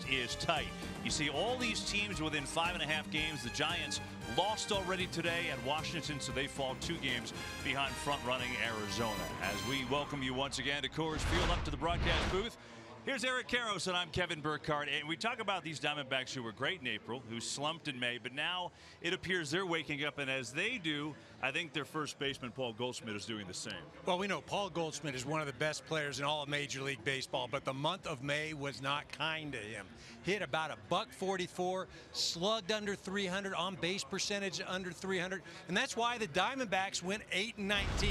is tight. You see all these teams within 5.5 games. The Giants lost already today at Washington, so they fall 2 games behind front-running Arizona. As we welcome you once again to Coors Field, up to the broadcast booth. Here's Eric Karros, and I'm Kevin Burkhardt. And we talk about these Diamondbacks who were great in April, who slumped in May, but now it appears they're waking up. And as they do, I think their first baseman, Paul Goldschmidt, is doing the same. Well, we know Paul Goldschmidt is one of the best players in all of Major League Baseball, but the month of May was not kind to him. Hit about $144, slugged under 300, on base percentage under 300, and that's why the Diamondbacks went 8-19.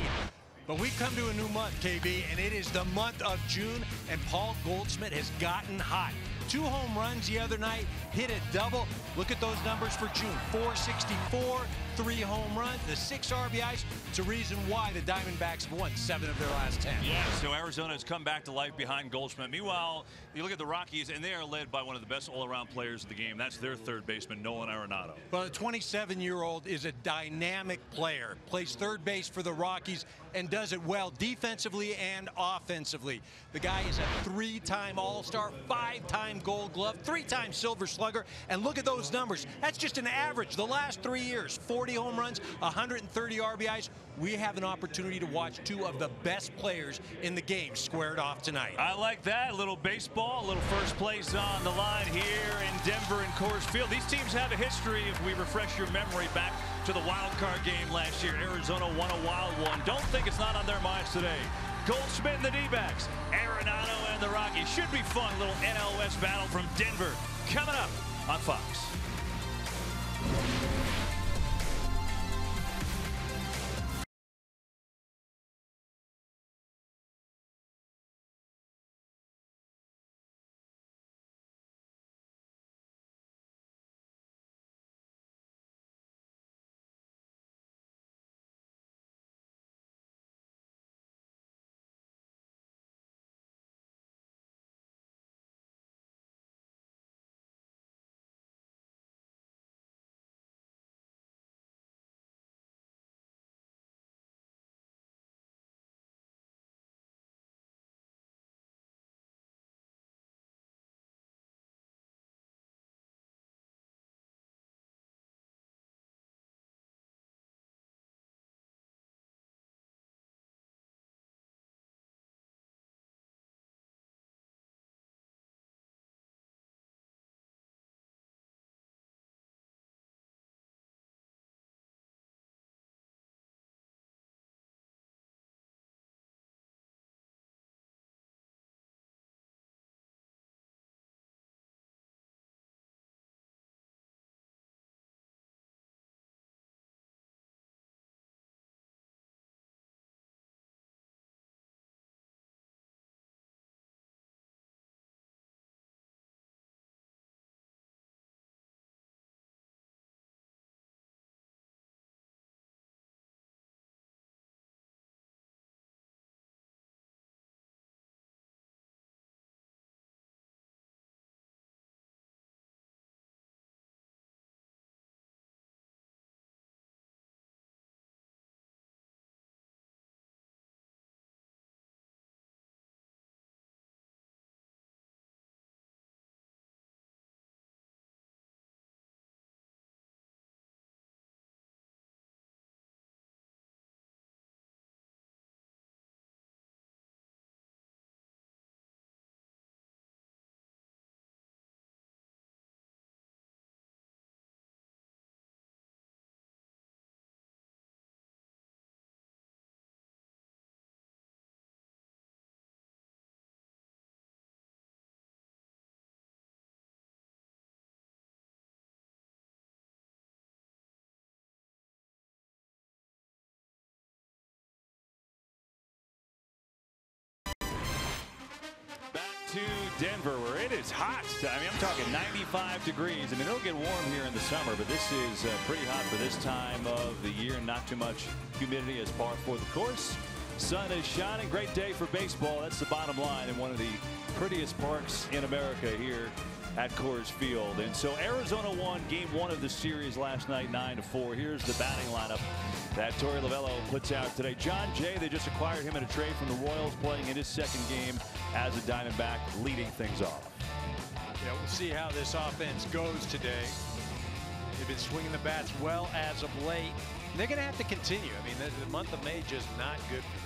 But we come to a new month, KB, and it is the month of June, and Paul Goldschmidt has gotten hot. 2 home runs the other night, hit a double. Look at those numbers for June. 464, 3 home runs, the 6 RBIs. It's a reason why the Diamondbacks have won 7 of their last 10. Yeah, so Arizona has come back to life behind Goldschmidt. Meanwhile, you look at the Rockies, and they are led by one of the best all-around players in the game. That's their third baseman, Nolan Arenado. Well, the 27-year-old is a dynamic player, plays third base for the Rockies, and does it well defensively and offensively. The guy is a 3-time All-Star, 5-time Gold Glove, 3-time Silver Slugger, and look at those numbers. That's just an average. The last 3 years, 40 home runs, 130 RBIs. We have an opportunity to watch 2 of the best players in the game squared off tonight. I like that. A little baseball, a little first place on the line here in Denver and Coors Field. These teams have a history, if we refresh your memory back to the wild card game last year. Arizona won a wild one. Don't think it's not on their minds today. Goldschmidt and the D-backs, Arenado and the Rockies. Should be fun. Little NL West battle from Denver coming up on Fox. To Denver, where it is hot. I mean, I'm talking 95 degrees. I mean, it'll get warm here in the summer, but this is pretty hot for this time of the year. Not too much humidity as par for the course. Sun is shining. Great day for baseball. That's the bottom line in one of the prettiest parks in America here at Coors Field. And so Arizona won game 1 of the series last night, 9-4. Here's the batting lineup that Torey Lovullo puts out today. John Jay, they just acquired him in a trade from the Royals, playing in his 2nd game as a Diamondback, leading things off. Yeah, we'll see how this offense goes today. They've been swinging the bats well as of late. And they're going to have to continue. I mean, the month of May just not good for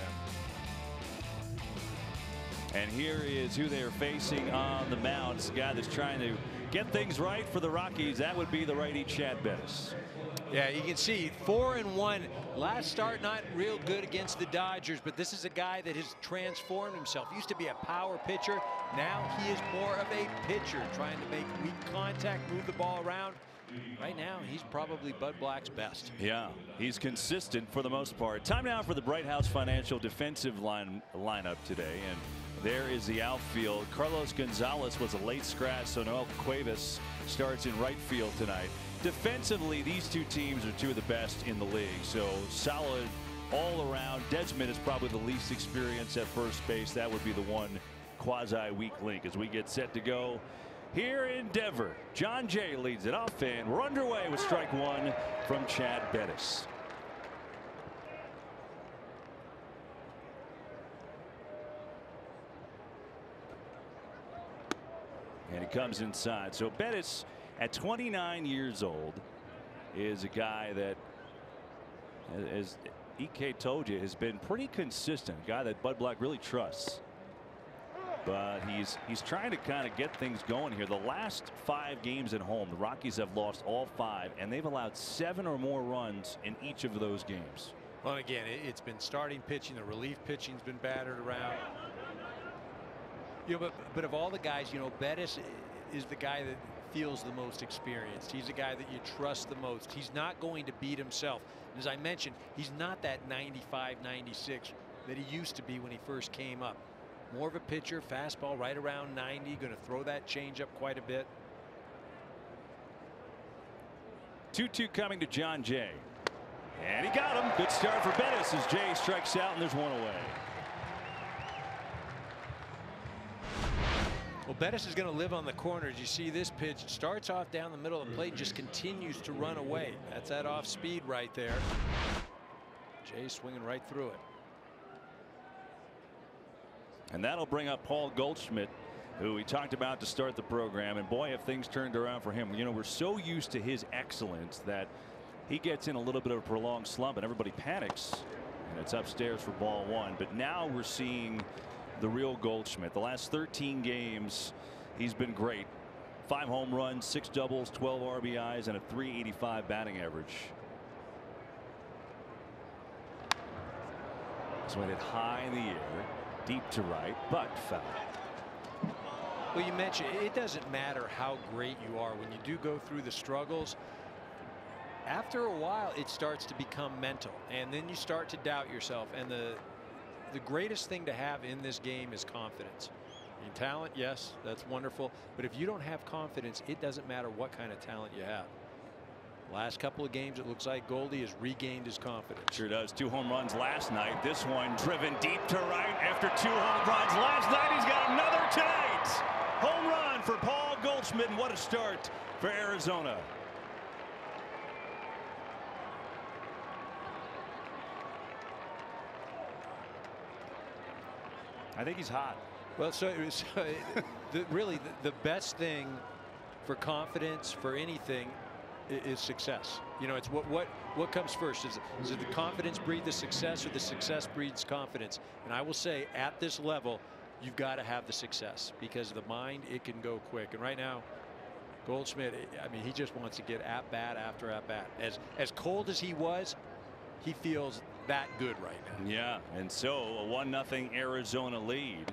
them. And here is who they are facing on the mound. It's the guy that's trying to get things right for the Rockies. That would be the righty Chad Bettis. Yeah, you can see 4-1. Last start not real good against the Dodgers, but this is a guy that has transformed himself. Used to be a power pitcher. Now he is more of a pitcher, trying to make weak contact, move the ball around. Right now, he's probably Bud Black's best. Yeah, he's consistent for the most part. Time now for the Bright House Financial defensive lineup today. And there is the outfield. Carlos Gonzalez was a late scratch, so Noel Cuevas starts in right field tonight. Defensively, these two teams are two of the best in the league. So solid all around. Desmond is probably the least experienced at first base. That would be the one quasi-weak link as we get set to go here in Denver. John Jay leads it off, and we're underway with strike one from Chad Bettis. And he comes inside. So Bettis, at 29 years old, is a guy that, as EK told you, has been pretty consistent. A guy that Bud Black really trusts. But he's trying to kind of get things going here. The last 5 games at home, the Rockies have lost all 5, and they've allowed 7 or more runs in each of those games. Well, again, it's been starting pitching. The relief pitching's been battered around. You know, but of all the guys, you know, Bettis is the guy that feels the most experienced. He's the guy that you trust the most. He's not going to beat himself. As I mentioned, he's not that 95, 96 that he used to be when he first came up. More of a pitcher, fastball right around 90, going to throw that changeup quite a bit. 2-2 coming to John Jay. And he got him. Good start for Bettis as Jay strikes out, and there's one away. Well, Bettis is going to live on the corners. You see this pitch starts off down the middle of the plate, just continues to run away. That's that off speed right there. Jay swinging right through it. And that'll bring up Paul Goldschmidt, who we talked about to start the program. And boy, have things turned around for him. You know, we're so used to his excellence that he gets in a little bit of a prolonged slump and everybody panics. And it's upstairs for ball one. But now we're seeing the real Goldschmidt. The last 13 games, he's been great. 5 home runs, 6 doubles, 12 RBIs, and a .385 batting average. Swung it high in the air, deep to right, but foul. Well, you mentioned it doesn't matter how great you are when you do go through the struggles. After a while, it starts to become mental, and then you start to doubt yourself. And the greatest thing to have in this game is confidence. I mean, talent, yes, that's wonderful, but if you don't have confidence, it doesn't matter what kind of talent you have. Last couple of games, it looks like Goldie has regained his confidence. Sure does. 2 home runs last night. This one driven deep to right after 2 home runs last night. He's got another tonight. Home run for Paul Goldschmidt, and what a start for Arizona. I think he's hot. Well, really the best thing for confidence for anything is success. You know, it's what comes first. Is it the confidence breed the success, or the success breeds confidence? And I will say, at this level, you've got to have the success, because the mind, it can go quick. And right now, Goldschmidt, I mean, he just wants to get at bat after at bat. As cold as he was, he feels that good right now. Yeah, and so a 1-0 Arizona lead.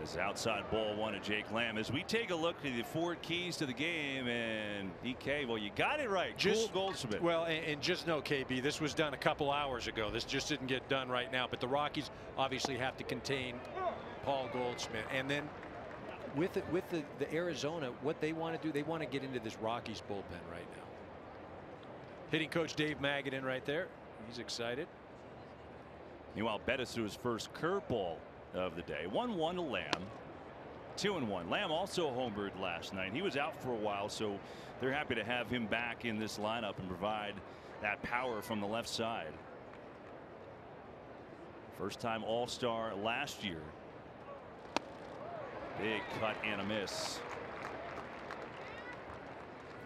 As outside ball one to Jake Lamb, as we take a look at the 4 keys to the game. And EK, well, you got it right. Cool Goldschmidt. Well, and just know, KB, this was done a couple hours ago. This just didn't get done right now. But the Rockies obviously have to contain Paul Goldschmidt. And then with the Arizona, what they want to do, they want to get into this Rockies bullpen right now. Hitting coach Dave Magadan right there. He's excited. Meanwhile, Bettis threw his first curveball of the day. 1-1 to Lamb. 2-1. Lamb also homered last night. He was out for a while, so they're happy to have him back in this lineup and provide that power from the left side. First time All-Star last year. Big cut and a miss.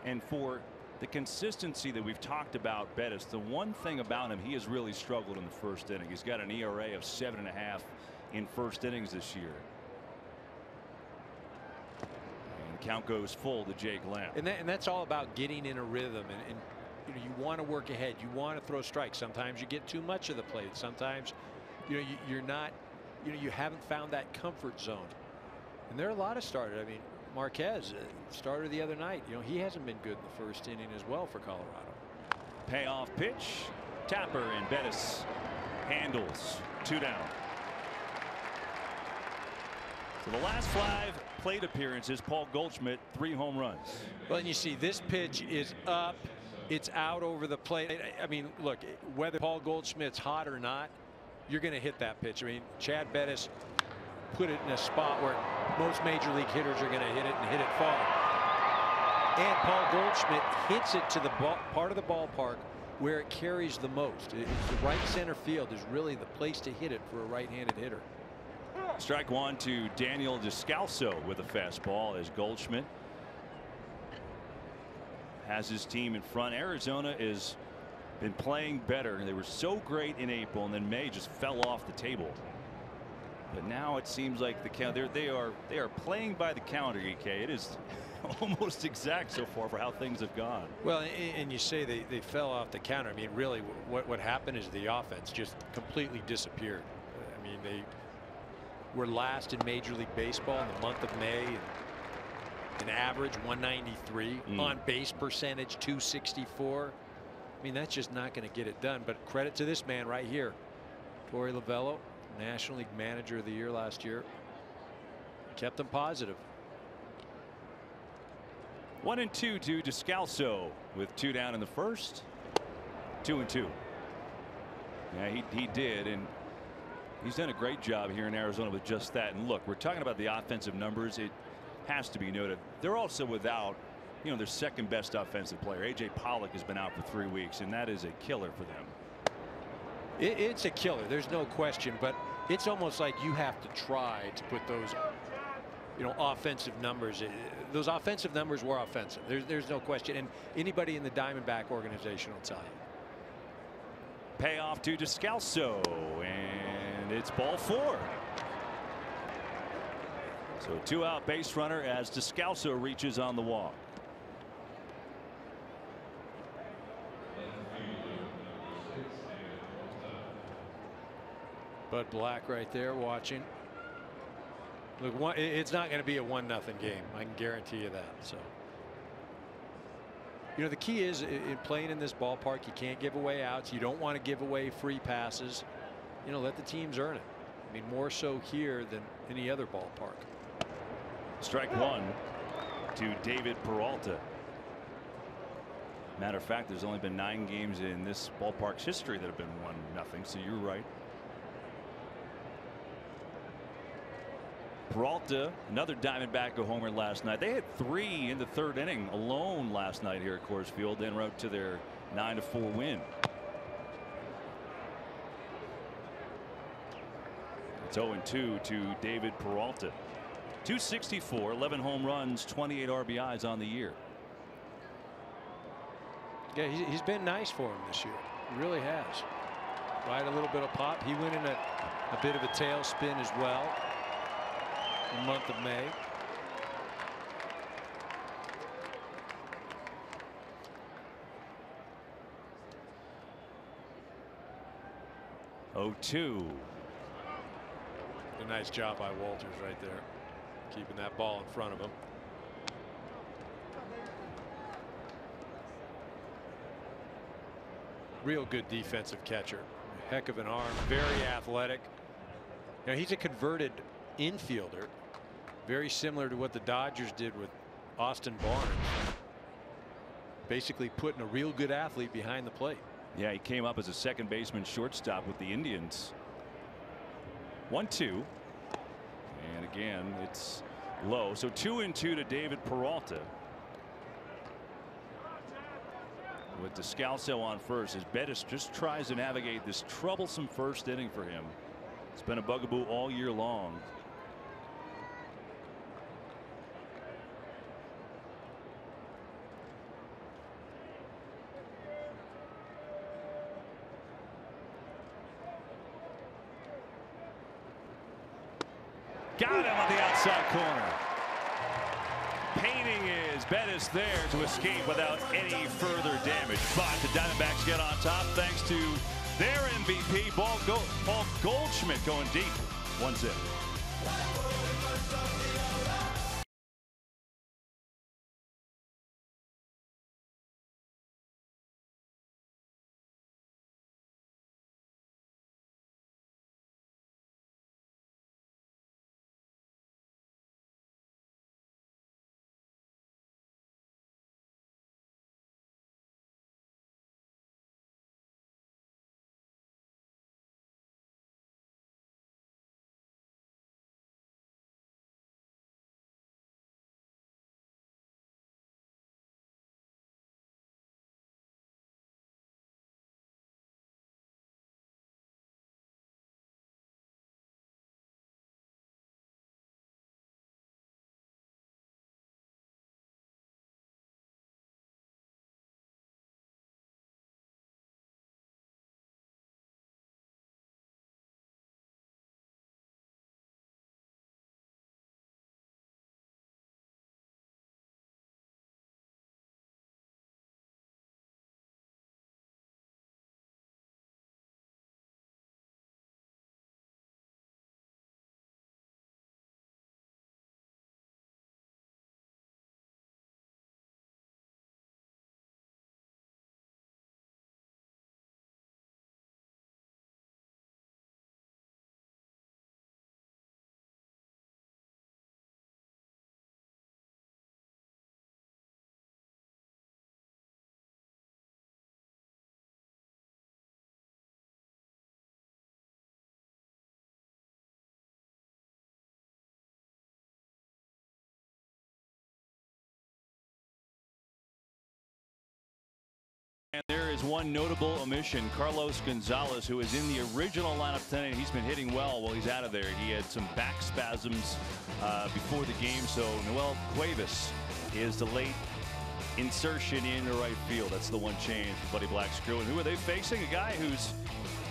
And for the consistency that we've talked about Bettis, the one thing about him, he has really struggled in the first inning. He's got an ERA of 7.5 in first innings this year. And the count goes full to Jake Lamb. And that's all about getting in a rhythm. And you know, you want to work ahead. You want to throw strikes. Sometimes you get too much of the plate. Sometimes, you know, you're not, you know, you haven't found that comfort zone. And there are a lot of starters. I mean, Marquez, starter the other night, you know, he hasn't been good in the first inning as well for Colorado. Payoff pitch. Tapper, and Bettis handles. 2 down. So the last 5 plate appearances, Paul Goldschmidt, 3 home runs. Well, and you see this pitch is up. It's out over the plate. I mean, look, whether Paul Goldschmidt's hot or not, you're going to hit that pitch. I mean, Chad Bettis put it in a spot where most major league hitters are going to hit it and hit it far. And Paul Goldschmidt hits it to the part of the ballpark where it carries the most. The right center field is really the place to hit it for a right-handed hitter. Strike 1 to Daniel Descalso with a fastball as Goldschmidt has his team in front. Arizona has been playing better. They were so great in April, and then May just fell off the table. But now it seems like the count, they are playing by the calendar, EK. It is almost exact so far for how things have gone. Well, and you say they fell off the counter. I mean, really, what happened is the offense just completely disappeared. I mean, they were last in Major League Baseball in the month of May. An average 193 on base percentage 264. I mean, that's just not going to get it done. But credit to this man right here, Torey Lovullo, National League Manager of the Year last year. Kept them positive. 1-2 to Descalso with 2 down in the first. 2-2. Yeah, he did, and he's done a great job here in Arizona with just that. And look, we're talking about the offensive numbers. It has to be noted they're also without, you know, their second best offensive player. AJ Pollock has been out for 3 weeks, and that is a killer for them. It's a killer, there's no question, but it's almost like you have to try to put those, you know, offensive numbers. Those offensive numbers were offensive. There's no question, and anybody in the Diamondback organization will tell you. Payoff to Descalso, and it's ball 4. So 2-out base runner as Descalso reaches on the walk. Bud Black right there watching. Look, it's not going to be a 1-0 game. I can guarantee you that. So, you know, the key is in playing in this ballpark, you can't give away outs. You don't want to give away free passes. You know, let the teams earn it. I mean, more so here than any other ballpark. Strike 1 to David Peralta. Matter of fact, there's only been 9 games in this ballpark's history that have been 1-0. So you're right. Peralta, another Diamondback, a homer last night. They had 3 in the 3rd inning alone last night here at Coors Field, then wrote to their 9-4 win. It's 0-2 to David Peralta. 264, 11 home runs, 28 RBIs on the year. Yeah, he's been nice for him this year. He really has. Right, a little bit of pop. He went in a bit of a tailspin as well in the month of May. Oh, 2. A nice job by Walters right there, keeping that ball in front of him. Real good defensive catcher. Heck of an arm, very athletic. Now he's a converted infielder, very similar to what the Dodgers did with Austin Barnes. Basically putting a real good athlete behind the plate. Yeah, he came up as a second baseman shortstop with the Indians. 1-2. And again, it's low. So 2-2 to David Peralta. With Descalso on first as Bettis just tries to navigate this troublesome first inning for him. It's been a bugaboo all year long. Got him on the outside corner. Painting his Bettis there to escape without any further damage. But the Diamondbacks get on top thanks to their MVP, Paul Goldschmidt, going deep. 1-zip. And there is one notable omission. Carlos Gonzalez, who is in the original lineup tonight, he's been hitting well while he's out of there. He had some back spasms before the game, so Noel Cuevas is the late insertion in the right field. That's the one change for Buddy Black's crew. And who are they facing? A guy who's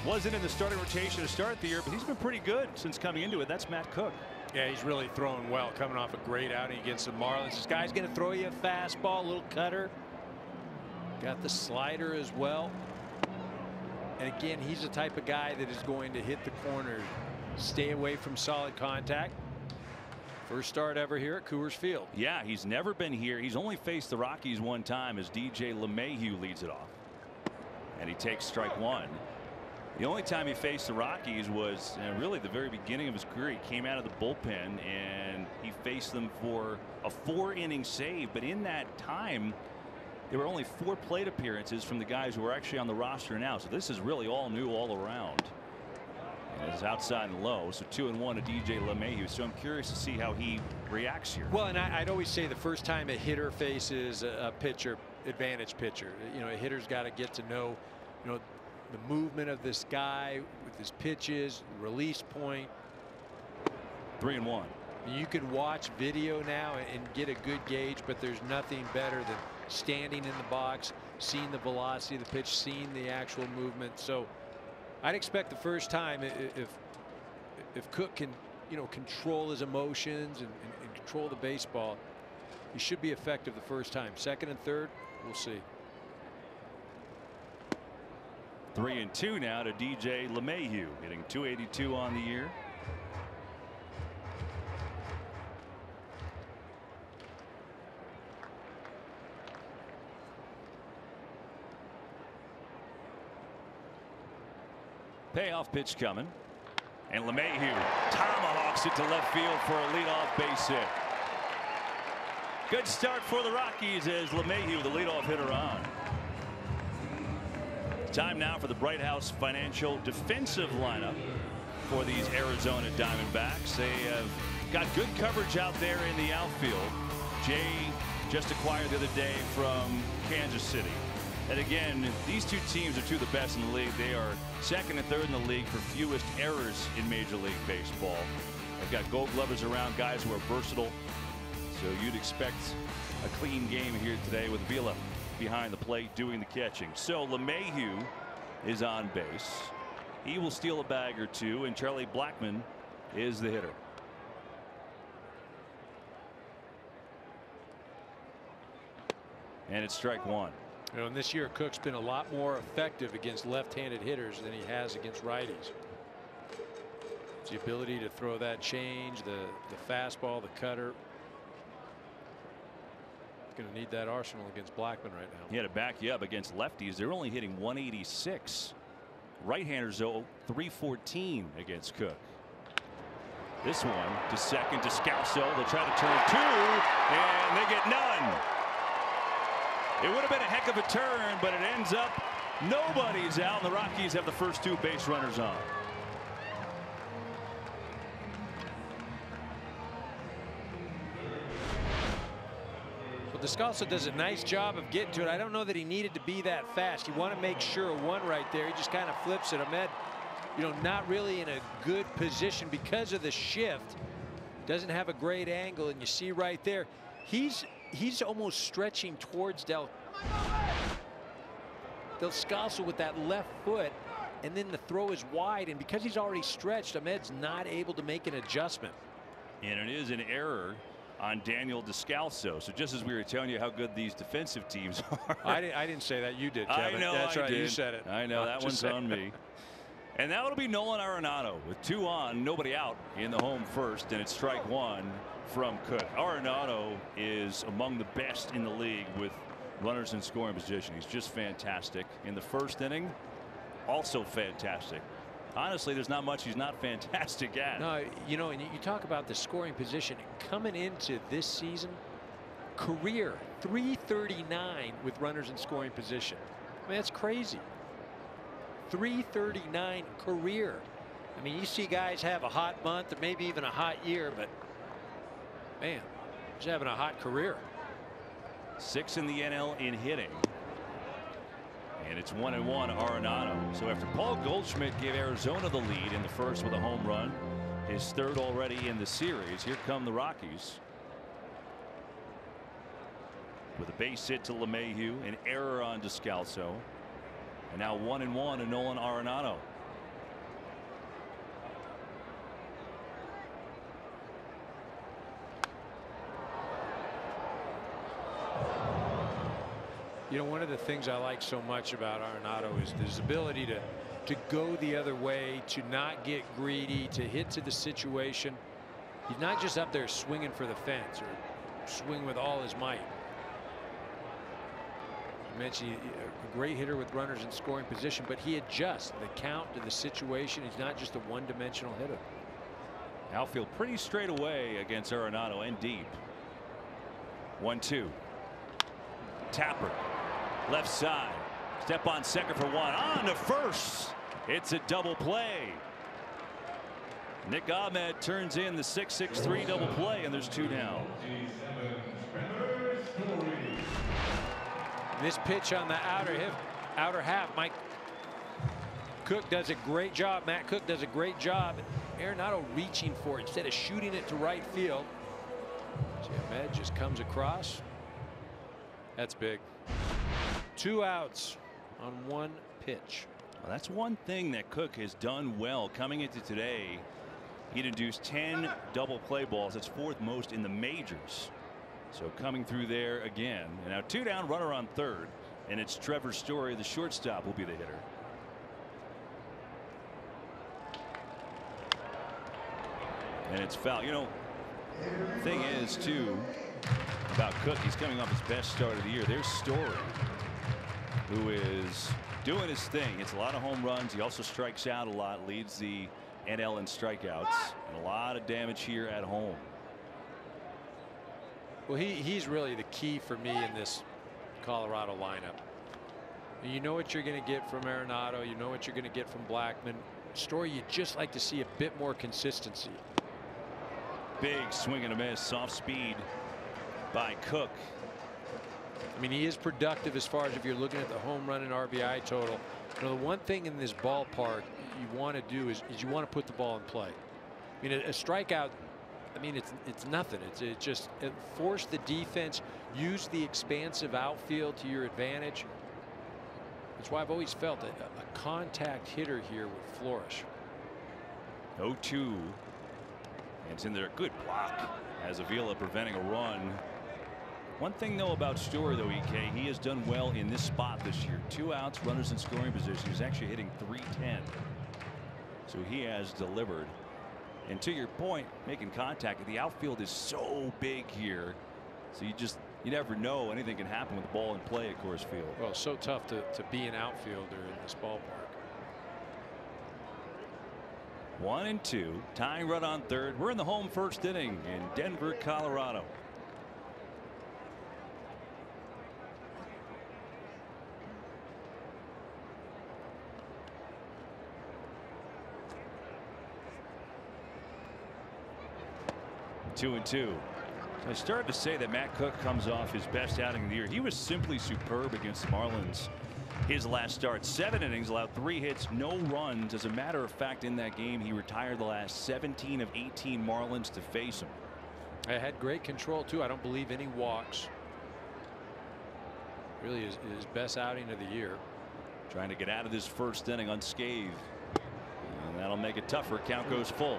wasn't in the starting rotation to start the year, but he's been pretty good since coming into it. That's Matt Cook. Yeah, he's really throwing well, coming off a great outing against the Marlins. This guy's going to throw you a fastball, a little cutter. Got the slider as well. And again, he's the type of guy that is going to hit the corners, stay away from solid contact. First start ever here at Coors Field. Yeah, he's never been here. He's only faced the Rockies one time as DJ LeMahieu leads it off. And he takes strike one. The only time he faced the Rockies was really the very beginning of his career. He came out of the bullpen and he faced them for a 4-inning save. But in that time, there were only 4 plate appearances from the guys who are actually on the roster now. So this is really all new all around. And it's outside and low. So 2-1 to DJ LeMahieu. So I'm curious to see how he reacts here. Well, and I'd always say the first time a hitter faces a pitcher, advantage pitcher, a hitter's got to get to know, the movement of this guy with his pitches, release point. 3-1. You can watch video now and get a good gauge, but there's nothing better than standing in the box, seeing the velocity of the pitch, seeing the actual movement. So I'd expect the first time if Cook can control his emotions and control the baseball, he should be effective the first time. Second and third, we'll see. 3-2 now to DJ LeMahieu, hitting .282 on the year. Payoff pitch coming, and LeMahieu tomahawks it to left field for a leadoff base hit. Good start for the Rockies as LeMahieu, the leadoff hitter, on. Time now for the Bright House Financial defensive lineup for these Arizona Diamondbacks. They have got good coverage out there in the outfield. Jay just acquired the other day from Kansas City. And again, these two teams are two of the best in the league. They are second and third in the league for fewest errors in Major League Baseball. They've got gold glovers around, guys who are versatile. So you'd expect a clean game here today with Vila behind the plate doing the catching. So LeMahieu is on base. He will steal a bag or two, and Charlie Blackmon is the hitter. And it's strike one. You know, and this year Cook's been a lot more effective against left-handed hitters than he has against righties. It's the ability to throw that change, the fastball, the cutter. Going to need that arsenal against Blackman right now. He had to back you up against lefties. They're only hitting 186. Right-handers, though, 314 against Cook. This one to second, Descalso. They'll try to turn two, and they get none. It would have been a heck of a turn, but it ends up nobody's out, and the Rockies have the first two base runners on. Descalso does a nice job of getting to it. I don't know that he needed to be that fast. You want to make sure a one right there. He just kind of flips it. Ahmed, you know, not really in a good position because of the shift. Doesn't have a great angle, and you see right there, he's almost stretching towards Descalso with that left foot, and then the throw is wide, and because he's already stretched, Ahmed's not able to make an adjustment. And it is an error on Daniel Descalso. So just as we were telling you how good these defensive teams are. I didn't say that. You did, Kevin. I know. That's right. Did. You said it. I know. That one's on me. And that will be Nolan Arenado with two on, nobody out in the home first, and it's strike one from Cook. Arenado is among the best in the league with runners in scoring position. He's just fantastic. In the first inning, also fantastic. Honestly, there's not much he's not fantastic at. No, you know, and you talk about the scoring position coming into this season, career 339 with runners in scoring position. I mean, that's crazy. 339 career. I mean, you see guys have a hot month or maybe even a hot year, but man, he's having a hot career. 6 in the NL in hitting. And it's 1-1 Arenado. So after Paul Goldschmidt gave Arizona the lead in the first with a home run, his third already in the series, here come the Rockies. With a base hit to LeMahieu, an error on Descalso, and now 1-1 to Nolan Arenado. You know, one of the things I like so much about Arenado is his ability to go the other way, to not get greedy, to hit to the situation. He's not just up there swinging for the fence or swing with all his might. You mentioned a great hitter with runners in scoring position, but he adjusts the count to the situation. He's not just a one-dimensional hitter. Outfield pretty straight away against Arenado and deep. 1-2. Tapper. Left side. Step on second for one. On to first. It's a double play. Nick Ahmed turns in the 6-6-3 double play, and there's two down. This pitch on the outer half, Mike Cook does a great job. Matt Cook does a great job. Arenado reaching for it instead of shooting it to right field. See, Ahmed just comes across. That's big. 2 outs on one pitch. Well, that's one thing that Cook has done well coming into today. He induced 10 double play balls. That's fourth most in the majors. So coming through there again. And now 2 down, runner on third. And it's Trevor Story, the shortstop, will be the hitter. And it's foul. You know, the thing is, too, about Cook, he's coming off his best start of the year. There's Story, who is doing his thing. It's a lot of home runs. He also strikes out a lot, leads the NL in strikeouts, and a lot of damage here at home. Well, he's really the key for me in this Colorado lineup. You know what you're going to get from Arenado. You know what you're going to get from Blackman. Story, you'd just like to see a bit more consistency. Big swing and a miss. Soft speed by Cook. I mean, he is productive as far as if you're looking at the home run and RBI total. You know, the one thing in this ballpark you want to do is you want to put the ball in play. I mean, a strikeout, I mean, it's nothing. It just force the defense, use the expansive outfield to your advantage. That's why I've always felt that a contact hitter here would flourish. 0-2. And it's in there. Good block as Avila preventing a run One thing though about Story though, EK, he has done well in this spot this year. 2 outs, runners in scoring position. He's actually hitting .310. So he has delivered. And to your point, making contact, the outfield is so big here. So you never know, anything can happen with the ball in play at Coors Field. Well, so tough to be an outfielder in this ballpark. 1-2, tying run on third. We're in the home first inning in Denver, Colorado. Two and two. I started to say that Matt Cook comes off his best outing of the year. He was simply superb against the Marlins. His last start, 7 innings, allowed 3 hits, no runs. As a matter of fact, in that game, he retired the last 17 of 18 Marlins to face him. I had great control too. I don't believe any walks. Really his best outing of the year. Trying to get out of this first inning unscathed. And that'll make it tougher. Count goes full.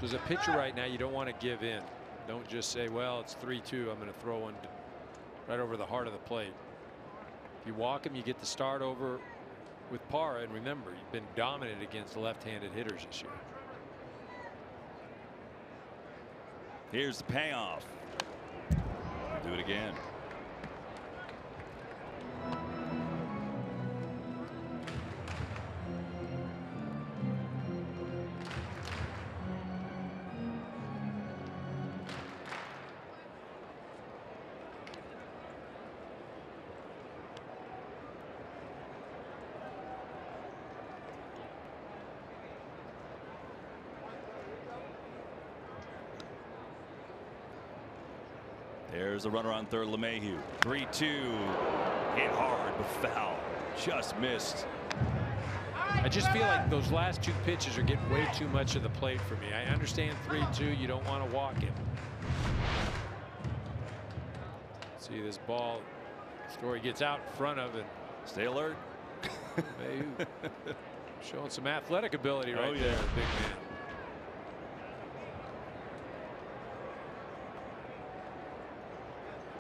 As a pitcher right now, you don't want to give in. Don't just say, well, it's 3-2. I'm going to throw one right over the heart of the plate. If you walk him, you get the start over with Parra. And remember, you've been dominant against left-handed hitters this year. Here's the payoff. Do it again. There's the runner on third, LeMahieu. 3-2. Hit hard but foul. Just missed. I just feel like those last 2 pitches are getting way too much of the plate for me. I understand 3-2. You don't want to walk it. See this ball. Story gets out in front of it. Stay alert. LeMahieu showing some athletic ability right there, big man.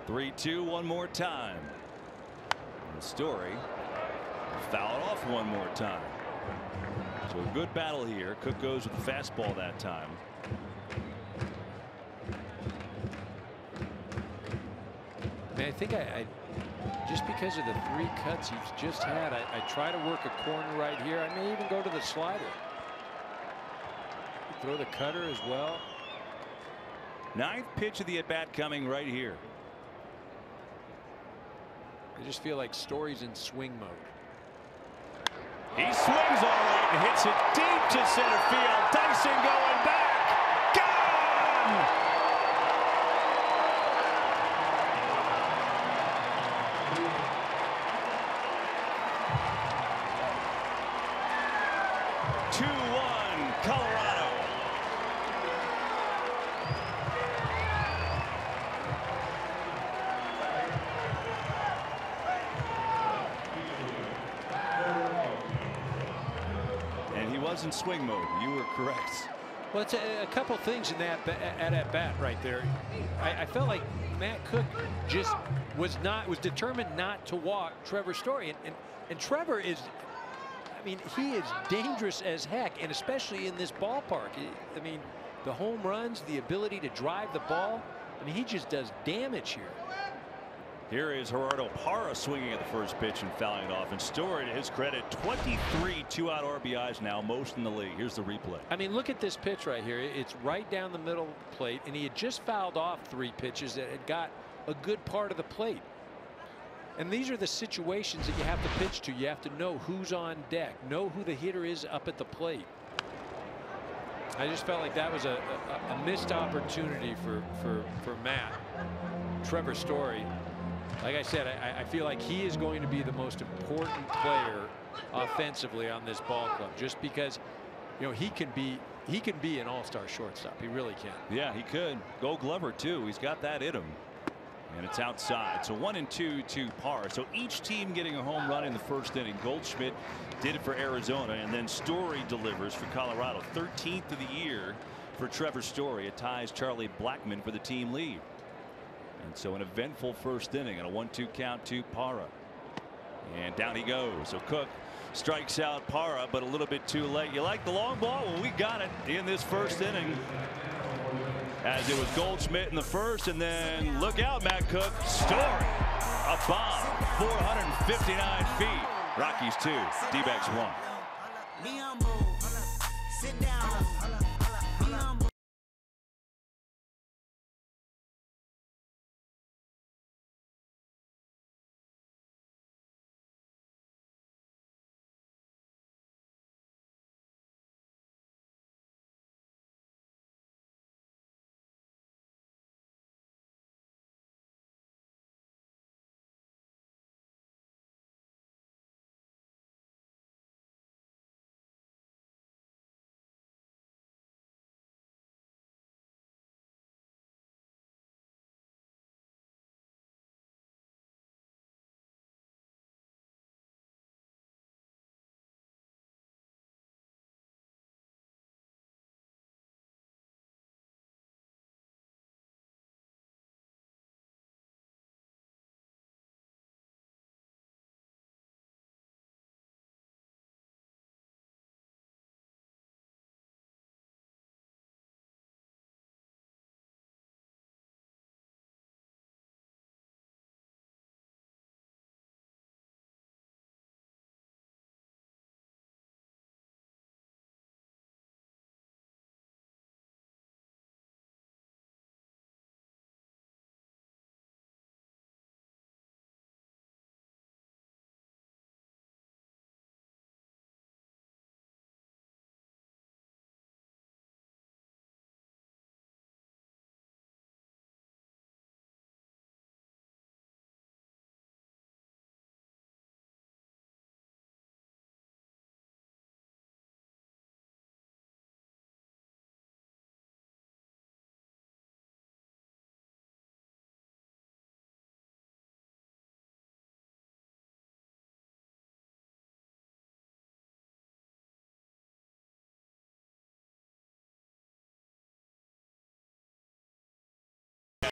Three-two one more time. And Story foul it off one more time. So a good battle here. Cook goes with the fastball that time. Man, I think I just because of the 3 cuts he's just had, I try to work a corner right here. I may even go to the slider. Throw the cutter as well. 9th pitch of the at bat coming right here. I just feel like Story's in swing mode. He swings all right and hits it deep to center field. Dyson going back. Gone! Colorado. And he was in swing mode. You were correct. Well, it's a couple things in that at bat right there. I felt like Matt Cook just was determined not to walk Trevor Story, and Trevor is, I mean, he is dangerous as heck, and especially in this ballpark. I mean, the home runs, the ability to drive the ball. I mean, he just does damage here. Here is Gerardo Parra swinging at the first pitch and fouling it off. And Story, to his credit, 23 two-out RBIs now, most in the league. Here's the replay. I mean, look at this pitch right here. It's right down the middle plate, and he had just fouled off 3 pitches that had got a good part of the plate. And these are the situations that you have to pitch to. You have to know who's on deck, know who the hitter is up at the plate. I just felt like that was a missed opportunity for Matt. Trevor Story, like I said, I feel like he is going to be the most important player offensively on this ball club, just because, you know, he can be an all-star shortstop. He really can. Yeah, he could. Gold Glover too. He's got that in him. And it's outside. So 1-2 to Parra. So each team getting a home run in the first inning. Goldschmidt did it for Arizona, and then Story delivers for Colorado. 13th of the year for Trevor Story. It ties Charlie Blackmon for the team lead. And so an eventful first inning and a 1-2 count to Parra. And down he goes. So Cook strikes out Parra, but a little bit too late. You like the long ball? Well, we got it in this first inning. As it was Goldschmidt in the first, and then look out, Matt Cook. Story, a bomb, 459 feet. Rockies 2, D-backs 1. Sit down.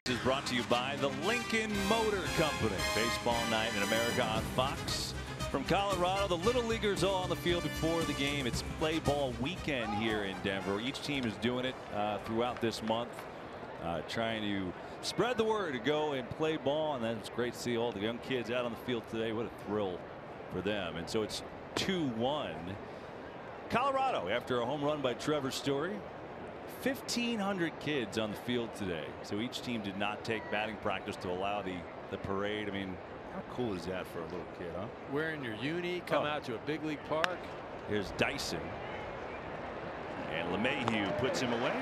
Is brought to you by the Lincoln Motor Company. Baseball Night in America on Fox. From Colorado, the Little Leaguers all on the field before the game. It's play ball weekend here in Denver. Each team is doing it throughout this month, trying to spread the word to go and play ball. And that's great to see all the young kids out on the field today. What a thrill for them. And so it's 2-1 Colorado after a home run by Trevor Story. 1,500 kids on the field today. So each team did not take batting practice to allow the parade. I mean, how cool is that for a little kid, huh? Wearing your uni, come out to a big league park. Here's Dyson. And LeMahieu puts him away.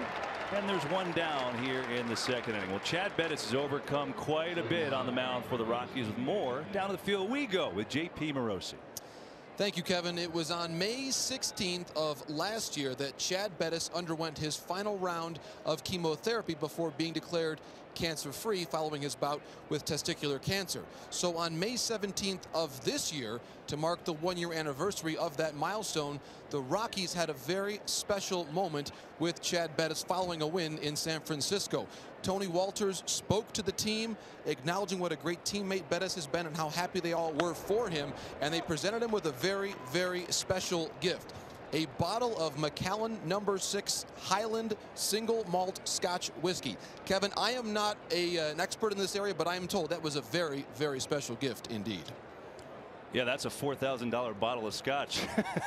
And there's one down here in the second inning. Well, Chad Bettis has overcome quite a bit on the mound for the Rockies. With more, down to the field we go with J.P. Morosi. Thank you, Kevin. It was on May 16th of last year that Chad Bettis underwent his final round of chemotherapy before being declared cancer-free following his bout with testicular cancer. So on May 17th of this year, to mark the one-year anniversary of that milestone, the Rockies had a very special moment with Chad Bettis following a win in San Francisco. Tony Walters spoke to the team, acknowledging what a great teammate Bettis has been and how happy they all were for him, and they presented him with a very, very special gift. A bottle of Macallan No. 6 Highland single malt Scotch whiskey. Kevin, I am not an expert in this area, but I am told that was a very, very special gift indeed. Yeah, that's a $4,000 bottle of Scotch.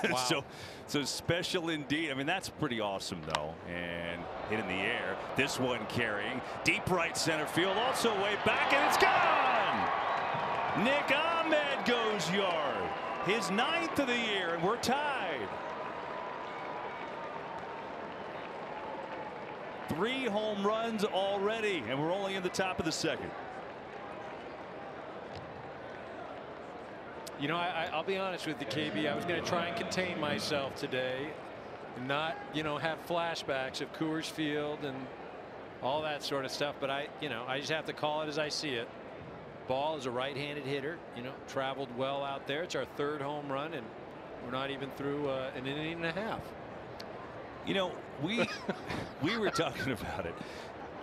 Wow. so special indeed. I mean, that's pretty awesome, though. And hit in the air. This one carrying deep right center field, also way back, and it's gone. Nick Ahmed goes yard. His 9th of the year, and we're tied. 3 home runs already, and we're only in the top of the second. You know, I'll be honest with you, KB. I was going to try and contain myself today and not, have flashbacks of Coors Field and all that sort of stuff. But I just have to call it as I see it. ball as a right-handed hitter, you know, traveled well out there. It's our 3rd home run, and we're not even through an inning and a half. You know, we were talking about it,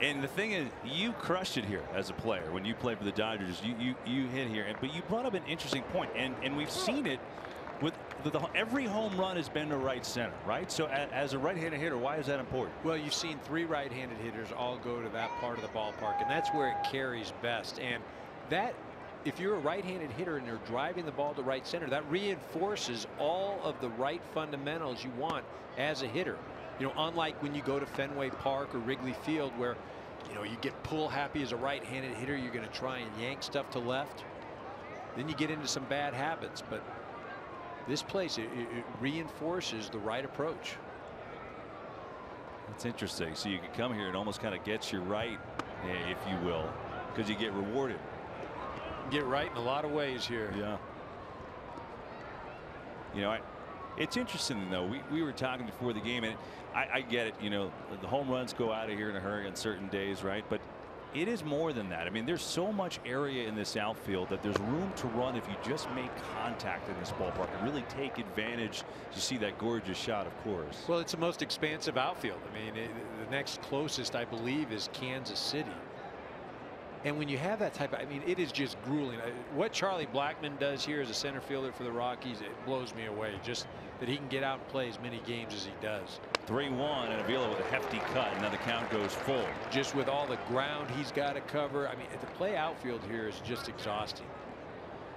and the thing is, you crushed it here as a player when you played for the Dodgers. You hit here, but you brought up an interesting point, and we've seen it with every home run has been to right center, right? So as a right-handed hitter, why is that important? Well, you've seen 3 right-handed hitters all go to that part of the ballpark, and that's where it carries best. And that, if you're a right-handed hitter and you're driving the ball to right center, that reinforces all of the right fundamentals you want as a hitter. You know, unlike when you go to Fenway Park or Wrigley Field, where, you know, you get pull happy as a right-handed hitter, you're going to try and yank stuff to left. Then you get into some bad habits. But this place, it reinforces the right approach. That's interesting. So you can come here and almost kind of get you right, if you will, because you get rewarded. Get right in a lot of ways here. Yeah. You know, it's interesting though. We were talking before the game, and I get it. You know, the home runs go out of here in a hurry on certain days, right? But it is more than that. I mean, there's so much area in this outfield that there's room to run if you just make contact in this ballpark and really take advantage. You see that gorgeous shot, of course. Well, it's the most expansive outfield. I mean, the next closest, I believe, is Kansas City. And when you have that type of, I mean, it is just grueling. What Charlie Blackmon does here as a center fielder for the Rockies, it blows me away. Just that he can get out and play as many games as he does. 3-1 and Avila with a hefty cut, and now the count goes full. Just with all the ground he's got to cover. I mean, to play outfield here is just exhausting.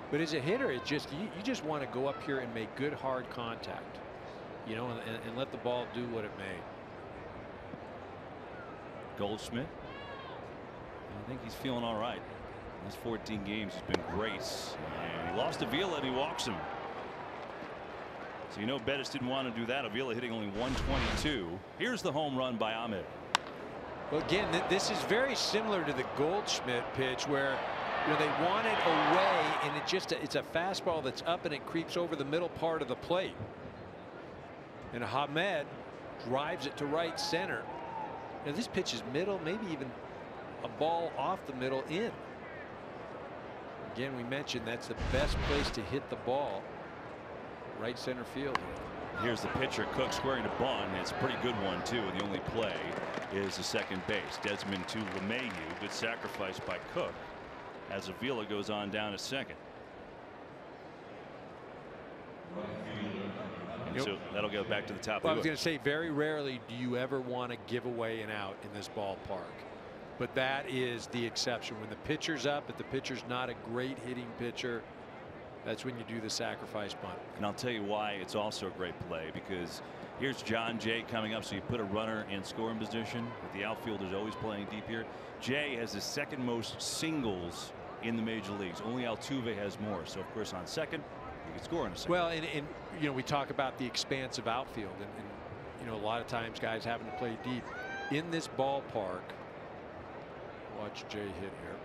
But as a hitter, it just you just want to go up here and make good hard contact, you know, and let the ball do what it may. Goldschmidt, I think he's feeling all right. His 14 games has been great, and he lost Avila and he walks him. So you know Bettis didn't want to do that. Avila hitting only 122. Here's the home run by Ahmed. Well, again, this is very similar to the Goldschmidt pitch, where, you know, they want it away, and it's a fastball that's up and it creeps over the middle part of the plate. And Ahmed drives it to right center. Now this pitch is middle, maybe even a ball off the middle in. Again, we mentioned that's the best place to hit the ball. Right center field. Here's the pitcher. Cook squaring to bunt. It's a pretty good one too, and the only play is the second base. Desmond to LeMahieu. Good sacrifice by Cook as Avila goes on down to second. And so that'll go back to the top. Well, I was going to say, very rarely do you ever want to give away an out in this ballpark, but that is the exception. When the pitcher's up, if the pitcher's not a great hitting pitcher, that's when you do the sacrifice bunt. And I'll tell you why it's also a great play, because here's John Jay coming up. So you put a runner in scoring position, but the outfielder's always playing deep here. Jay has the second most singles in the major leagues. Only Altuve has more. So of course on second, he can score in a second. Well, and you know, we talk about the expansive outfield, and you know, a lot of times guys having to play deep in this ballpark. Watch Jay hit here.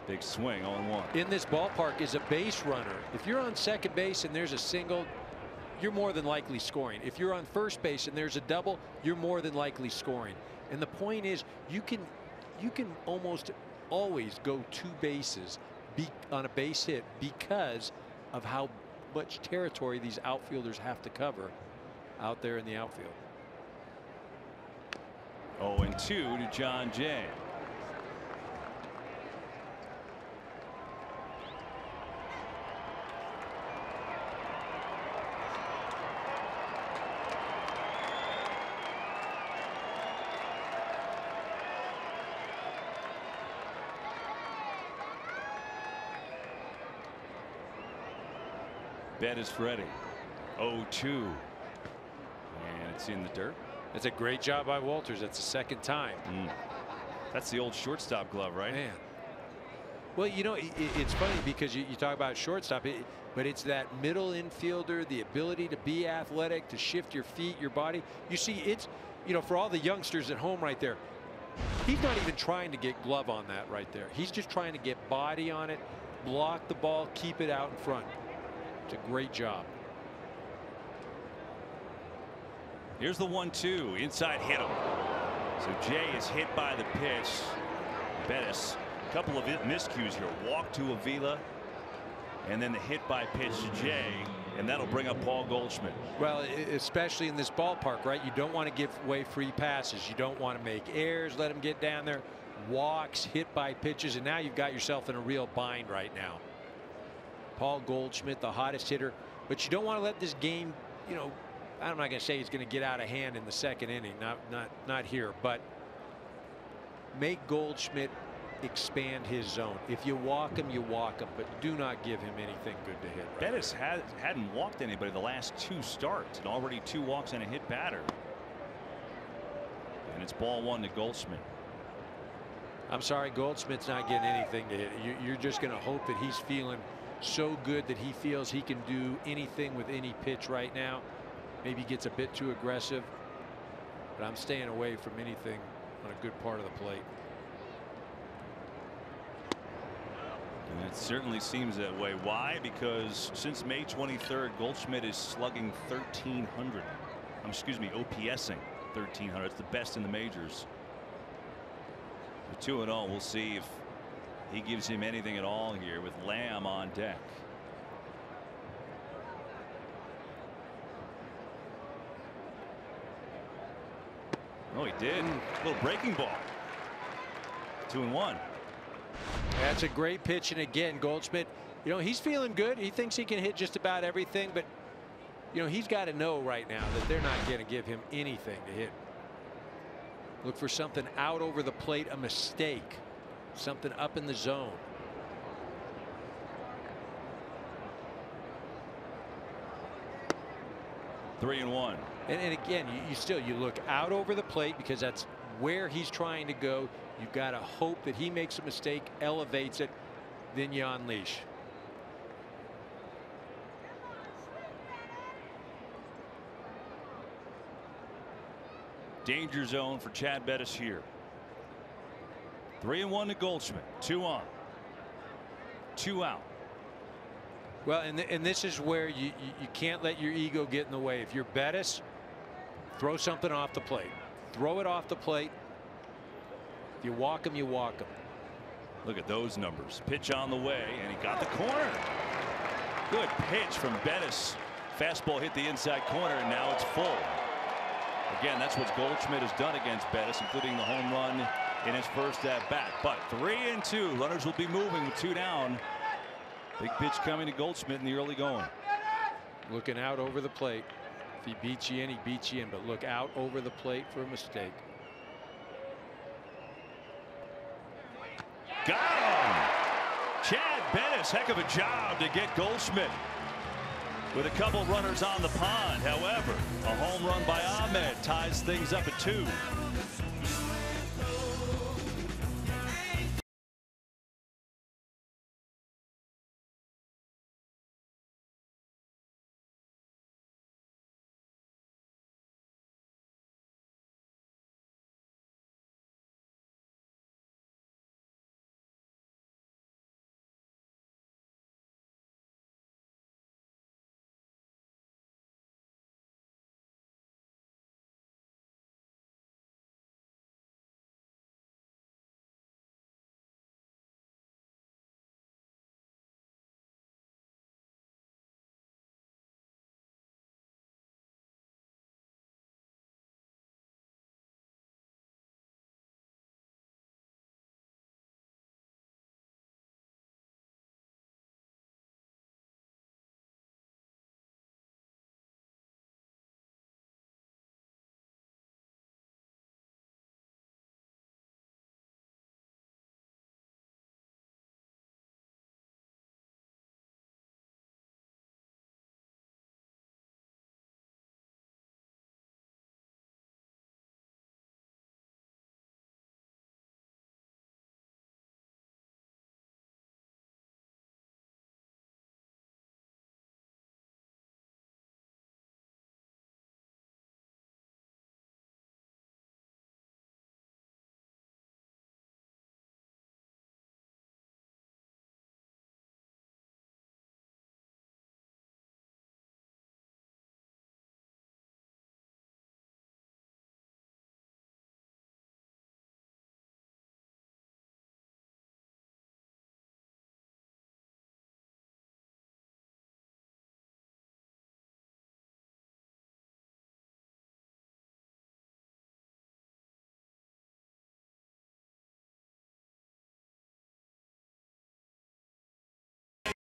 Big swing, 0-1. In this ballpark is a base runner. If you're on second base and there's a single, you're more than likely scoring. If you're on first base and there's a double, you're more than likely scoring. And the point is, you can almost always go 2 bases on a base hit because of how much territory these outfielders have to cover out there in the outfield. 0-2 to John Jay. Bettis ready. 0-2. And it's in the dirt. That's a great job by Walters. That's the second time. That's the old shortstop glove, right? Man. Well, you know, it's funny because you talk about shortstop, but it's that middle infielder, the ability to be athletic, to shift your feet, your body. You see, it's, you know, for all the youngsters at home right there, he's not even trying to get glove on that right there. He's just trying to get body on it, block the ball, keep it out in front. It's a great job. Here's the 1-2 inside, hit him. So Jay is hit by the pitch. Bettis A couple of miscues here. Walk to Avila, and then the hit by pitch to Jay, and that'll bring up Paul Goldschmidt. Well, especially in this ballpark, right? You don't want to give away free passes. You don't want to make errors, let him get down there. Walks, hit by pitches, and now you've got yourself in a real bind right now. Paul Goldschmidt, the hottest hitter, but you don't want to let this game, you know, I'm not going to say he's going to get out of hand in the second inning, not here, but make Goldschmidt expand his zone. If you walk him, you walk him, but do not give him anything good to hit. Right Bettis hadn't walked anybody the last 2 starts, and already 2 walks and a hit batter. And it's ball 1 to Goldschmidt. I'm sorry, Goldschmidt's not getting anything to hit. You're just going to hope that he's feeling so good that he feels he can do anything with any pitch right now. Maybe gets a bit too aggressive, but I'm staying away from anything on a good part of the plate. And it certainly seems that way. Why? Because since May 23rd, Goldschmidt is slugging 1,300. Excuse me, OPSing 1,300. It's the best in the majors. 2-0. We'll see if he gives him anything at all here with Lamb on deck. Oh, he did. A little breaking ball. 2-1. That's a great pitch, and again, Goldschmidt, you know, he's feeling good. He thinks he can hit just about everything, but you know, he's got to know right now that they're not going to give him anything to hit. Look for something out over the plate, a mistake, something up in the zone. Three and one. And again, you look out over the plate because that's where he's trying to go. You've got to hope that he makes a mistake, elevates it, then you unleash. Danger zone for Chad Bettis here. 3-1 to Goldschmidt. 2 on. 2 out. Well, and this is where you can't let your ego get in the way. If you're Bettis, throw something off the plate. Throw it off the plate. If you walk him, you walk him. Look at those numbers. Pitch on the way, and he got the corner. Good pitch from Bettis. Fastball hit the inside corner, and now it's full. Again, that's what Goldschmidt has done against Bettis, including the home run in his first at bat. But 3-2. Runners will be moving with 2 down. Big pitch coming to Goldschmidt in the early going. Looking out over the plate. If he beats you in, he beats you in. But look out over the plate for a mistake. Got him! Chad Bettis, heck of a job to get Goldschmidt with a couple runners on the pond. However, a home run by Ahmed ties things up at 2.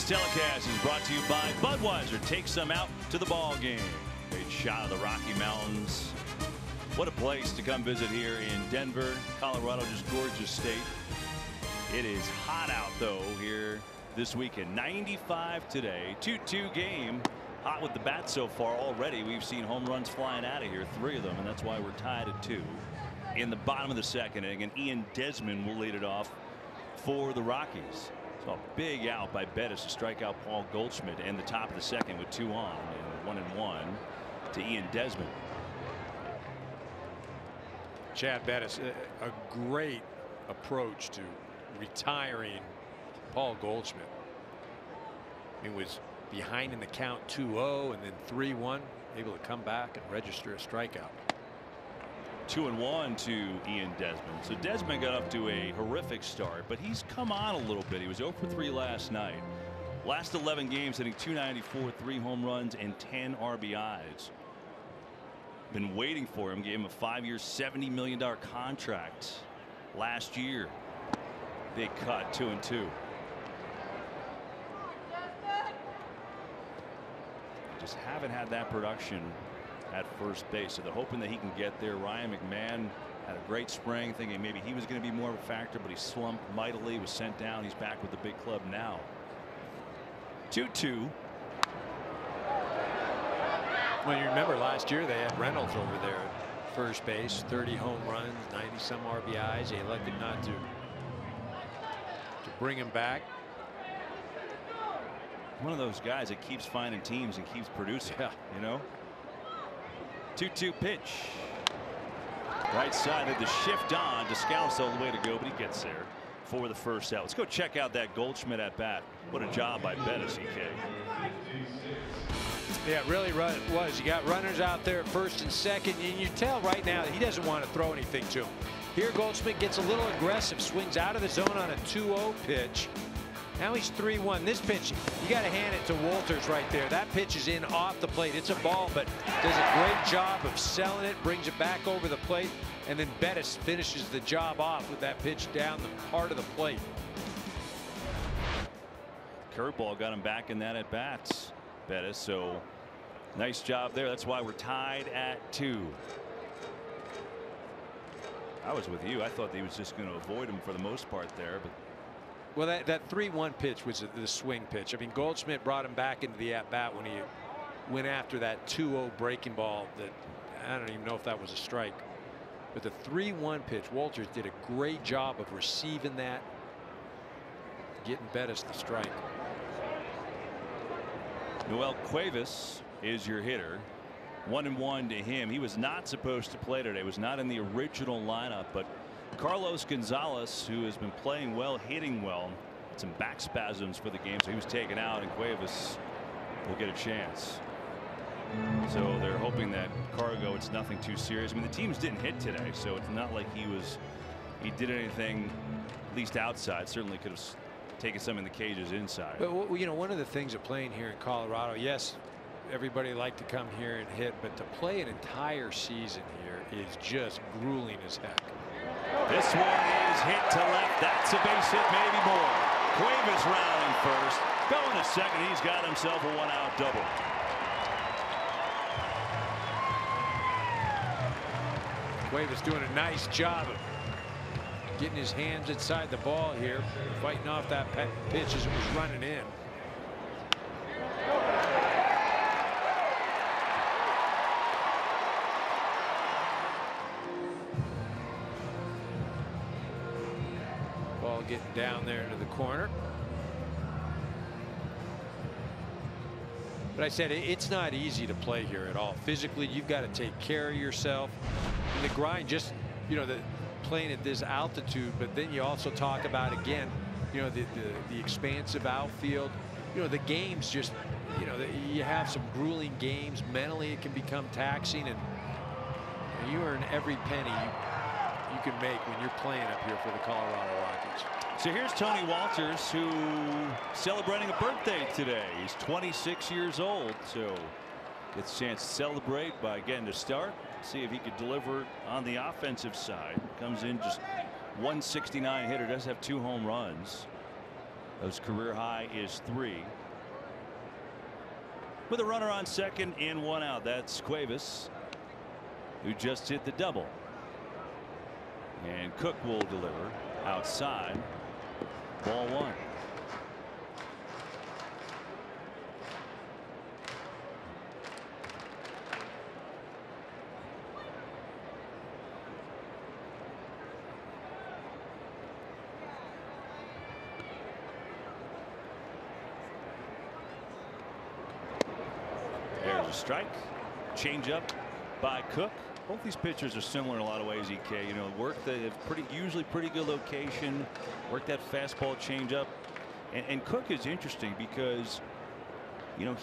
This telecast is brought to you by Budweiser. Take some out to the ball game. Great shot of the Rocky Mountains. What a place to come visit here in Denver, Colorado. Just gorgeous state. It is hot out though here this weekend. 95 today. 2-2 game. Hot with the bat so far already. We've seen home runs flying out of here, 3 of them, and that's why we're tied at 2 in the bottom of the second inning. And Ian Desmond will lead it off for the Rockies. So a big out by Bettis to strike out Paul Goldschmidt in the top of the second with 2 on, and 1-1 to Ian Desmond. Chad Bettis, a great approach to retiring Paul Goldschmidt. He was behind in the count 2-0 and then 3-1, able to come back and register a strikeout. 2-1 to Ian Desmond. So Desmond got up to a horrific start, but he's come on a little bit. He was 0 for 3 last night. Last 11 games hitting .294, 3 home runs and 10 RBIs. Been waiting for him. Gave him a 5-year $70 million contract last year. Big cut, 2-2. Just haven't had that production at first base, so they're hoping that he can get there. Ryan McMahon had a great spring, thinking maybe he was going to be more of a factor, but he slumped mightily, was sent down. He's back with the big club now. 2-2. Well, you remember last year they had Reynolds over there at first base, 30 home runs, 90 some RBIs. They elected not to bring him back. One of those guys that keeps finding teams and keeps producing. Yeah. You know. 2-2 pitch. Right side of the shift on. Descalso all the way to go, but he gets there for the first out. Let's go check out that Goldschmidt at bat. What a job by Bettis, EK. Yeah, it really was. You got runners out there at first and second, and you tell right now that he doesn't want to throw anything to him. Here Goldschmidt gets a little aggressive, swings out of the zone on a 2-0 pitch. Now he's 3-1. This pitch, you got to hand it to Walters right there. That pitch is in off the plate. It's a ball, but does a great job of selling it, brings it back over the plate, and then Bettis finishes the job off with that pitch down the part of the plate. Curveball got him back in that at bats, Bettis. So nice job there. That's why we're tied at 2. I was with you. I thought he was just going to avoid him for the most part there, but. Well, that 3-1 pitch was the swing pitch. I mean, Goldschmidt brought him back into the at-bat when he went after that 2-0 breaking ball that I don't even know if that was a strike. But the 3-1 pitch, Walters did a great job of receiving that, getting Bettis the strike. Noel Cuevas is your hitter. 1-1 to him. He was not supposed to play today. Was not in the original lineup, but Carlos Gonzalez, who has been playing well, hitting well, had some back spasms for the game, so he was taken out, and Cuevas will get a chance. So they're hoping that Cargo, it's nothing too serious. I mean, the teams didn't hit today, so it's not like he did anything, at least outside. Certainly could have taken some in the cages inside. But you know, one of the things of playing here in Colorado, yes, everybody liked to come here and hit, but to play an entire season here is just grueling as heck. This one is hit to left. That's a base hit, maybe more. Cuevas rounding first. Going to second. He's got himself a 1-out double. Cuevas doing a nice job of getting his hands inside the ball here, fighting off that pitch as it was running in. Ball getting down there into the corner. But I said it's not easy to play here at all. Physically, you've got to take care of yourself. And the grind, just, you know, the playing at this altitude, but then you also talk about, again, you know, the expansive outfield. You know, the games just, you know, you have some grueling games. Mentally, it can become taxing, and you earn every penny you can make when you're playing up here for the Colorado Rockies. So here's Tony Walters, who celebrating a birthday today. He's 26 years old, so gets a chance to celebrate by getting to start. See if he could deliver on the offensive side. Comes in just 169 hitter, does have 2 home runs. Those career high is 3. With a runner on second and 1 out. That's Cuevas, who just hit the double. And Cook will deliver outside. Ball 1. There's a strike. Change up by Cook. Both these pitchers are similar in a lot of ways, EK. You know, work the usually pretty good location, work that fastball changeup. And Cook is interesting because, you know,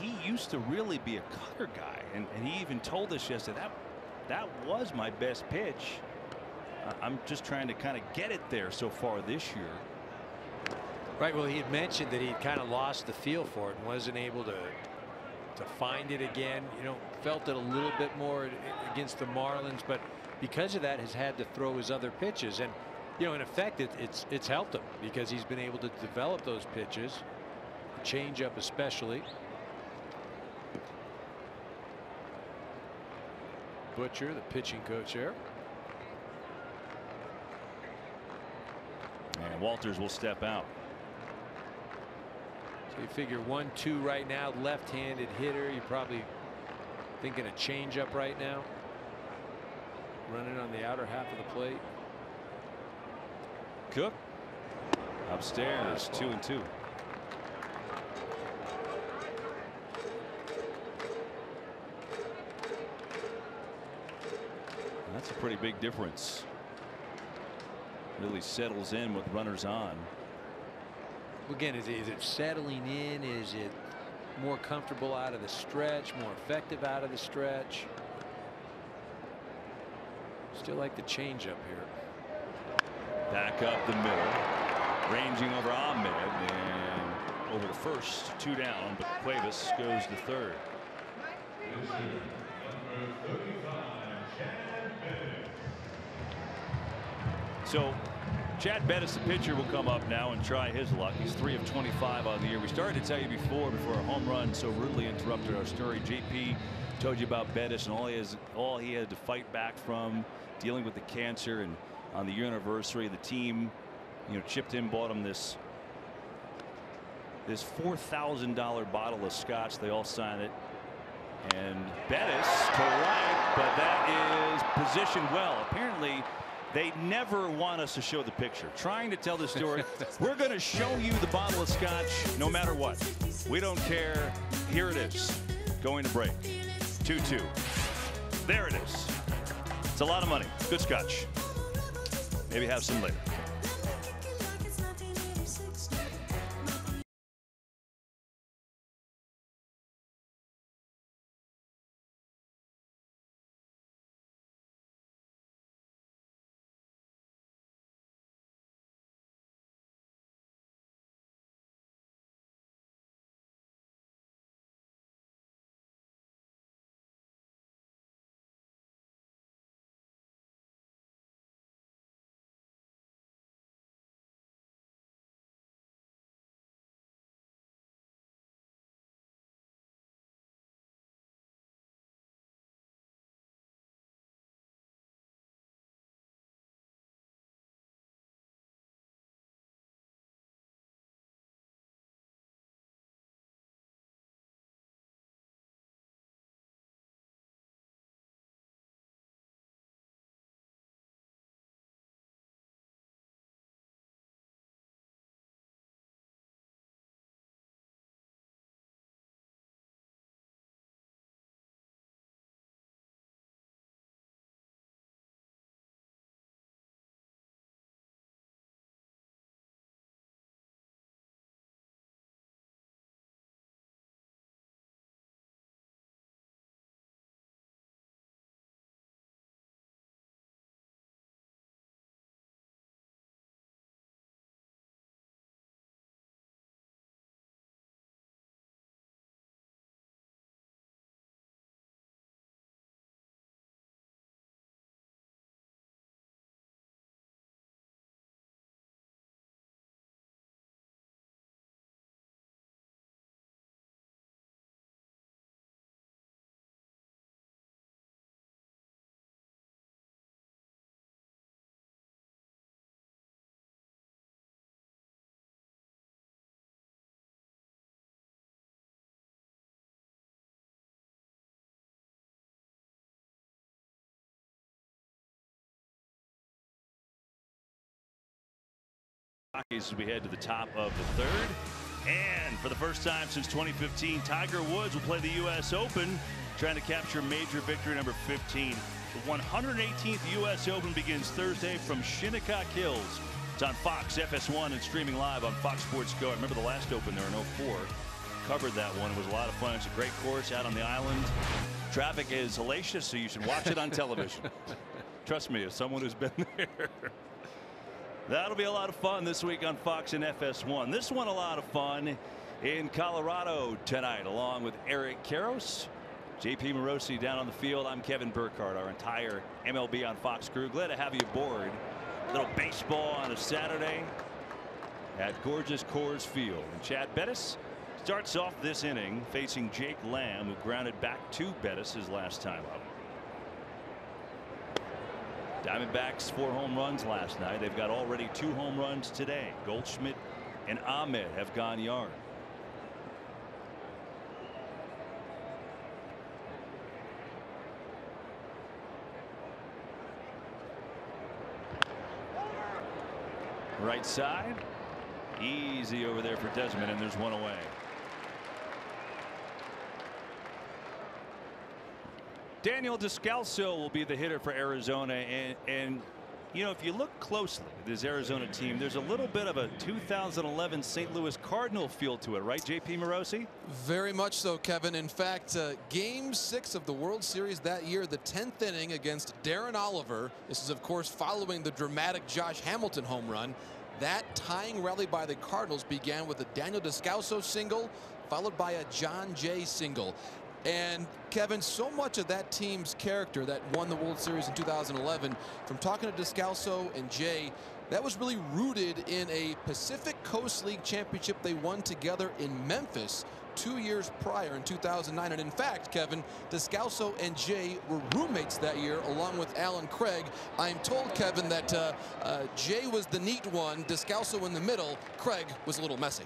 he used to really be a cutter guy, and he even told us yesterday that was my best pitch. I'm just trying to kind of get it there so far this year. Right. Well, he had mentioned that he'd kind of lost the feel for it and wasn't able to find it again. You know, felt it a little bit more against the Marlins, but because of that has had to throw his other pitches, and you know, in effect it's helped him because he's been able to develop those pitches, changeup especially. Butcher, the pitching coach here. And Walters will step out. So you figure 1-2 right now, left-handed hitter. You're probably thinking a changeup right now. Running on the outer half of the plate. Cook upstairs, 2-2. That's a pretty big difference. Really settles in with runners on. Again, is it settling in? Is it more comfortable out of the stretch, more effective out of the stretch? Still like the changeup here. Back up the middle, ranging over Ahmed and over to first, 2 down, but Cuevas goes to third. So Chad Bettis, the pitcher, will come up now and try his luck. He's 3 of 25 on the year. We started to tell you before a home run so rudely interrupted our story. JP told you about Bettis and all he had to fight back from, dealing with the cancer, and on the year anniversary, the team, you know, chipped in, bought him this $4,000 bottle of scotch. They all signed it. And Bettis to right, but that is positioned well. Apparently, they never want us to show the picture. Trying to tell the story. We're going to show you the bottle of scotch no matter what. We don't care. Here it is. Going to break. 2-2. There it is. It's a lot of money. Good scotch. Maybe have some later. Rockies as we head to the top of the third. And for the first time since 2015, Tiger Woods will play the U.S. Open, trying to capture major victory number 15. The 118th U.S. Open begins Thursday from Shinnecock Hills. It's on Fox, FS1, and streaming live on Fox Sports Go. I remember the last Open there in 04. Covered that one. It was a lot of fun. It's a great course out on the island. Traffic is hellacious, so you should watch it on television. Trust me, as someone who's been there. That'll be a lot of fun this week on Fox and FS1. This one a lot of fun in Colorado tonight, along with Eric Karros, JP Morosi down on the field. I'm Kevin Burkhardt, our entire MLB on Fox crew. Glad to have you aboard. A little baseball on a Saturday at gorgeous Coors Field. And Chad Bettis starts off this inning facing Jake Lamb, who grounded back to Bettis his last time up. Diamondbacks 4 home runs last night. They've got already 2 home runs today. Goldschmidt and Ahmed have gone yard. Right side. Easy over there for Desmond, and there's one away. Daniel Descalso will be the hitter for Arizona, and you know, if you look closely at this Arizona team, there's a little bit of a 2011 St. Louis Cardinal feel to it, right, JP Morosi? Very much so, Kevin. In fact, Game 6 of the World Series that year, the 10th inning against Darren Oliver. This is, of course, following the dramatic Josh Hamilton home run. That tying rally by the Cardinals began with a Daniel Descalso single, followed by a John Jay single. And Kevin, so much of that team's character that won the World Series in 2011, from talking to Descalso and Jay, that was really rooted in a Pacific Coast League championship they won together in Memphis 2 years prior in 2009. And in fact, Kevin, Descalso and Jay were roommates that year along with Alan Craig. I'm told, Kevin, that Jay was the neat one, Descalso in the middle, Craig was a little messy.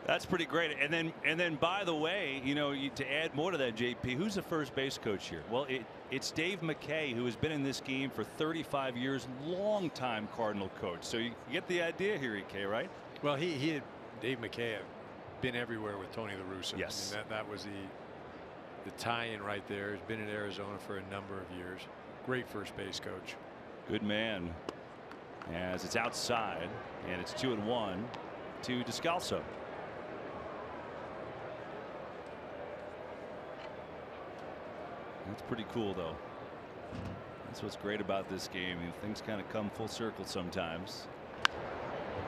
That's pretty great. And then by the way, you know, to add more to that, JP, who's the first base coach here? Well, it's Dave McKay, who has been in this game for 35 years, longtime Cardinal coach. So you get the idea here, EK, right? Well, Dave McKay had been everywhere with Tony La Russa. Yes. I mean, that was the tie-in right there. He's been in Arizona for a number of years. Great first base coach. Good man. As it's outside, and it's 2-1 to Descalso. That's pretty cool, though. That's what's great about this game. Things kind of come full circle sometimes.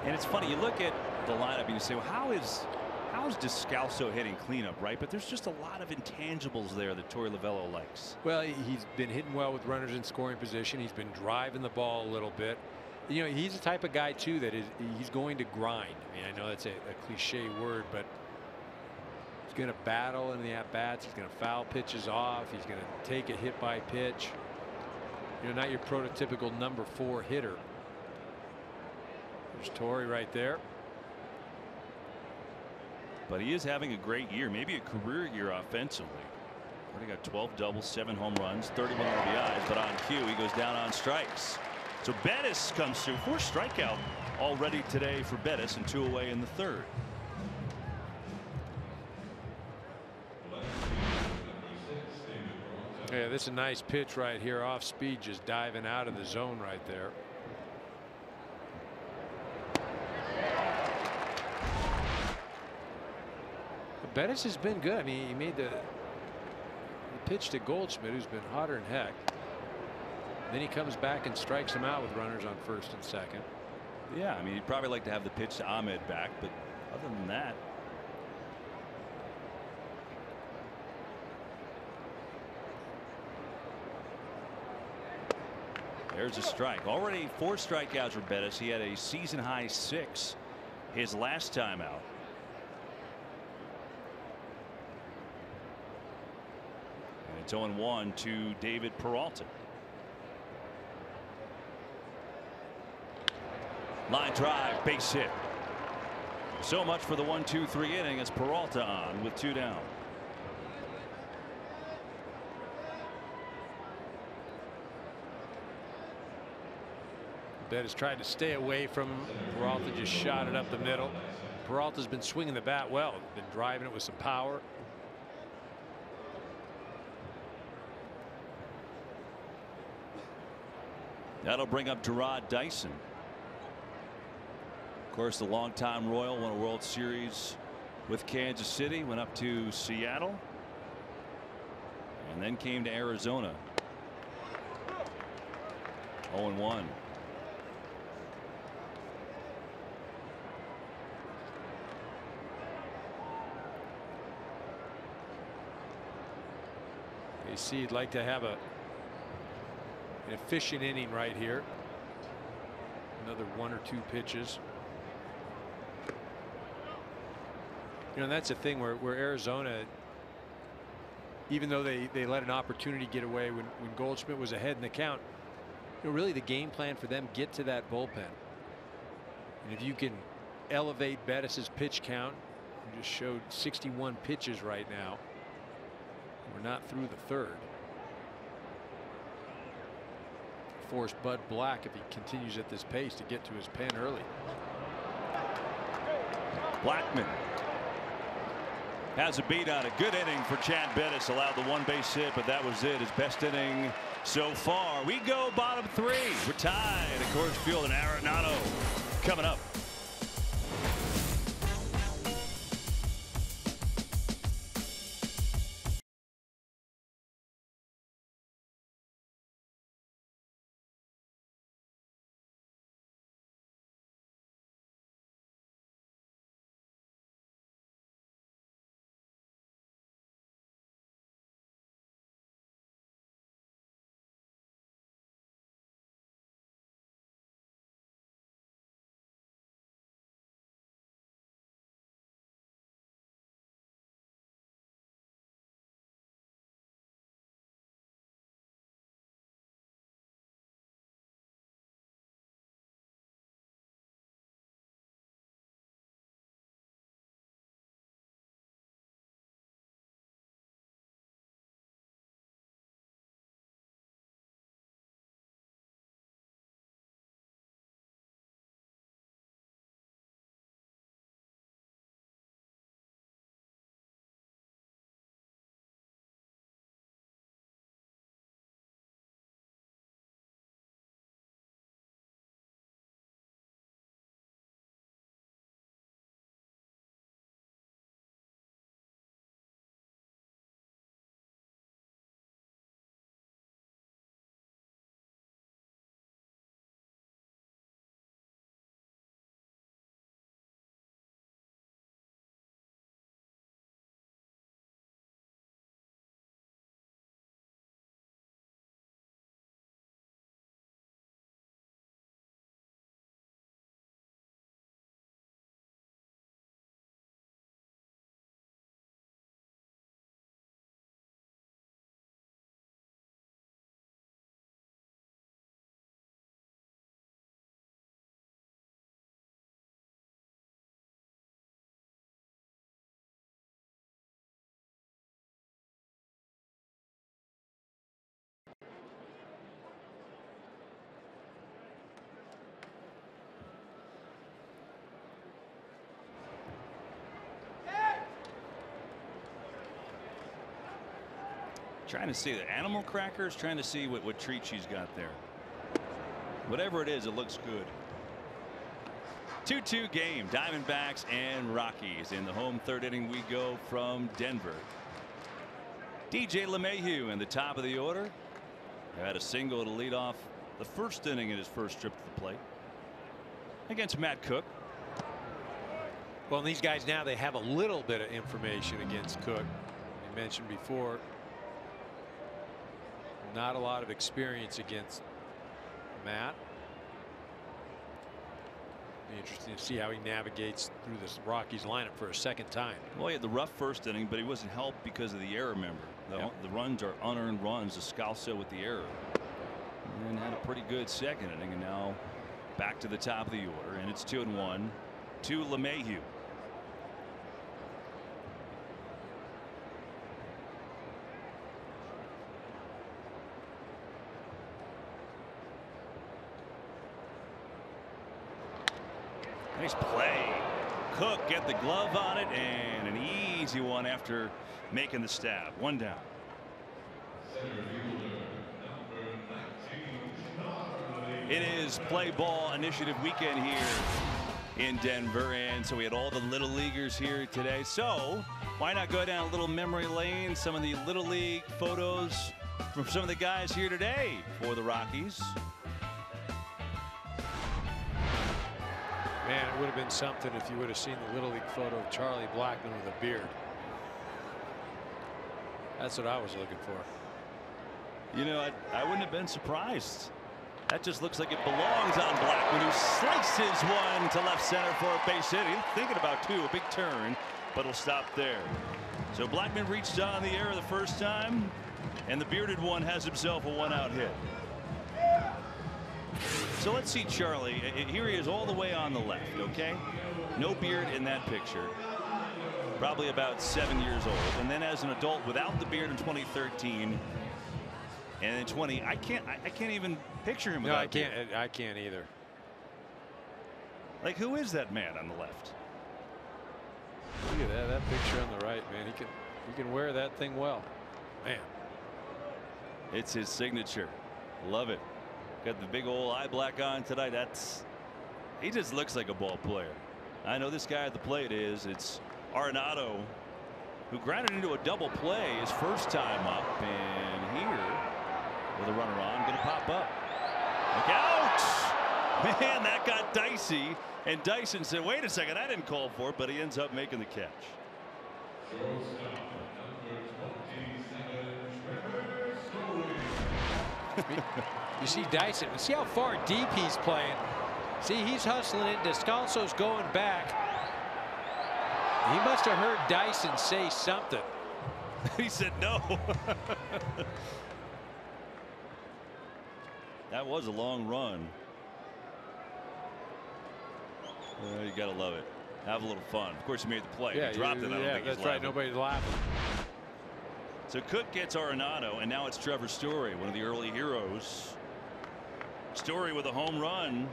And it's funny, you look at the lineup and you say, well, how is Descalso hitting cleanup, right? But there's just a lot of intangibles there that Torey Lovullo likes. Well, he's been hitting well with runners in scoring position. He's been driving the ball a little bit. You know, he's the type of guy, too, that he's going to grind. I mean, I know that's a cliche word, but he's going to battle in the at-bats. He's going to foul pitches off. He's going to take a hit by pitch. You know, not your prototypical number 4 hitter. There's Torey right there. But he is having a great year, maybe a career year offensively. Already got 12 doubles, 7 home runs, 31 RBIs, but on cue, he goes down on strikes. So Bettis comes through. 4 strikeout already today for Bettis, and 2 away in the third. Yeah, this is a nice pitch right here, off speed, just diving out of the zone right there. But Bettis has been good. I mean, he made the pitch to Goldschmidt, who's been hotter than heck. Then he comes back and strikes him out with runners on first and second. Yeah, I mean, he'd probably like to have the pitch to Ahmed back, but other than that. There's a strike. Already 4 strikeouts for Bettis. He had a season high 6 his last time out. And it's 0-1 to David Peralta. Line drive, base hit. So much for the 1-2-3 inning as Peralta on with 2 down. Bettis tried to stay away from him. Peralta just shot it up the middle. Peralta's been swinging the bat well, been driving it with some power. That'll bring up Gerard Dyson. Of course, the longtime Royal, won a World Series with Kansas City, went up to Seattle, and then came to Arizona. 0-1. AC would like to have an efficient inning right here. Another 1 or 2 pitches. You know, that's a thing where Arizona, even though they let an opportunity get away when Goldschmidt was ahead in the count, you know, really the game plan for them, get to that bullpen. And if you can elevate Bettis's pitch count, you just showed 61 pitches right now. We're not through the third. Force Bud Black, if he continues at this pace, to get to his pen early. Blackman has a beat on a good inning for Chad Bettis. Allowed the 1 base hit, but that was it. His best inning so far. We go bottom 3. We're tied at Coors Field in Arenado. Coming up. Trying to see the animal crackers, trying to see what treat she's got there. Whatever it is, it looks good. 2-2 game. Diamondbacks and Rockies. In the home third inning, we go from Denver. DJ LeMahieu in the top of the order. He had a single to lead off the first inning in his first trip to the plate against Matt Cook. Well, these guys now, they have a little bit of information against Cook. You mentioned before, not a lot of experience against Matt. Be interesting to see how he navigates through this Rockies lineup for a second time. Well, he had the rough first inning, but he wasn't helped because of the error. Remember, the runs are unearned runs. The Scalzo with the error, and had a pretty good second inning, and now back to the top of the order, and it's 2-1 to LeMahieu. Nice play. Cook get the glove on it, and an easy one after making the stab. One down. It is play ball initiative weekend here in Denver, and so we had all the little leaguers here today. So why not go down a little memory lane, some of the little league photos from some of the guys here today for the Rockies. Man, it would have been something if you would have seen the little league photo of Charlie Blackmon with a beard. That's what I was looking for. You know, I wouldn't have been surprised. That just looks like it belongs on Blackmon, who slices one to left center for a base hit. He's thinking about two, a big turn, but he'll stop there. So Blackmon reached on the air the first time, and the bearded one has himself a one-out hit. So let's see Charlie. Here he is all the way on the left, okay? No beard in that picture. Probably about 7 years old. And then as an adult without the beard in 2013. And in 20, I can't even picture him without No, I can't either. Like, who is that man on the left? Look at that picture on the right, man. He can wear that thing well. Man. It's his signature. Love it. Got the big old eye black on tonight. He just looks like a ball player. I know this guy at the plate is. It's Arenado, who grounded into a double play his first time up, and here with a runner on, going to pop up. Look out! Man, that got dicey, and Dyson said, wait a second, I didn't call for it, but he ends up making the catch. You see Dyson, see how far deep he's playing. See, he's hustling it. Descalso's going back. He must have heard Dyson say something. He said no. That was a long run. You gotta love it. Have a little fun. Of course, he made the play. Yeah, he dropped it. I don't think that's he's right. Nobody's laughing. So Cook gets Arenado, and now it's Trevor Story, one of the early heroes. Story with a home run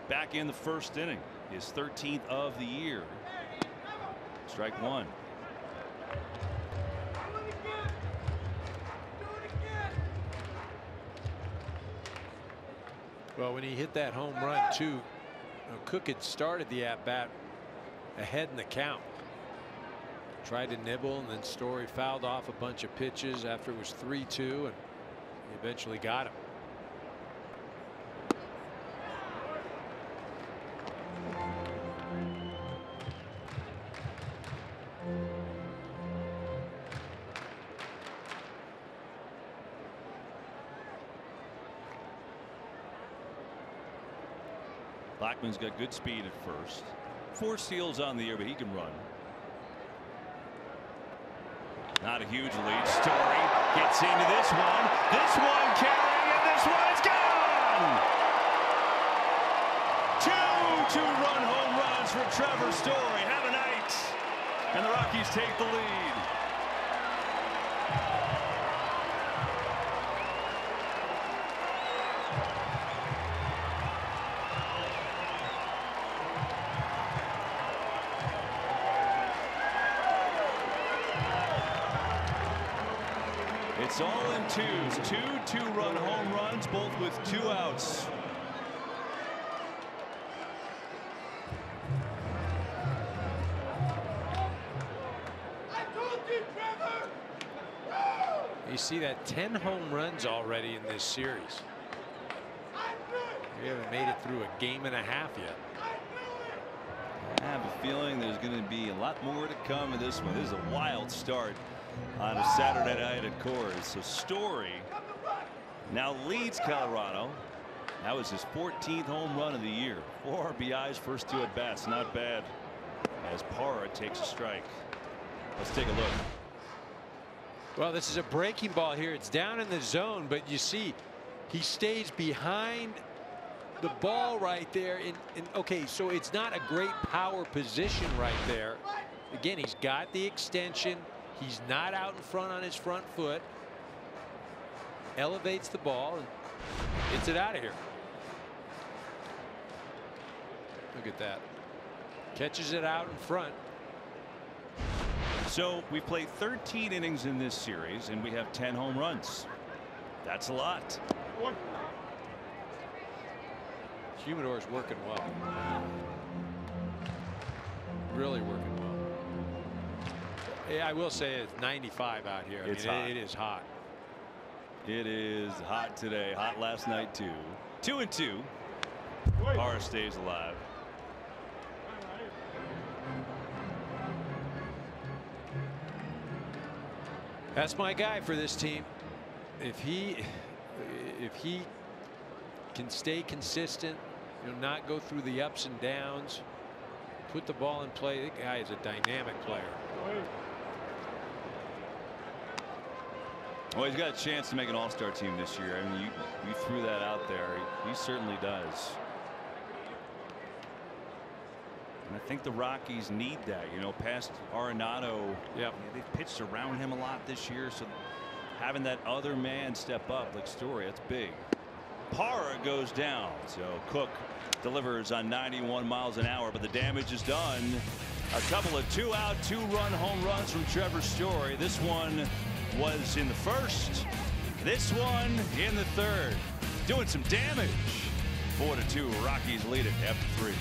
back in the first inning, his 13th of the year. Strike one. Well, when he hit that home run too, Cook had started the at-bat ahead in the count. Tried to nibble, and then Story fouled off a bunch of pitches after it was 3-2, and he eventually got him. Blackmon's got good speed at first. 4 steals on the year, but he can run. Not a huge lead. Story gets into this one. This one carrying, and this one is gone. 2 2-run home runs for Trevor Story. Have a night. And the Rockies take the lead. It's all in twos. 2 2-run home runs, both with 2 outs. You see that 10 home runs already in this series. We haven't made it through a game and a half yet. I have a feeling there's going to be a lot more to come in this one. This is a wild start on a Saturday night at Coors. So Story now leads Colorado. That was his 14th home run of the year. 4 RBIs, first 2 at bats. Not bad. As Parra takes a strike. Let's take a look. Well, this is a breaking ball here. It's down in the zone, but you see he stays behind the ball right there. And okay, so it's not a great power position right there. Again, he's got the extension. He's not out in front on his front foot. Elevates the ball and gets it out of here. Look at that. Catches it out in front. So we've played 13 innings in this series, and we have 10 home runs. That's a lot. Humidor's working well. Really working well. Yeah, I will say it's 95 out here. It's hot. It is hot. It is hot today. Hot last night too. 2-2. Parr stays alive. That's my guy for this team. If he can stay consistent, not go through the ups and downs, put the ball in play. The guy is a dynamic player. Well, he's got a chance to make an all-star team this year. I mean, you threw that out there. He certainly does. And I think the Rockies need that. Past Arenado, yep, they've pitched around him a lot this year. So having that other man step up, like Story, that's big. Parra goes down. So Cook delivers on 91 miles an hour, but the damage is done. A couple of 2-out, 2-run home runs from Trevor Story. This one was in the first. This one in the third. Doing some damage. 4-2. Rockies lead it after 3.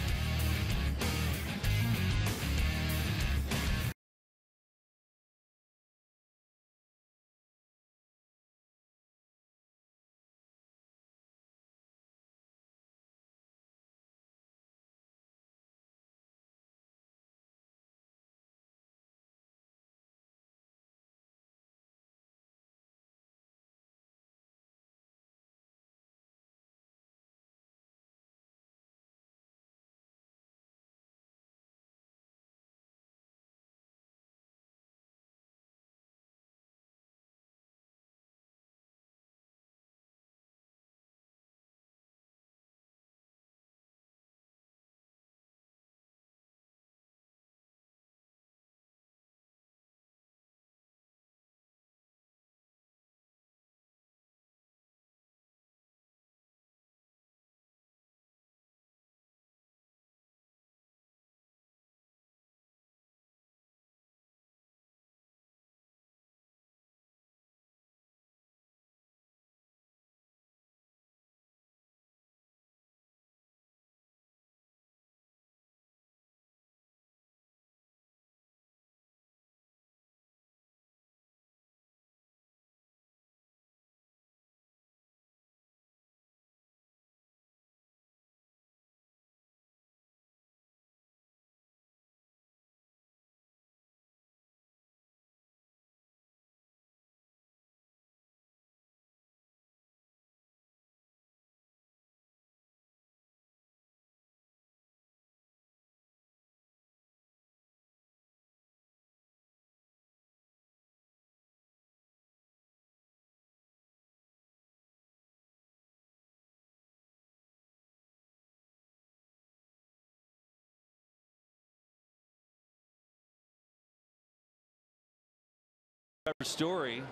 Story,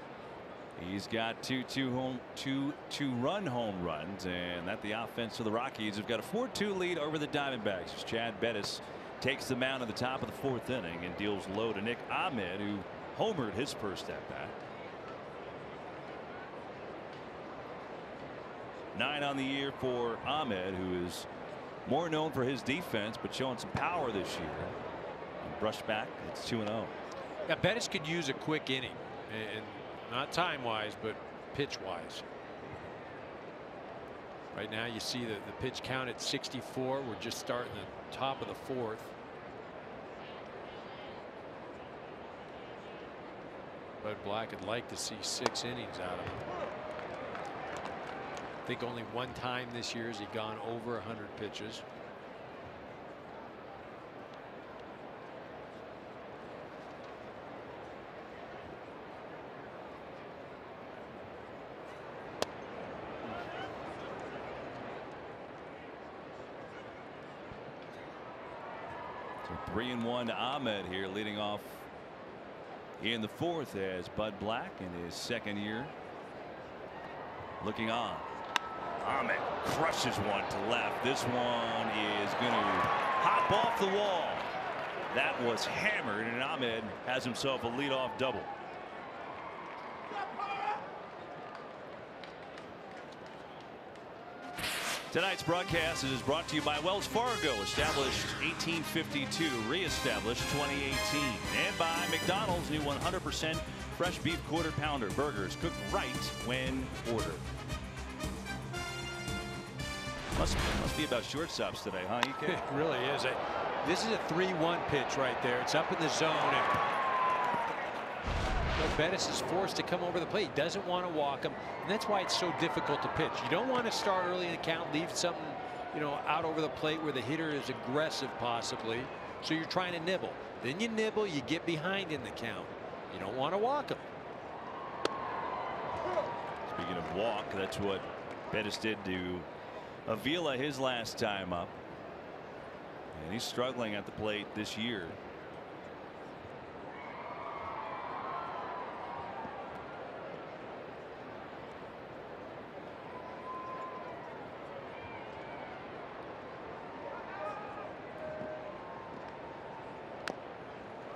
he's got two two-run home runs, and that the offense of the Rockies have got a 4-2 lead over the Diamondbacks as Chad Bettis takes the mound at the top of the 4th inning and deals low to Nick Ahmed, who homered his first at bat. 9 on the year for Ahmed, who is more known for his defense but showing some power this year. And brushed back, it's 2-0. Yeah, Bettis could use a quick inning, and not time-wise, but pitch-wise. Right now, you see the pitch count at 64. We're just starting the top of the 4th. Bud Black would like to see 6 innings out of him. I think only one time this year has he gone over 100 pitches. So 3-1 to Ahmed here, leading off in the 4th as Bud Black in his 2nd year. Looking on. Ahmed crushes one to left. This one is going to hop off the wall. That was hammered, and Ahmed has himself a leadoff double. Tonight's broadcast is brought to you by Wells Fargo, established 1852, reestablished 2018, and by McDonald's new 100% fresh beef quarter pounder burgers cooked right when ordered. Must be about shortstops today, huh? It really is. This is a 3-1 pitch right there. It's up in the zone, and Bettis is forced to come over the plate. He doesn't want to walk him, and that's why it's so difficult to pitch. You don't want to start early in the count, leave something, out over the plate where the hitter is aggressive possibly. So you're trying to nibble. Then you nibble, you get behind in the count. You don't want to walk him. Speaking of walk, that's what Bettis did to Avila his last time up. And he's struggling at the plate this year.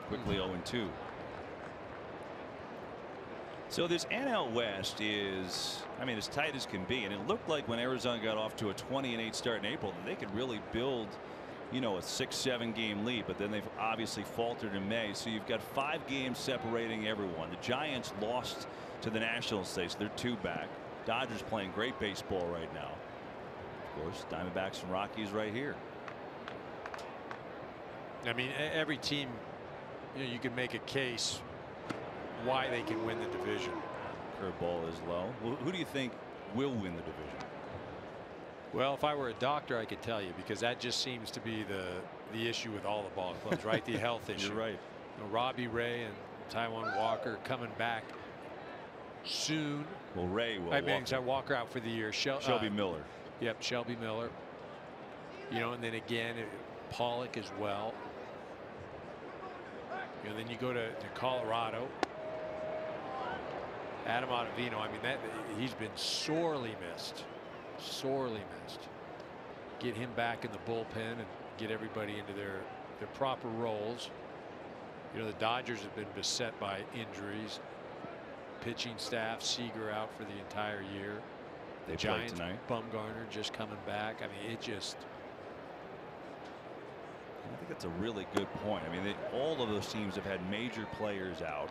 Quickly 0-2. So this NL West is, as tight as can be, and it looked like when Arizona got off to a 20-8 start in April that they could really build, a 6-7 game lead, but then they've obviously faltered in May. So you've got 5 games separating everyone. The Giants lost to the Nationals today, so they're 2 back. Dodgers playing great baseball right now. Of course, Diamondbacks and Rockies right here. Every team, you can make a case why they can win the division. Curveball is low. Who do you think will win the division? Well, if I were a doctor, I could tell you, because that just seems to be the issue with all the ball clubs, right? The health issue. You're right. Robbie Ray and Taijuan Walker coming back soon. Well, Ray will. Walker out for the year. Shelby Miller. Yep, Shelby Miller. And then again, Pollock as well. Then you go to Colorado. Adam Ottavino, he's been sorely missed. Sorely missed. Get him back in the bullpen and get everybody into their proper roles. The Dodgers have been beset by injuries. Pitching staff, Seager out for the entire year. The Giants, tonight. Bumgarner just coming back. It just. I think that's a really good point. All of those teams have had major players out.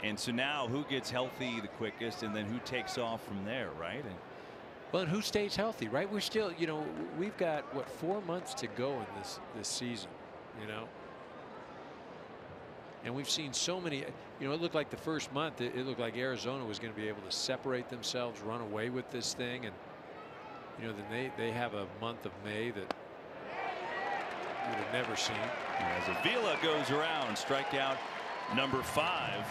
And so now who gets healthy the quickest, and then who takes off from there, right? And who stays healthy, right? We're still, we've got, 4 months to go in this season, And we've seen so many, it looked like the first month, it looked like Arizona was going to be able to separate themselves, run away with this thing. And, then they have a month of May that would have never seen. As Avila goes around, strikeout number 5,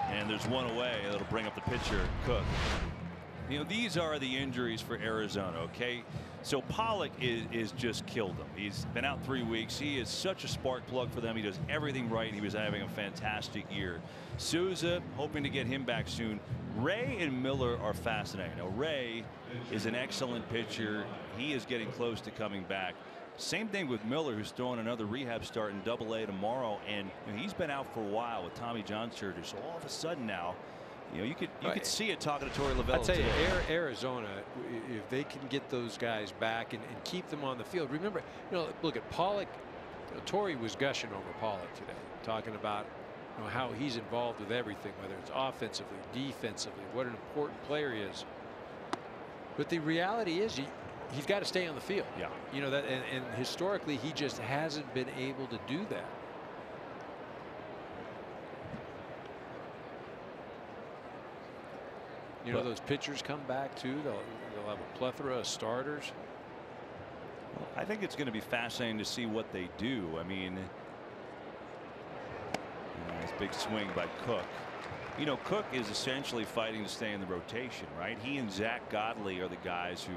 and there's one away. That'll bring up the pitcher, Cook. These are the injuries for Arizona. Okay, so Pollock is just killed them. He's been out 3 weeks. He is such a spark plug for them. He does everything right. He was having a fantastic year. Souza, hoping to get him back soon. Ray and Miller are fascinating. Now, Ray is an excellent pitcher. He is getting close to coming back. Same thing with Miller, who's throwing another rehab start in Double-A tomorrow, and he's been out for a while with Tommy John surgery. So all of a sudden now, you could see it talking to Torey Lovullo. I'll tell you, Arizona, if they can get those guys back and keep them on the field. Remember, look at Pollock. Torey was gushing over Pollock today, talking about how he's involved with everything, whether it's offensively, defensively, what an important player he is. But the reality is, he's got to stay on the field. Yeah. That, and historically he just hasn't been able to do that. Those pitchers come back too. They'll have a plethora of starters. Well, I think it's going to be fascinating to see what they do. This big swing by Cook. Cook is essentially fighting to stay in the rotation, right? He and Zach Godley are the guys who,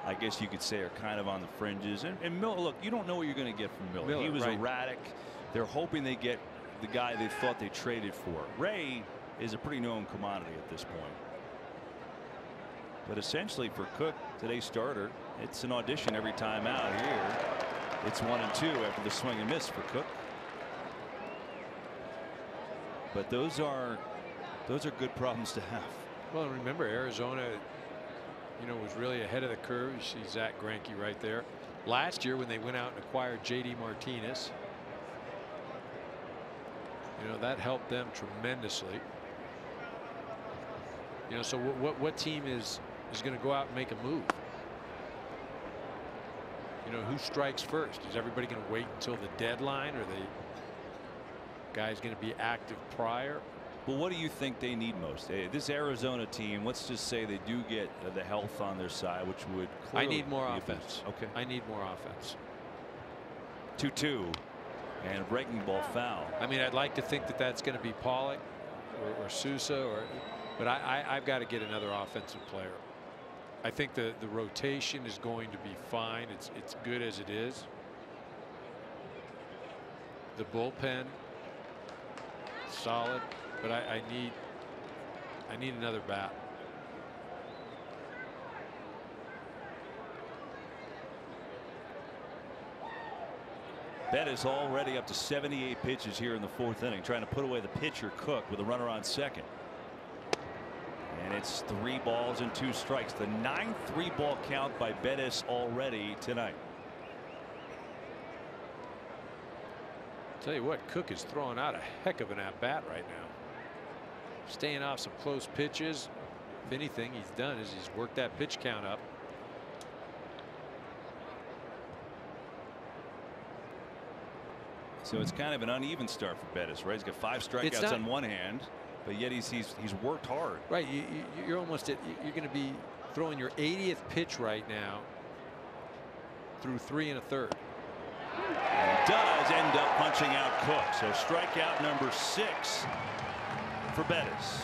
I guess you could say, are kind of on the fringes. And Miller, look, you don't know what you're going to get from Miller. He was erratic. They're hoping they get the guy they thought they traded for. Ray is a pretty known commodity at this point. But essentially for Cook, today's starter, it's an audition every time out here. It's 1-2 after the swing and miss for Cook. But those are good problems to have. Well, remember, Arizona, was really ahead of the curve. You see Zach Greinke right there. Last year when they went out and acquired J.D. Martinez, that helped them tremendously. So what team is going to go out and make a move? Who strikes first? Is everybody going to wait until the deadline, or the guy's going to be active prior? Well, what do you think they need most? This Arizona team, let's just say they do get the health on their side, which would I need more be offense. Okay. I need more offense. 2-2 and a breaking ball foul. I mean, I'd like to think that that's going to be Pollock or Sousa, but I've got to get another offensive player. I think the rotation is going to be fine. It's good as it is. The bullpen, solid, but I need another bat. Bettis already up to 78 pitches here in the 4th inning, trying to put away the pitcher Cook with a runner on second. And it's 3 balls and 2 strikes. The 9th 3-ball count by Bettis already tonight. Tell you what, Cook is throwing out a heck of an at-bat right now. Staying off some close pitches. If anything he's done is he's worked that pitch count up. So it's kind of an uneven start for Bettis, right? He's got 5 strikeouts on one hand, but yet he's worked hard. Right, you're almost you're going to be throwing your 80th pitch right now through 3 1/3. And does end up punching out Cook. So strikeout number 6 for Bettis.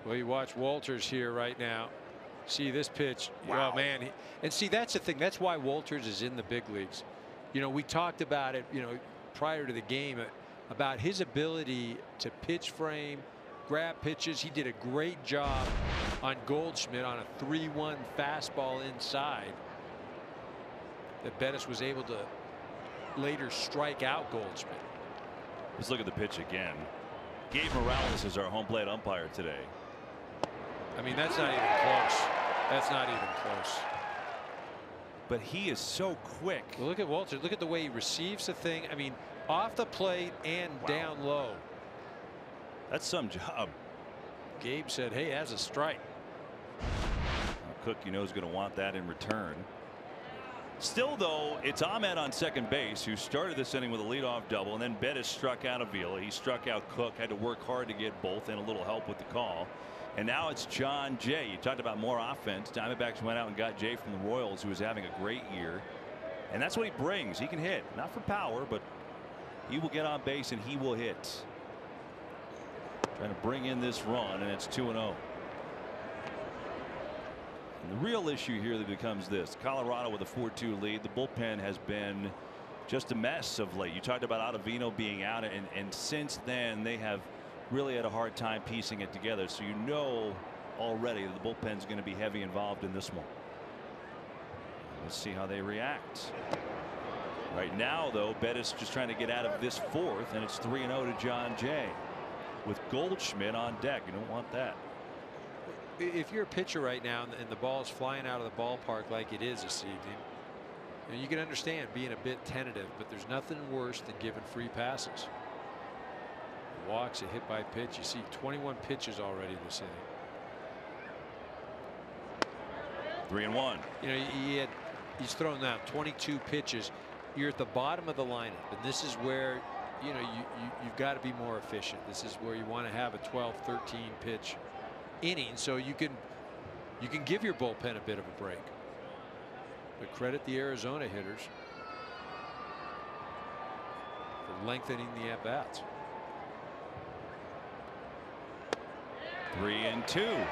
Well, you watch Walters here right now. See this pitch. Wow. Oh man, and see, that's the thing. That's why Walters is in the big leagues. We talked about it, prior to the game, about his ability to pitch frame, grab pitches. He did a great job on Goldschmidt on a 3-1 fastball inside that Bettis was able to later strike out Goldschmidt. Let's look at the pitch again. Gabe Morales is our home plate umpire today. I mean, that's not even close. That's not even close. But he is so quick. Well, look at Walters. Look at the way he receives the thing. I mean, off the plate and down low. That's some job. Gabe said, hey, that's a strike. Cook, is going to want that in return. Still, though, it's Ahmed on second base, who started this inning with a leadoff double, and then Bettis struck out Avila. He struck out Cook, had to work hard to get both, and a little help with the call. And now it's John Jay. You talked about more offense. Diamondbacks went out and got Jay from the Royals, who was having a great year. And that's what he brings. He can hit, not for power, but he will get on base and he will hit. Trying to bring in this run, and it's 2-0. And the real issue here that becomes this: Colorado with a 4-2 lead. The bullpen has been just a mess of late. You talked about Ottavino being out, and since then they have really had a hard time piecing it together. So already that the bullpen's going to be heavy involved in this one. Let's see how they react. Right now, though, Bettis just trying to get out of this 4th, and it's 3-0 to John Jay with Goldschmidt on deck. You don't want that. If you're a pitcher right now and the ball's flying out of the ballpark like it is this evening, you can understand being a bit tentative, but there's nothing worse than giving free passes. Walks, a hit by pitch. You see 21 pitches already this inning. 3-1. He's thrown out 22 pitches. You're at the bottom of the lineup, and this is where you've got to be more efficient. This is where you want to have a 12, 13 pitch inning, so you can give your bullpen a bit of a break. But credit the Arizona hitters for lengthening the at bats. 3-2.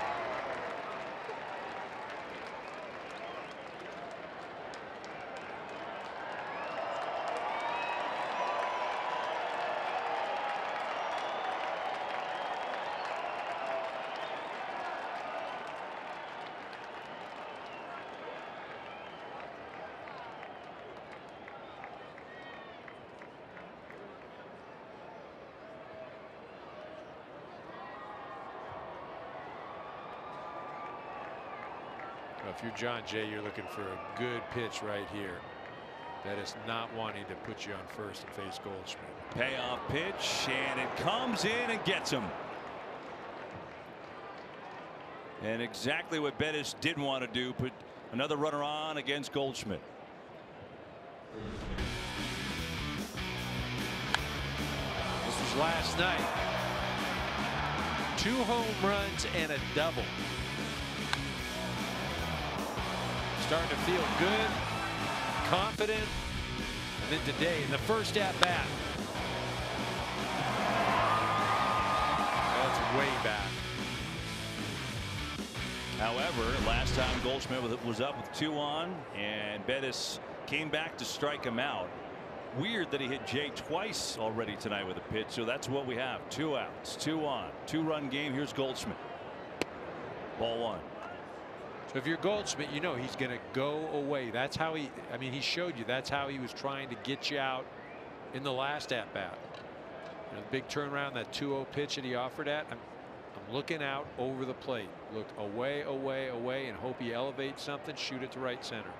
If you're John Jay, you're looking for a good pitch right here. That is not wanting to put you on first and face Goldschmidt. Payoff pitch, and it comes in and gets him. And exactly what Bettis didn't want to do, put another runner on against Goldschmidt. This was last night. 2 home runs and a double. Starting to feel good, confident. And then today in the first at bat. That's way back. However, last time Goldschmidt was up with 2 on, and Bettis came back to strike him out. Weird that he hit Jay twice already tonight with a pitch. So that's what we have. 2 outs, 2 on, 2-run game. Here's Goldschmidt. Ball 1. So if you're Goldschmidt, you know he's going to go away. That's how he, I mean, he showed you that's how he was trying to get you out in the last at bat. You know, the big turnaround, that 2-0 pitch that he offered at. I'm looking out over the plate. Look away, away, away, and hope he elevates something. Shoot it to right center.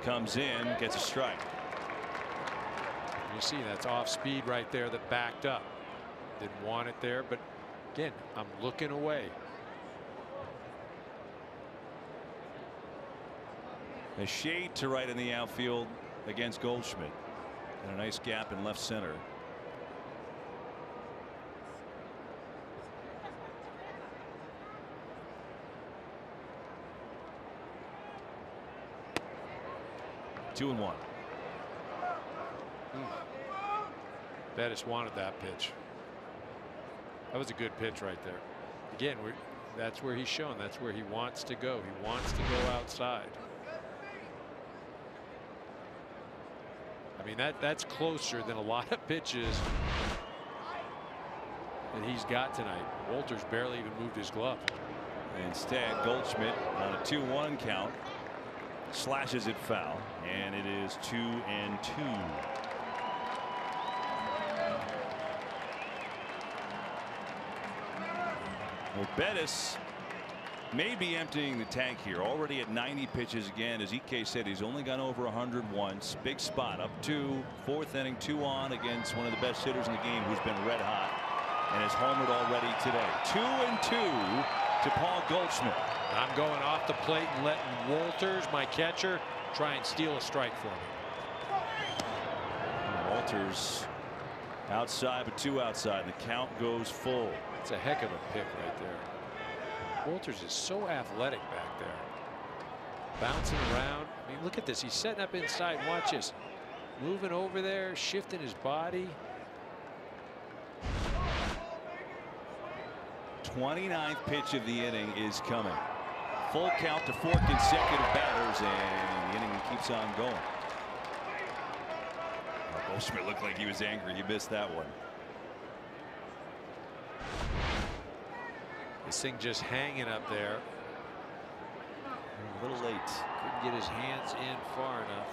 Comes in, gets a strike. You see that's off speed right there that backed up. Didn't want it there, but again, I'm looking away. A shade to right in the outfield against Goldschmidt, and a nice gap in left center. Two and 1. Bettis wanted that pitch. That was a good pitch right there. Again, that's where he's shown. That's where he wants to go. He wants to go outside. I mean, that's closer than a lot of pitches that he's got tonight. Wolters barely even moved his glove. Instead, Goldschmidt on a 2-1 count slashes it foul, and it is 2-2. Well, Bettis may be emptying the tank here. Already at 90 pitches again. As EK said, he's only gone over 100 once. Big spot, up 2, 4th inning, 2 on against one of the best hitters in the game who's been red hot and has homered already today. 2-2 to Paul Goldschmidt. I'm going off the plate and letting Wolters, my catcher, try and steal a strike for me. Wolters outside, but 2 outside. The count goes full. It's a heck of a pick right there. Wolters is so athletic back there. Bouncing around. I mean, look at this. He's setting up inside. Watch this. Moving over there, shifting his body. 29th pitch of the inning is coming. Full count to 4 consecutive batters, and the inning keeps on going. Goldschmidt looked like he was angry. He missed that one. This thing just hanging up there. A little late. Couldn't get his hands in far enough.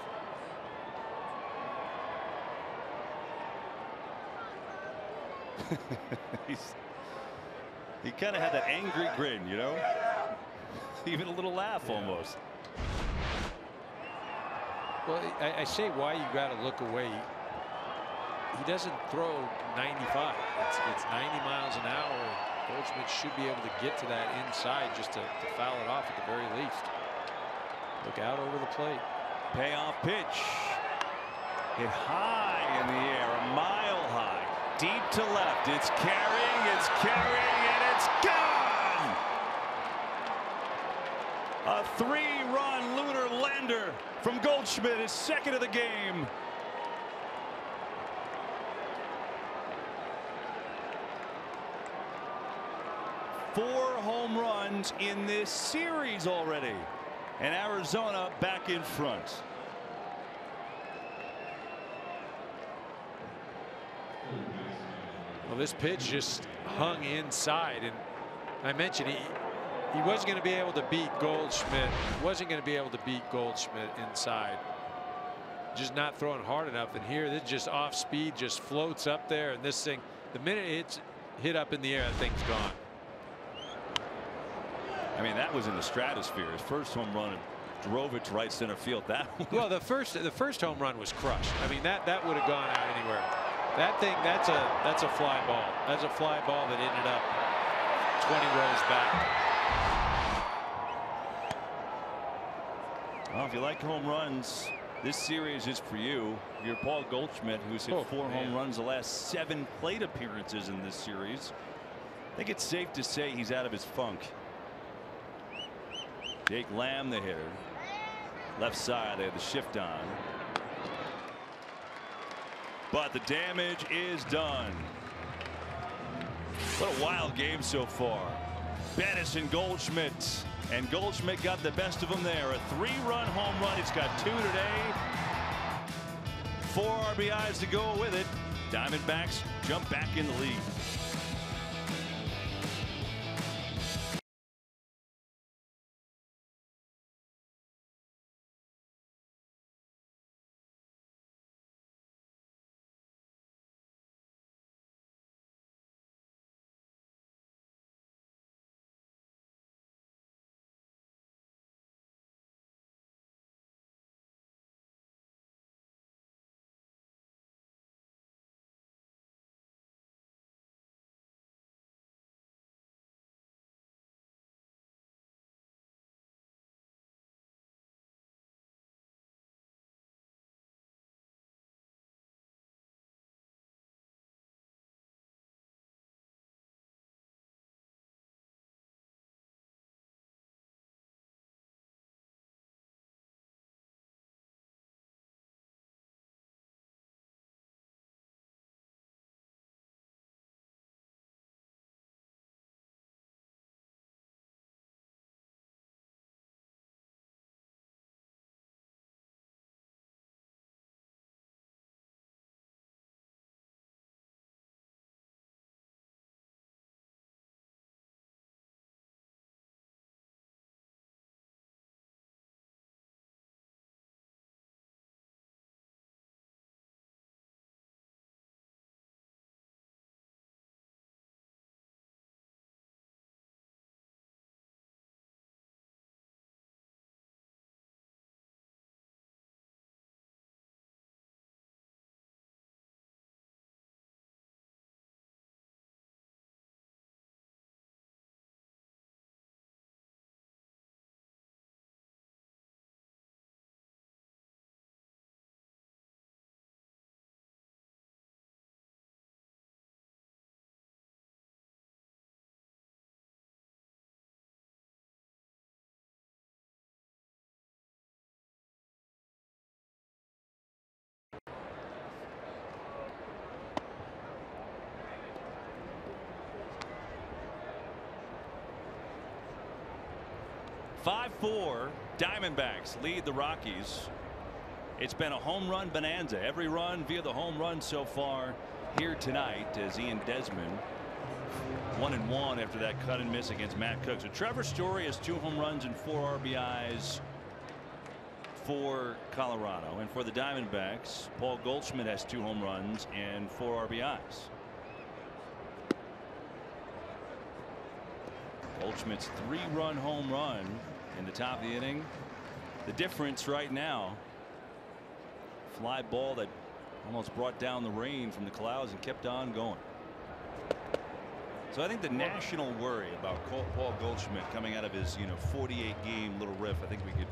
He kind of had that angry grin, you know, even a little laugh almost. Well, I say why you got to look away. He doesn't throw 95. It's 90 miles an hour. Goldschmidt should be able to get to that inside just to foul it off at the very least. Look out over the plate. Payoff pitch. Hit high in the air, a mile high, deep to left. It's carrying, and it's gone. A 3-run lunar lander from Goldschmidt, his second of the game. Four home runs in this series already, and Arizona back in front. Well, this pitch just hung inside, and I mentioned he wasn't going to be able to beat Goldschmidt. Wasn't going to be able to beat Goldschmidt inside. Just not throwing hard enough. And here, this just off speed, just floats up there, and this thing, the minute it's hit up in the air, that thing's gone. I mean, that was in the stratosphere. His first home run drove it to right center field. That one. Well, the first home run was crushed. I mean, that would have gone out anywhere. That thing, that's a fly ball. That's a fly ball that ended up 20 rows back. Well, if you like home runs, this series is for you. You're Paul Goldschmidt, who's hit 4 home runs the last 7 plate appearances in this series. I think it's safe to say he's out of his funk. Jake Lamb, the hitter. Left side, they have the shift on. But the damage is done. What a wild game so far. Bettis and Goldschmidt. And Goldschmidt got the best of them there. A 3-run home run. It's got 2 today. 4 RBIs to go with it. Diamondbacks jump back in the lead. "5-4, Diamondbacks lead the Rockies. It's been a home run bonanza. Every run via the home run so far here tonight as Ian Desmond 1-1 after that cut and miss against Matt Cook. So Trevor Story has 2 home runs and 4 RBIs for Colorado. And for the Diamondbacks, Paul Goldschmidt has 2 home runs and 4 RBIs. Goldschmidt's 3-run home run in the top of the inning. The difference right now, fly ball that almost brought down the rain from the clouds and kept on going. So I think the national worry about Paul Goldschmidt coming out of his 48-game little riff, I think we could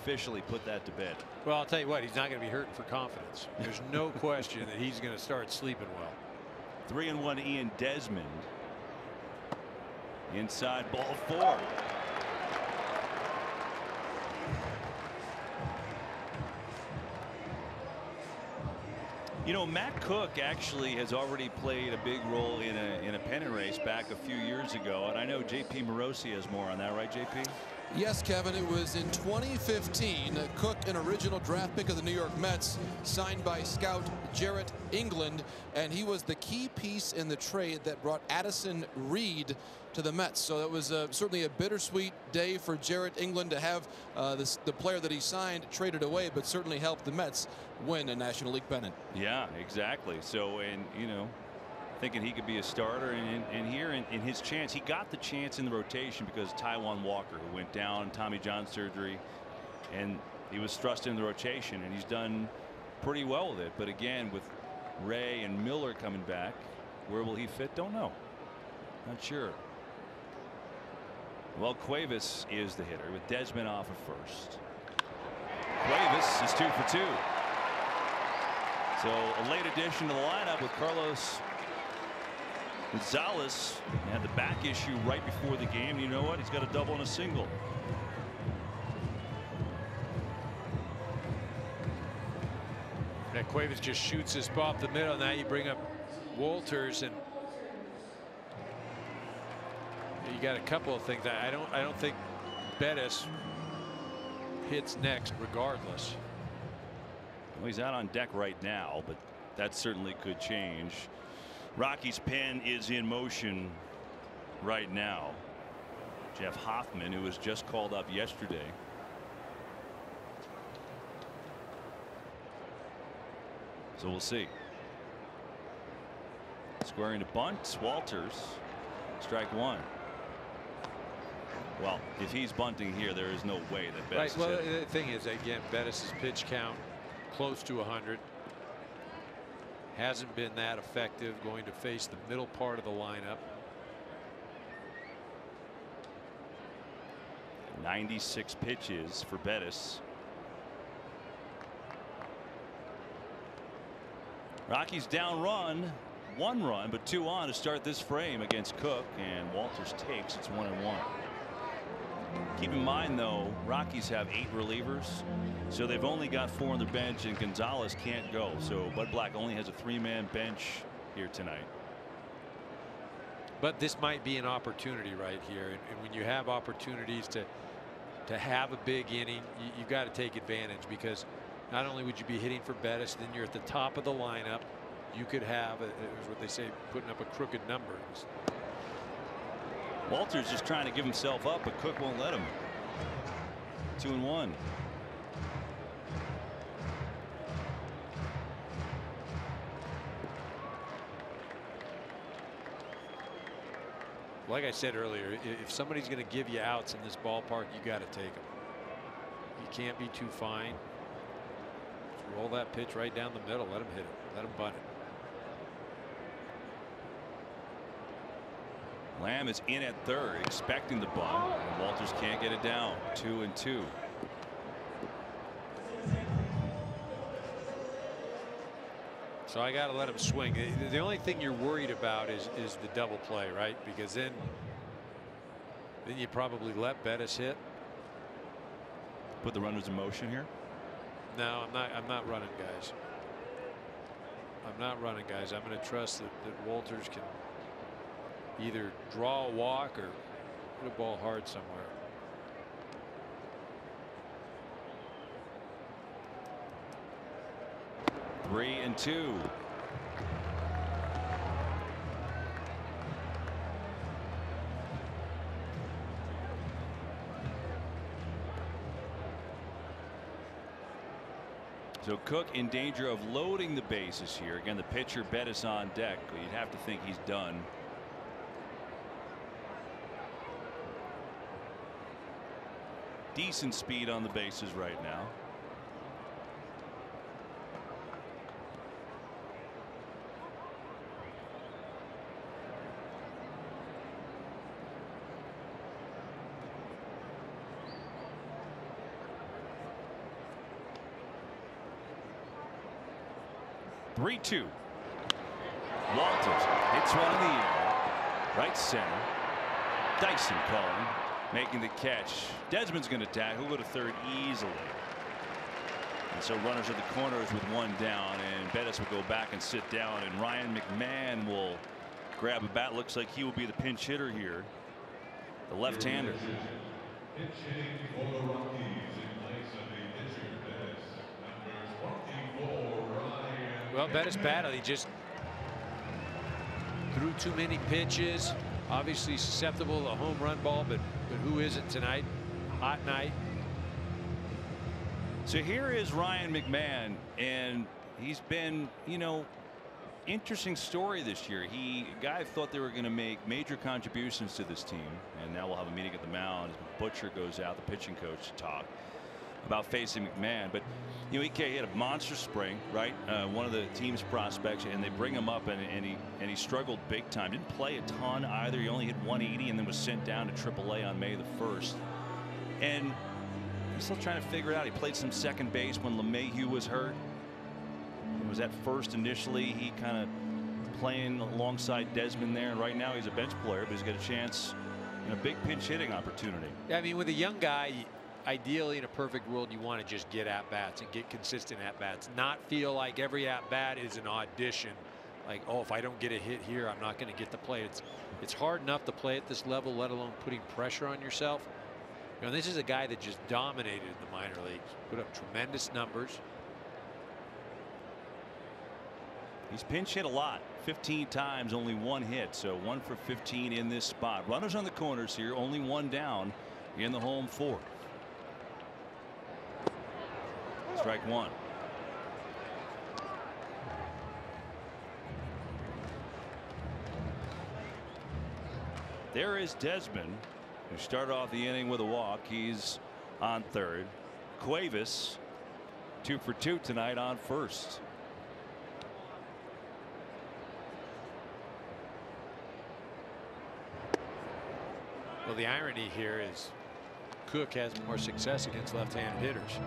officially put that to bed. Well, I'll tell you what, he's not going to be hurting for confidence. There's no question that he's going to start sleeping well. 3-1 Ian Desmond. Inside, ball 4. Matt Cook actually has already played a big role in a pennant race back a few years ago, and I know JP Morosi has more on that, right, JP? Yes, Kevin, it was in 2015. Cook, an original draft pick of the New York Mets, signed by scout Jarrett England, and he was the key piece in the trade that brought Addison Reed to the Mets. So that was certainly a bittersweet day for Jarrett England to have the player that he signed traded away, but certainly helped the Mets win a National League pennant. Yeah, exactly. So, and thinking he could be a starter, and here in his chance, he got the chance in the rotation because Taijuan Walker, who went down, Tommy John surgery, and he was thrust in the rotation, and he's done pretty well with it. But again, with Ray and Miller coming back, where will he fit? Don't know. Not sure. Well, Cuevas is the hitter with Desmond off at first. Cuevas is 2 for 2. So a late addition to the lineup with Carlos Gonzalez. Had the back issue right before the game. You know what? He's got a double and a single. That Cuevas just shoots this ball up the middle. Now you bring up Walters, and you got a couple of things. I don't think Bettis hits next regardless. Well, he's out on deck right now, but that certainly could change. Rocky's pen is in motion right now. Jeff Hoffman, who was just called up yesterday. So we'll see. Squaring to bunt, Walters. Strike one. Well, if he's bunting here, there is no way that Bettis is well, hitting. the thing is, again, Bettis' pitch count close to 100. Hasn't been that effective, going to face the middle part of the lineup. 96 pitches for Bettis. Rockies down 1 run, but 2 on to start this frame against Cook, and Walters takes. It's 1-1. Keep in mind, though, Rockies have 8 relievers, so they've only got 4 on their bench, and Gonzalez can't go. So Bud Black only has a 3-man bench here tonight. But this might be an opportunity right here, and when you have opportunities to have a big inning, you've got to take advantage, because not only would you be hitting for Bettis, then you're at the top of the lineup. You could have, it was what they say, putting up a crooked number. Walters just trying to give himself up, but Cook won't let him. 2-1. Like I said earlier, if somebody's going to give you outs in this ballpark, you got to take them. You can't be too fine. Just roll that pitch right down the middle. Let him hit it. Let him bunt it. Lamb is in at third, expecting the bunt, and Walters can't get it down. 2-2. So I got to let him swing. The only thing you're worried about is the double play, right? Because then you probably let Bettis hit. Put the runners in motion here. No, I'm not running, guys. I'm not running, guys. I'm going to trust that Walters can either draw a walk or put a ball hard somewhere. 3-2. So Cook in danger of loading the bases here. Again, the pitcher Bettis on deck. You'd have to think he's done. Decent speed on the bases right now. Three-2. Walters hits one in the air. Right center. Dyson calling. Making the catch. Desmond's going to tag. He'll go to third easily. And so runners at the corners with 1 down, and Bettis will go back and sit down, and Ryan McMahon will grab a bat. Looks like he will be the pinch hitter here. The left-hander. Pitch hitting for the Rockies in place of the pitcher Bettis. Number 24, Ryan. Well, Bettis battled. He just threw too many pitches. Obviously susceptible to a home run ball, but who isn't tonight? Hot night. So here is Ryan McMahon, and he's been, you know, interesting story this year. A guy thought they were going to make major contributions to this team, and now we'll have a meeting at the mound. Butcher goes out, the pitching coach, to talk. about facing McMahon. But you know, EK had a monster spring, right? One of the team's prospects, and they bring him up, and he struggled big time. Didn't play a ton either. He only hit 180 and then was sent down to AAA on May the 1st. And he's still trying to figure it out. He played some second base when LeMahieu was hurt. It was at first initially. He kind of playing alongside Desmond there, and right now he's a bench player, but he's got a chance in a big pinch hitting opportunity. Yeah, I mean, with a young guy, ideally in a perfect world, you want to just get at bats and get consistent at bats, not feel like every at bat is an audition. Like, oh, if I don't get a hit here, I'm not going to get the play. It's hard enough to play at this level, let alone putting pressure on yourself. You know, this is a guy that just dominated in the minor leagues, put up tremendous numbers. He's pinch hit a lot, 15 times, only 1 hit, so 1 for 15 in this spot. Runners on the corners here, only 1 down in the home 4th. Strike 1. There is Desmond, who started off the inning with a walk. He's on third. Cuevas 2 for 2 tonight on first. Well, the irony here is Cook has more success against left-handed hitters.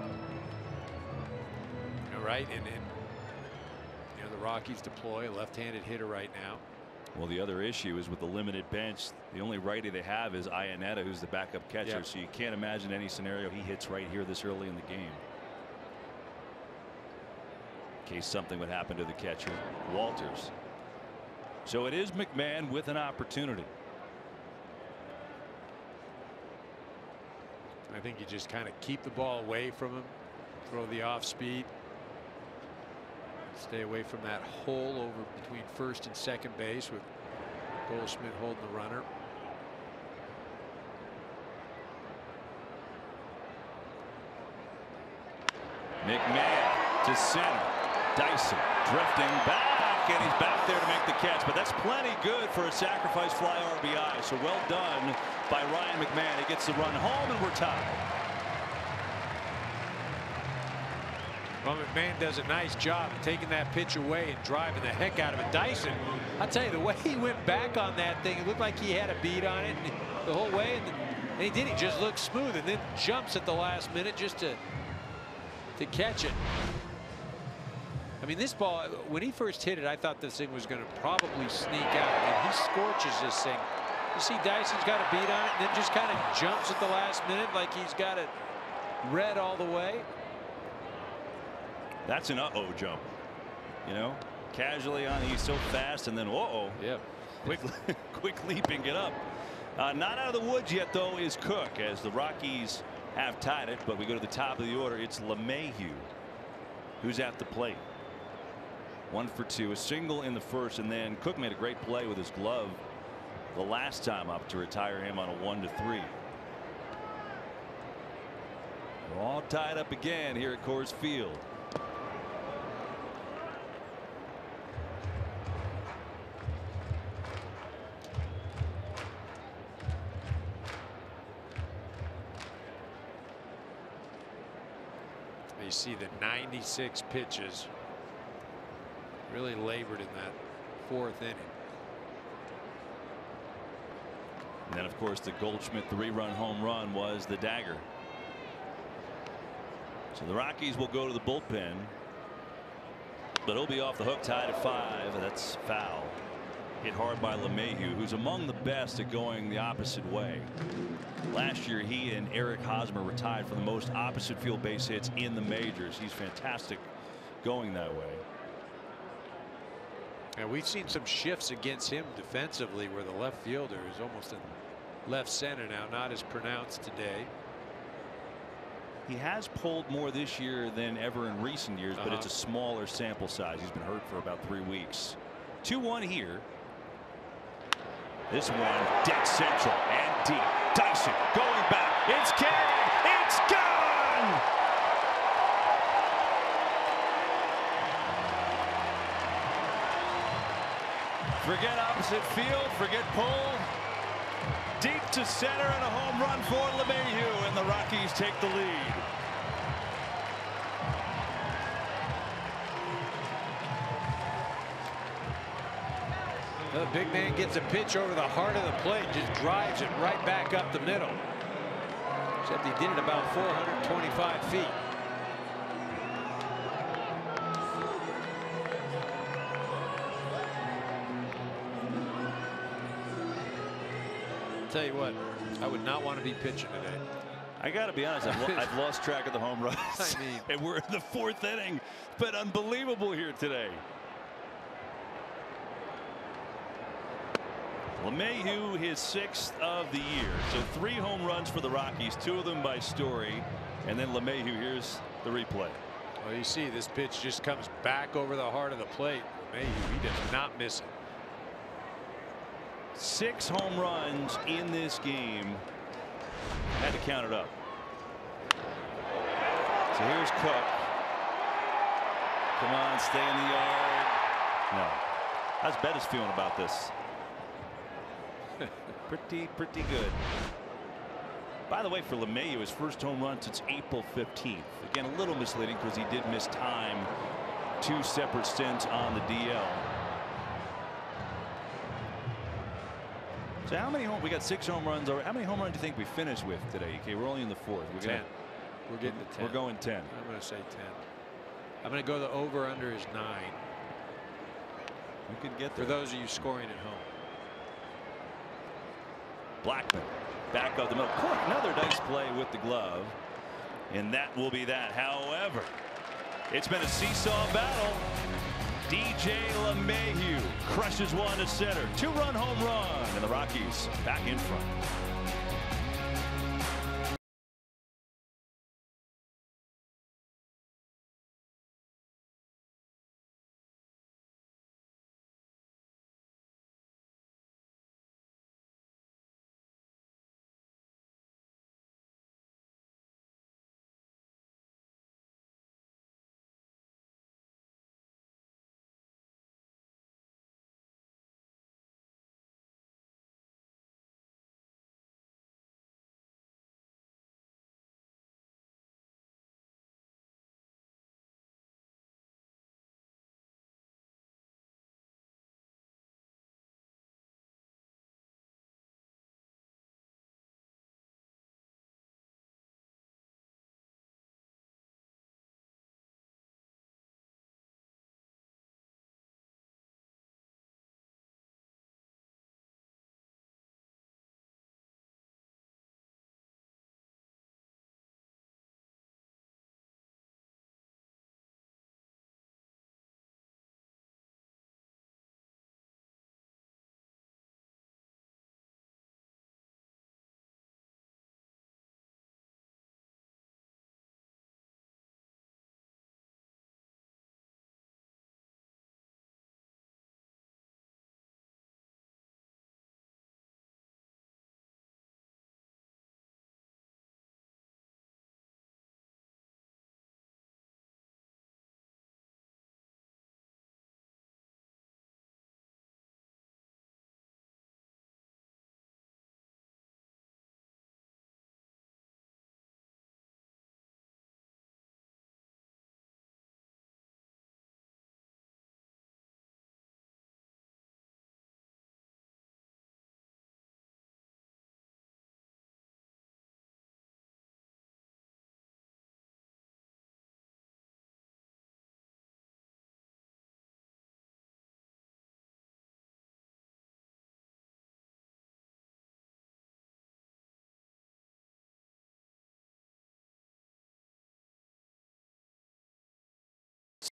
You know, right? And you know, the Rockies deploy a left-handed hitter right now. Well, the other issue is with the limited bench, the only righty they have is Iannetta, who's the backup catcher. Yep. So you can't imagine any scenario he hits right here this early in the game. In case something would happen to the catcher, Walters. So it is McMahon with an opportunity. I think you just kind of keep the ball away from him, throw the off speed, stay away from that hole over between first and second base with Goldschmidt holding the runner. McMahon to center. Dyson drifting back, and he's back there to make the catch, but that's plenty good for a sacrifice fly RBI. So well done by Ryan McMahon. He gets the run home, and we're tied. Well, McMahon does a nice job of taking that pitch away and driving the heck out of it. Dyson, I'll tell you, the way he went back on that thing, it looked like he had a beat on it the whole way, and he did. He just looked smooth, and then jumps at the last minute just to catch it. I mean, this ball, when he first hit it, I thought this thing was going to probably sneak out. I mean, he scorches this thing. You see Dyson's got a beat on it and then just kind of jumps at the last minute like he's got it read all the way. That's an uh-oh jump. You know, casually on, he's so fast, and then uh-oh. Yeah. Quick leaping it up. Not out of the woods yet, though, is Cook, as the Rockies have tied it, but we go to the top of the order. It's LeMahieu who's at the plate. 1 for 2, a single in the first, and then Cook made a great play with his glove the last time up to retire him on a 1-3. We're all tied up again here at Coors Field. You see the 96 pitches. Really labored in that 4th inning. And then, of course, the Goldschmidt 3-run home run was the dagger. So the Rockies will go to the bullpen, but he'll be off the hook, tied at 5. That's foul. Hit hard by LeMahieu, who's among the best at going the opposite way. Last year, he and Eric Hosmer were tied for the most opposite field base hits in the majors. He's fantastic going that way. And we've seen some shifts against him defensively, where the left fielder is almost in left center now, not as pronounced today. He has pulled more this year than ever in recent years, but it's a smaller sample size. He's been hurt for about 3 weeks. 2-1 here. This one dead central and deep. Dyson going back. It's gone. It's gone. Forget opposite field. Forget pull. Deep to center and a home run for LeMahieu, and the Rockies take the lead. The big man gets a pitch over the heart of the plate, just drives it right back up the middle. Except he did it about 425 feet. Tell you what, I would not want to be pitching today. I got to be honest, I've lost track of the home runs. I mean, and we're in the 4th inning. It's been unbelievable here today. LeMahieu, his 6th of the year. So 3 home runs for the Rockies, 2 of them by Story. And then LeMahieu, here's the replay. Well, you see this pitch just comes back over the heart of the plate. LeMahieu, he does not miss it. 6 home runs in this game. Had to count it up. So here's Cook. Come on, stay in the yard. No. How's Bettis feeling about this? pretty good. By the way, for LeMahieu, his first home run since April 15th. Again, a little misleading because he did miss time 2 separate stints on the DL. So how many we got 6 home runs over. How many home runs do you think we finished with today? Okay, we're only in the 4th. We're 10. We're getting to 10. We're going 10. I'm going to say 10. I'm going to go the over under is 9. We could get there. For those of you scoring at home. Blackman back up the middle. Court, another nice play with the glove. And that will be that. However, it's been a seesaw battle. DJ LeMahieu crushes one to center. 2-run home run, and the Rockies back in front.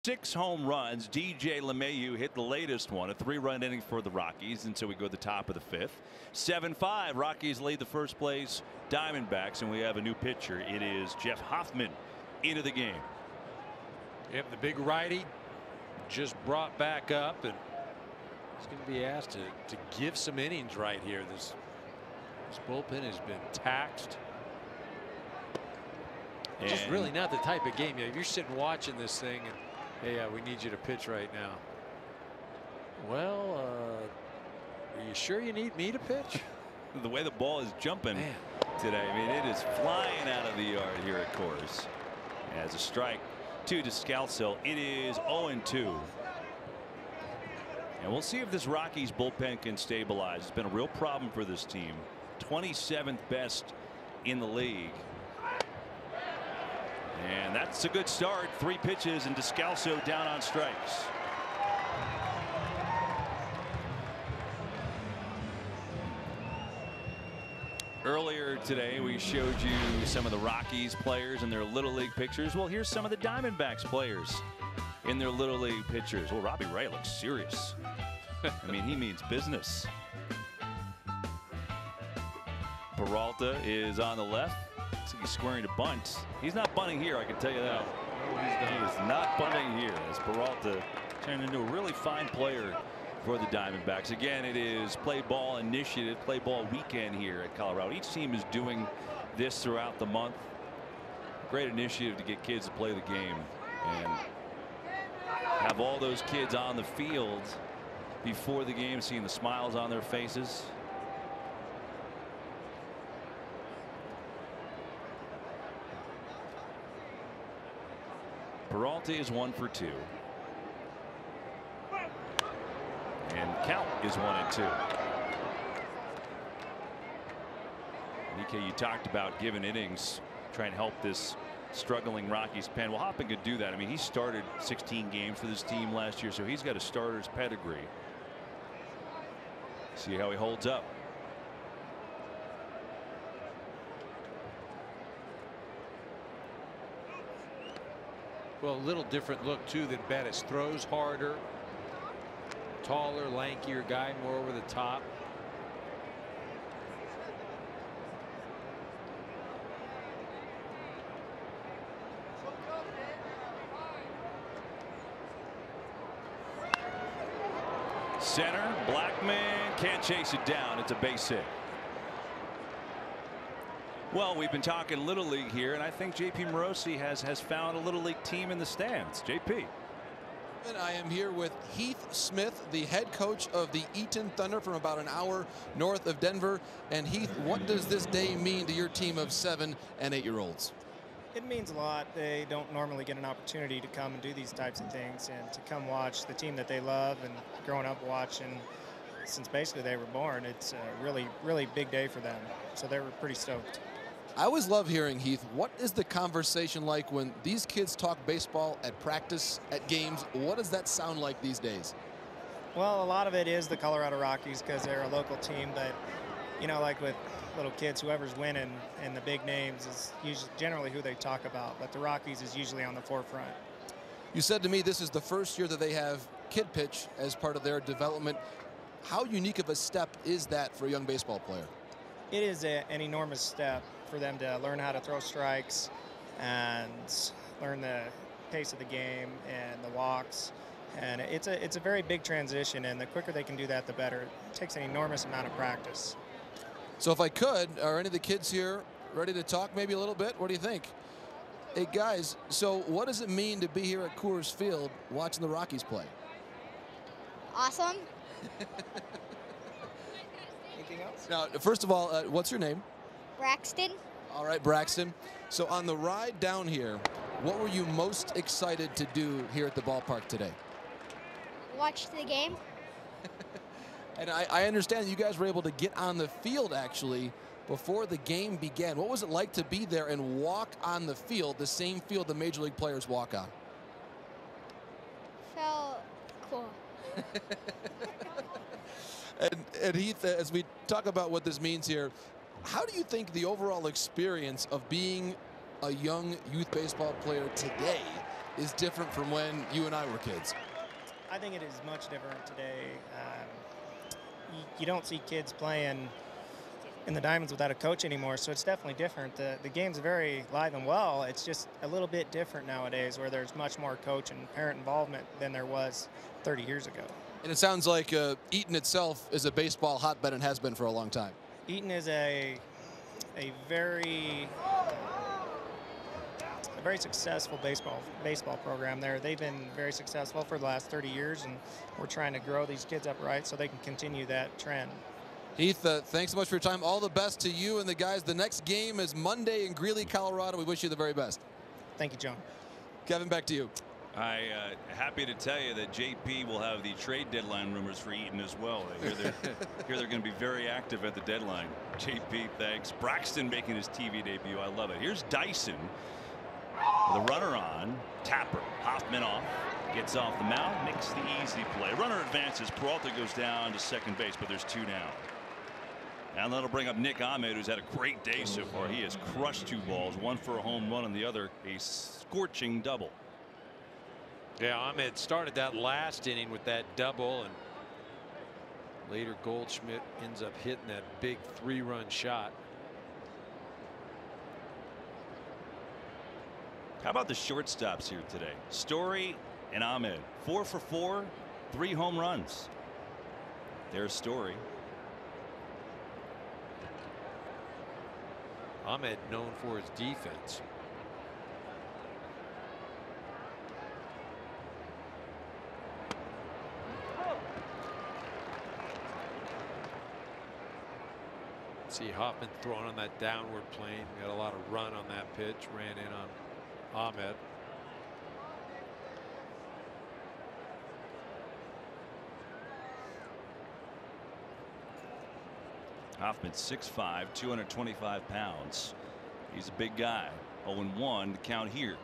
Six home runs. DJ LeMahieu hit the latest one, a 3-run inning for the Rockies, and so we go to the top of the 5th. 7-5. Rockies lead the first place Diamondbacks, and we have a new pitcher. It is Jeff Hoffman into the game. Yep, the big righty just brought back up, and he's going to be asked to give some innings right here. This bullpen has been taxed. It's just really not the type of game. If you're sitting watching this thing and, hey, we need you to pitch right now. Well, are you sure you need me to pitch? The way the ball is jumping today, I mean, it is flying out of the yard here at Coors. As a strike to Descalso, it is 0-2. And we'll see if this Rockies bullpen can stabilize. It's been a real problem for this team. 27th best in the league. And that's a good start. 3 pitches and Descalso down on strikes. Earlier today we showed you some of the Rockies players in their Little League pictures. Well, here's some of the Diamondbacks players in their Little League pictures. Well, Robbie Ray looks serious. I mean, he means business. Peralta is on the left. Looks like he's squaring to bunt. He's not bunting here, I can tell you that. No, He is not bunting here as Peralta turned into a really fine player for the Diamondbacks. Again, it is play ball initiative, play ball weekend here at Colorado. Each team is doing this throughout the month. Great initiative to get kids to play the game and have all those kids on the field before the game, seeing the smiles on their faces. Peralta is 1 for 2. And count is 1-2. Nikkei, you talked about giving innings, trying to help this struggling Rockies pen. Well, Hoppin could do that. I mean, he started 16 games for this team last year, so he's got a starter's pedigree. See how he holds up. Well, a little different look too than Bettis. Throws harder, taller, lankier guy, more over the top. Center, Blackman can't chase it down. It's a base hit. Well, we've been talking Little League here, and I think JP Morosi has found a Little League team in the stands. JP. And I am here with Heath Smith, the head coach of the Eaton Thunder from about an hour north of Denver. And Heath, what does this day mean to your team of 7- and 8-year-olds? It means a lot. They don't normally get an opportunity to come and do these types of things, and to come watch the team that they love and growing up watching since basically they were born. It's a really, really big day for them. So they were pretty stoked. I always love hearing, Heath, what is the conversation like when these kids talk baseball at practice, at games? What does that sound like these days? Well, a lot of it is the Colorado Rockies because they're a local team, but, you know, like with little kids, whoever's winning and the big names is usually generally who they talk about, but the Rockies is usually on the forefront. You said to me this is the first year that they have kid pitch as part of their development. How unique of a step is that for a young baseball player? It is an enormous step for them to learn how to throw strikes and learn the pace of the game and the walks. And it's a very big transition, and the quicker they can do that, the better. It takes an enormous amount of practice. So if I could, are any of the kids here ready to talk maybe a little bit? What do you think? Hey, guys, so what does it mean to be here at Coors Field watching the Rockies play? Awesome. Anything else? Now, first of all, what's your name? Braxton. All right, Braxton. So on the ride down here, what were you most excited to do here at the ballpark today? Watched the game. And I understand you guys were able to get on the field actually before the game began. What was it like to be there and walk on the field, the same field the major league players walk on? Felt cool. And Heath, as we talk about what this means here, how do you think the overall experience of being a young youth baseball player today is different from when you and I were kids? I think it is much different today. You don't see kids playing in the diamonds without a coach anymore, so it's definitely different. The game's very live and well. It's just a little bit different nowadays, where there's much more coach and parent involvement than there was 30 years ago. And it sounds like Eaton itself is a baseball hotbed and has been for a long time. Eaton is a very successful baseball program there. They've been very successful for the last 30 years, and we're trying to grow these kids up right so they can continue that trend. Heath, thanks so much for your time. All the best to you and the guys. The next game is Monday in Greeley, Colorado. We wish you the very best. Thank you, John. Kevin, back to you. Happy to tell you that JP will have the trade deadline rumors for Eaton as well. I hear they're going to be very active at the deadline. JP, thanks. Braxton making his TV debut. I love it. Here's Dyson with a runner on. Tapper. Hoffman off. Gets off the mound. Makes the easy play. Runner advances. Peralta goes down to second base, but there's 2 down. And that'll bring up Nick Ahmed, who's had a great day so far. He has crushed 2 balls, one for a home run and the other a scorching double. Yeah, Ahmed started that last inning with that double, and later Goldschmidt ends up hitting that big 3-run shot. How about the shortstops here today? Story and Ahmed, 4 for 4, 3 home runs. There's Story. Ahmed known for his defense. See Hoffman throwing on that downward plane. Got a lot of run on that pitch. Ran in on Ahmed. Hoffman 6'5", 225 pounds. He's a big guy. 0-1 to count here.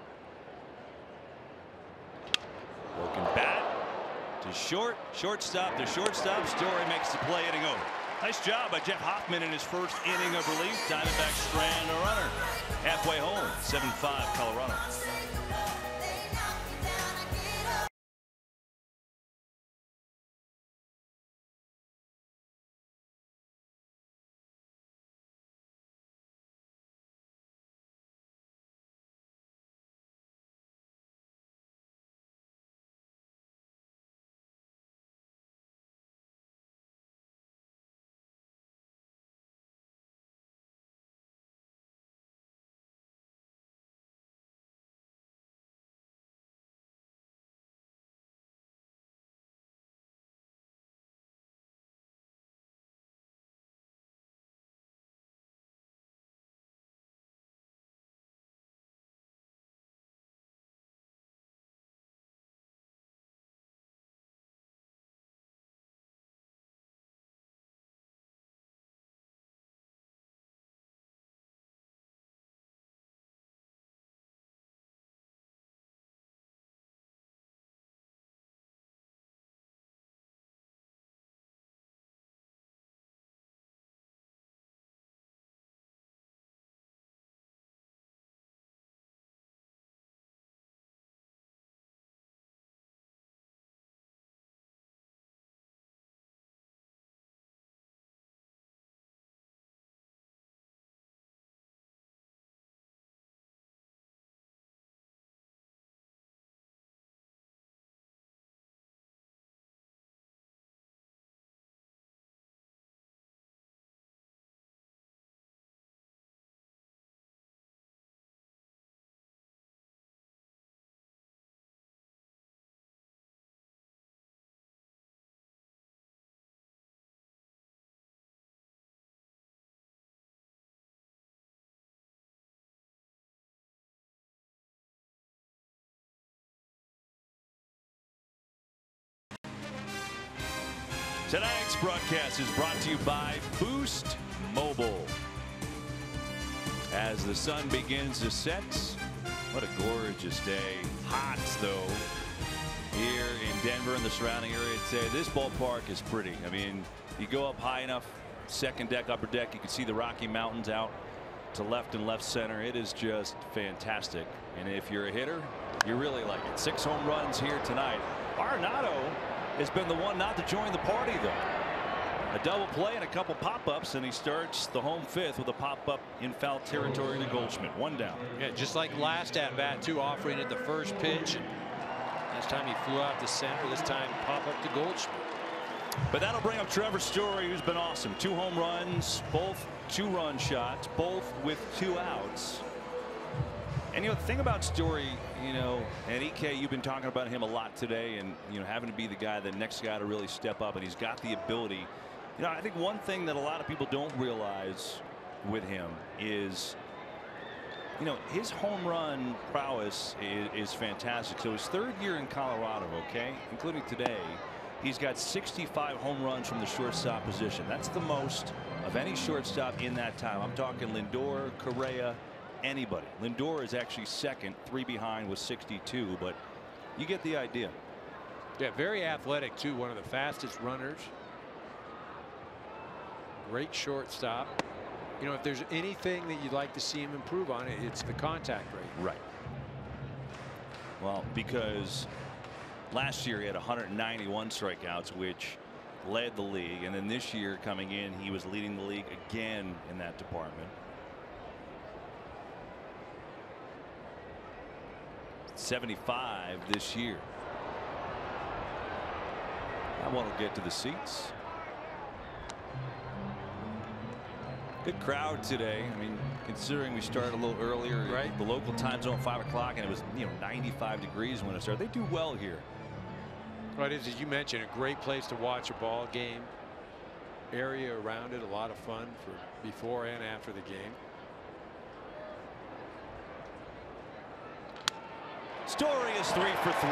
Broken bat to short. Shortstop to shortstop. Story makes the play, inning over. Nice job by Jeff Hoffman in his first inning of relief. Diamondbacks strand a runner halfway home. 7-5 Colorado. Tonight's broadcast is brought to you by Boost Mobile. As the sun begins to set, what a gorgeous day. Hot though here in Denver and the surrounding area today. This ballpark is pretty. I mean, you go up high enough, second deck, upper deck, you can see the Rocky Mountains out to left and left center. It is just fantastic. And if you're a hitter, you really like it. 6 home runs here tonight. Arenado has been the one not to join the party, though. A double play and a couple pop-ups, and he starts the home 5th with a pop-up in foul territory to Goldschmidt. 1 down. Yeah, just like last at-bat, too, offering at the first pitch. And last time he flew out to center. This time pop-up to Goldschmidt. But that'll bring up Trevor Story, who's been awesome. 2 home runs, both 2-run shots, both with 2 outs. And, the thing about Story, and EK, you've been talking about him a lot today, and, having to be the guy, the next guy to really step up, and he's got the ability. I think one thing that a lot of people don't realize with him is You know, his home run prowess is fantastic. So his 3rd year in Colorado, okay, including today, he's got 65 home runs from the shortstop position. That's the most of any shortstop in that time. I'm talking Lindor, Correa, anybody. Lindor is actually 2nd, 3 behind with 62, but you get the idea. Yeah, very athletic too. One of the fastest runners. Great shortstop. You know, if there's anything that you'd like to see him improve on, it's the contact rate. Right. Well, because last year he had 191 strikeouts, which led the league, and then this year coming in, he was leading the league again in that department. 75 this year. I want to get to the seats. Good crowd today. I mean, considering we started a little earlier, right? The local time zone 5 o'clock, and it was 95 degrees when it started. They do well here. Well, it is, as you mentioned, a great place to watch a ball game. Area around it, a lot of fun for before and after the game. Story is 3 for 3.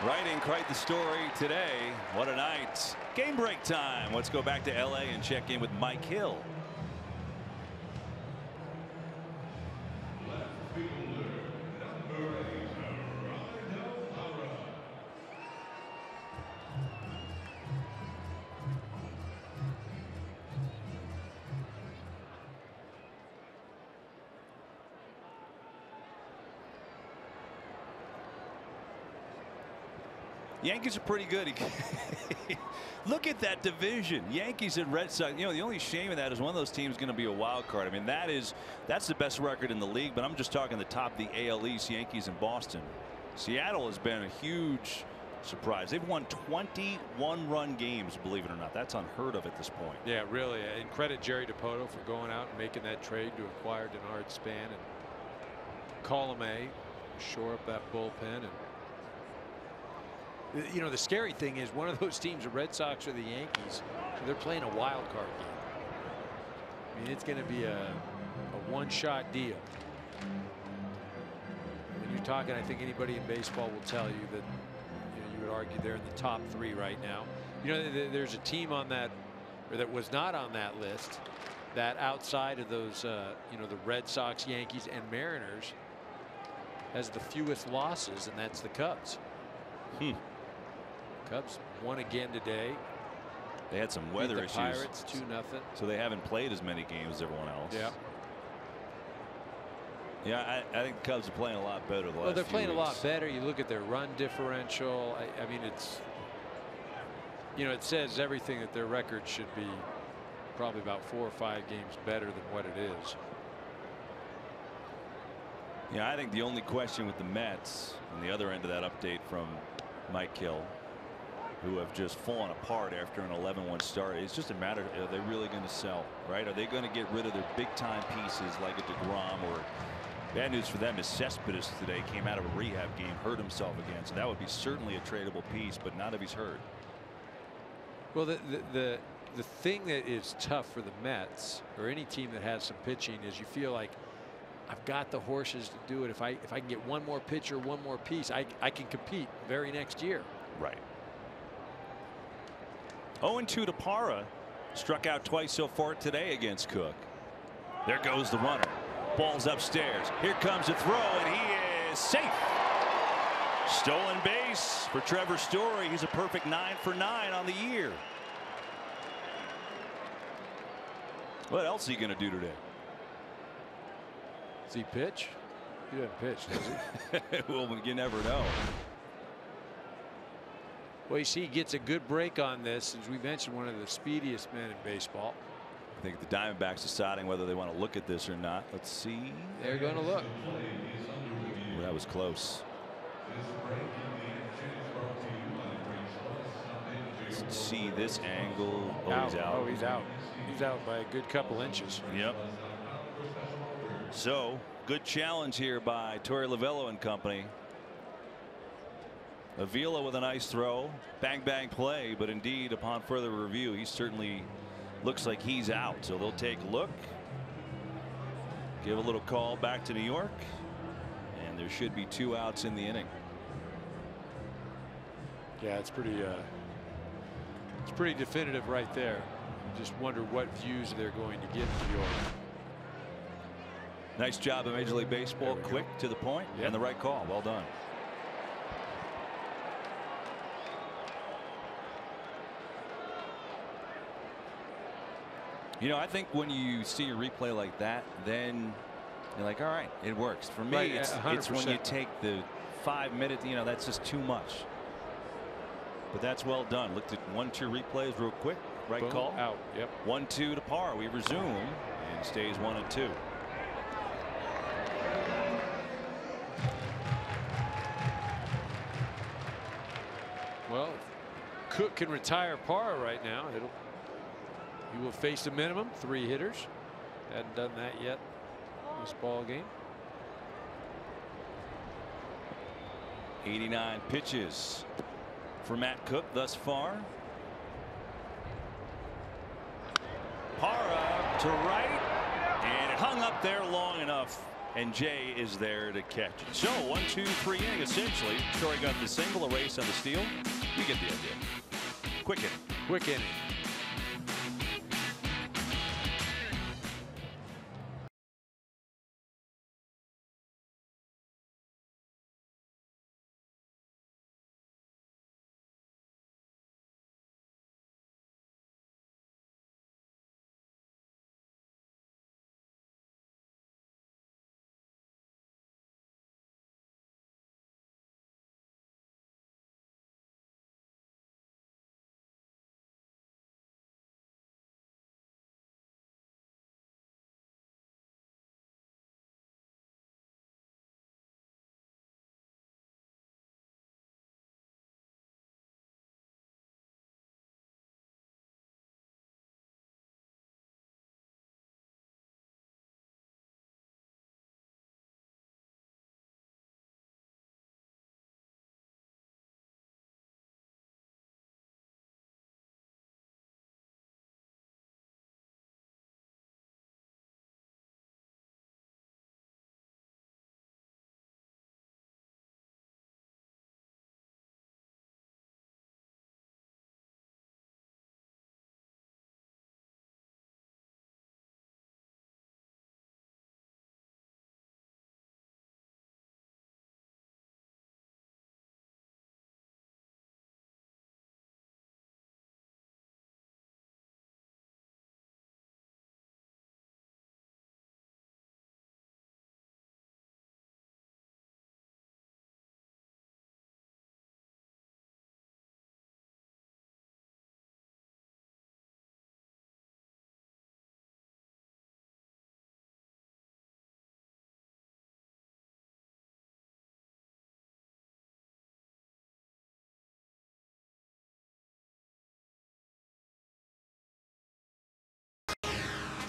Writing quite the story today. What a night. Game break time. Let's go back to LA and check in with Mike Hill. Yankees are pretty good. Look at that division. Yankees and Red Sox. You know, the only shame in that is one of those teams is going to be a wild card. I mean, that's the best record in the league, but I'm just talking the top of the AL East, Yankees and Boston. Seattle has been a huge surprise. They've won 21-run games, believe it or not. That's unheard of at this point. Yeah, really. And credit Jerry DiPoto for going out and making that trade to acquire Denard Span and Colomé, shore up that bullpen. And you know, the scary thing is one of those teams, the Red Sox or the Yankees, they're playing a wild card game. I mean, it's going to be a one-shot deal. When you're talking, I think anybody in baseball will tell you that, you would argue they're in the top 3 right now. You know, there's a team on that, or that was not on that list, that outside of those, the Red Sox, Yankees, and Mariners, has the fewest losses, and that's the Cubs. Cubs won again today. They had some weather issues. Pirates 2-0. So they haven't played as many games as everyone else. Yeah. Yeah, I think the Cubs are playing a lot better the last Well, they're few playing weeks. a lot better. You look at their run differential. I mean, it's, it says everything that their record should be probably about 4 or 5 games better than what it is. Yeah, I think the only question with the Mets on the other end of that update from Mike Hill, who have just fallen apart after an 11-1 start, it's just a matter of, are they really going to sell, right? Are they going to get rid of their big-time pieces like a DeGrom? Or bad news for them is Cespedes today came out of a rehab game, hurt himself again, so that would be certainly a tradable piece, but not if he's hurt. Well, the thing that is tough for the Mets or any team that has some pitching is you feel like, I've got the horses to do it. If I can get one more pitcher, one more piece, I can compete very next year. Right. 0-2 to Parra. Struck out twice so far today against Cook. There goes the runner. Ball's upstairs. Here comes a throw, and he is safe. Stolen base for Trevor Story. He's a perfect 9 for 9 on the year. What else is he going to do today? Does he pitch? He doesn't pitch, does he? Well, you never know. Well, you see, he gets a good break on this. As we mentioned, one of the speediest men in baseball. I think the Diamondbacks deciding whether they want to look at this or not. Let's see. They're going to look. Ooh, that was close. Let's see this angle. Oh, he's out. Oh, he's out. He's out by a good couple inches. Yep. So good challenge here by Torey Lovullo and company. Avila with a nice throw, bang bang play, but indeed upon further review he certainly looks like he's out, so they'll take a look. give a little call back to New York, and there should be 2 outs in the inning. Yeah, it's pretty definitive right there. You just wonder what views they're going to get in New York. Nice job of Major League Baseball, quick to the point, and the right call. Well done. You know, I think when you see a replay like that, then you're like, all right, it works. For me, Right, it's when you take the 5 minute, you know, that's just too much. But that's well done. Looked at 1-2 replays real quick. Right Boom, call. out. Yep. 1-2 to par. We resume, and stays 1-2. Well, Cook can retire par right now. He will face a minimum 3 hitters. Hadn't done that yet in this ball game. 89 pitches for Matt Cook thus far. Para to right, and it hung up there long enough, and Jay is there to catch it. So 1-2-3 inning essentially. Story got the single, a race on the steal. You get the idea. Quick inning. Quick inning.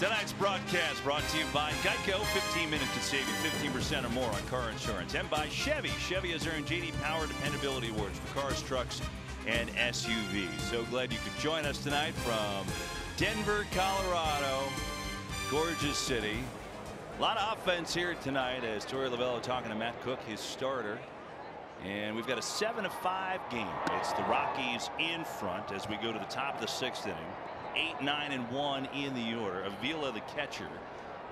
Tonight's broadcast brought to you by Geico. 15 minutes to save you 15% or more on car insurance. And by Chevy. Chevy has earned J.D. Power Dependability Awards for cars, trucks, and SUVs. So glad you could join us tonight from Denver, Colorado. Gorgeous city. A lot of offense here tonight as Torey Lovello talking to Matt Cook, his starter. And we've got a 7-5 game. It's the Rockies in front as we go to the top of the 6th inning. 8, 9, and 1 in the order. Avila, the catcher,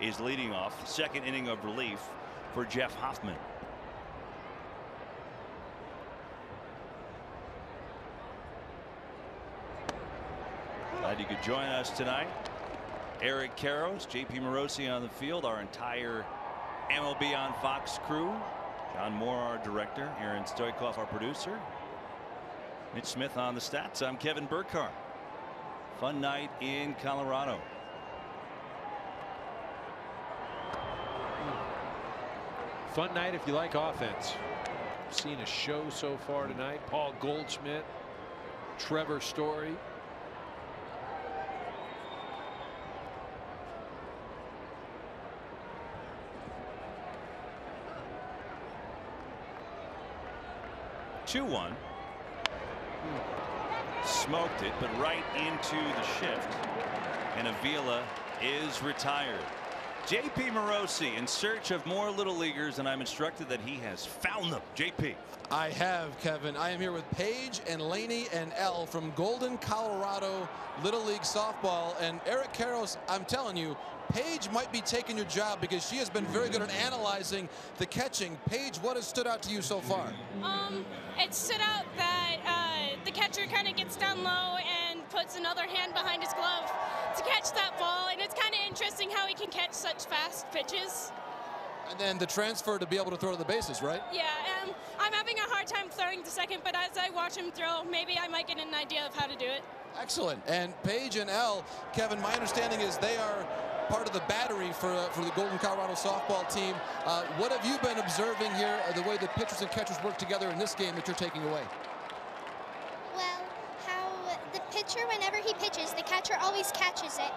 is leading off. Second inning of relief for Jeff Hoffman. Glad you could join us tonight. Eric Karros, JP Morosi on the field, our entire MLB on Fox crew. John Moore, our director. Aaron Stoikov, our producer. Mitch Smith on the stats. I'm Kevin Burkhardt. Fun night in Colorado. Fun night if you like offense. Seen a show so far tonight. Paul Goldschmidt, Trevor Story. Two-1. Smoked it, but right into the shift, and Avila is retired. JP Morosi in search of more little leaguers, and I'm instructed that he has found them. JP. I have, Kevin. I am here with Paige and Laney and Elle from Golden, Colorado Little League Softball. And Eric Karros, I'm telling you, Paige might be taking your job because she has been very good at analyzing the catching. Paige, what has stood out to you so far? It stood out that the catcher kind of gets down low and puts another hand behind his glove to catch that ball, and it's kind of interesting how he can catch such fast pitches. And then the transfer to be able to throw to the bases, right? Yeah, I'm having a hard time throwing to second, but as I watch him throw, maybe I might get an idea of how to do it. Excellent. And Paige and Elle, Kevin, my understanding is they are part of the battery for the Golden Colorado softball team. What have you been observing here, the way the pitchers and catchers work together in this game that you're taking away? Well, how the pitcher, whenever he pitches, the catcher always catches it.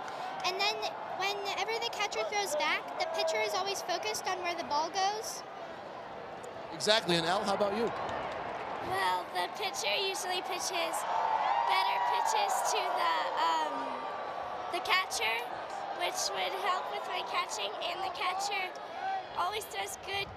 And then whenever the catcher throws back, the pitcher is always focused on where the ball goes. Exactly. And Elle, how about you? Well, the pitcher usually pitches better pitches to the catcher, which would help with my catching, and the catcher always does good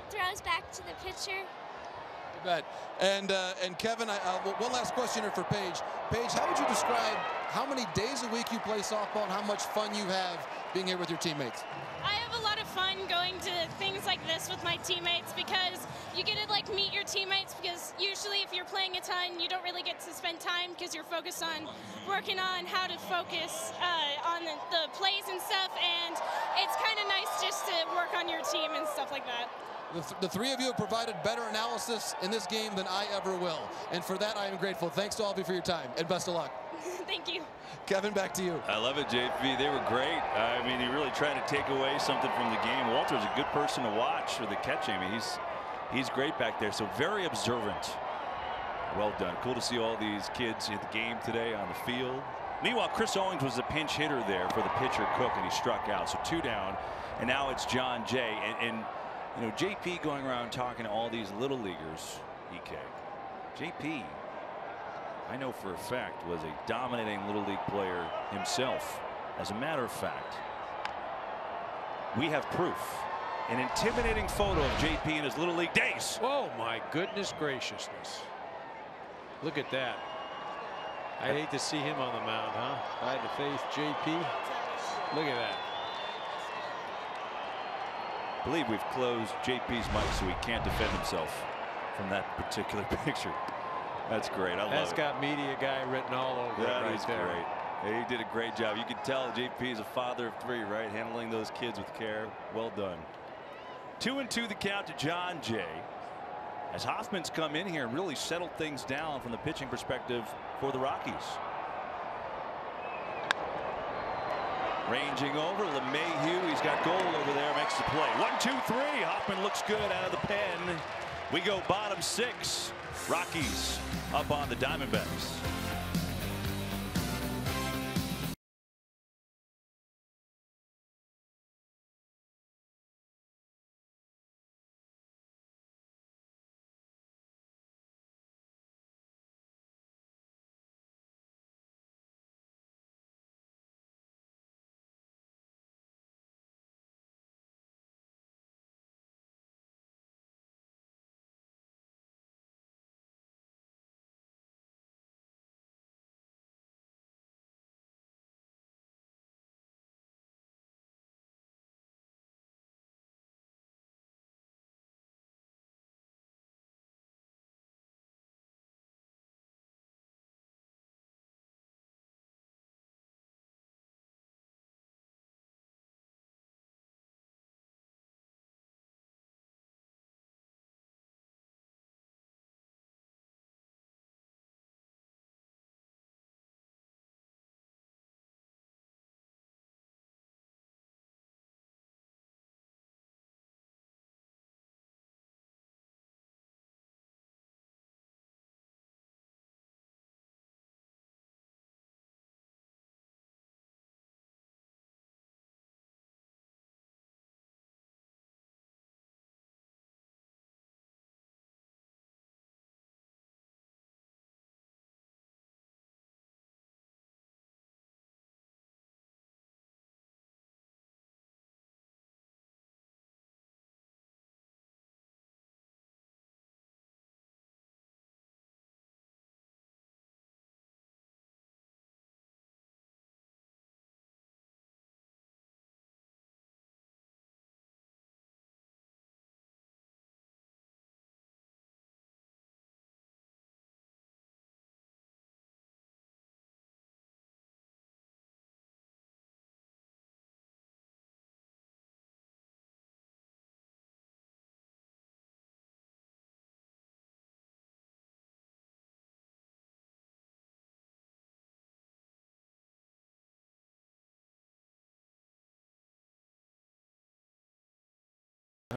throws back to the pitcher. You bet. And Kevin, one last question here for Paige. Paige, how would you describe how many days a week you play softball and how much fun you have being here with your teammates? I have a lot of fun going to things like this with my teammates because you get to like meet your teammates, because usually if you're playing a ton, you don't really get to spend time because you're focused on working on how to focus on the plays and stuff, and it's kind of nice just to work on your team and stuff like that. The three of you have provided better analysis in this game than I ever will. And for that, I am grateful. Thanks to all of you for your time, and best of luck. Thank you. Kevin, back to you. I love it, JP. They were great. I mean, he really tried to take away something from the game. Walter's a good person to watch for the catching. I mean, he's great back there, so very observant. Well done. Cool to see all these kids in the game today on the field. Meanwhile, Chris Owings was the pinch hitter there for the pitcher Cook, and he struck out. So 2 down, and now it's John Jay. And you know, JP going around talking to all these little leaguers. EK. JP, I know for a fact, was a dominating little league player himself. As a matter of fact, we have proof. An intimidating photo of JP in his little league days. Oh my goodness graciousness. Look at that. I hate to see him on the mound, huh? If I had to face JP. Look at that. I believe we've closed JP's mic so he can't defend himself from that particular picture. That's great. I love it. That's got media guy written all over it right there. Great. He did a great job. You can tell JP is a father of 3, right? Handling those kids with care. Well done. 2-2 the count to John Jay. As Hoffman's come in here and really settled things down from the pitching perspective for the Rockies. Ranging over LeMahieu. He's got goal over there. Makes the play. 1-2-3. Hoffman looks good out of the pen. We go bottom 6. Rockies up on the Diamondbacks.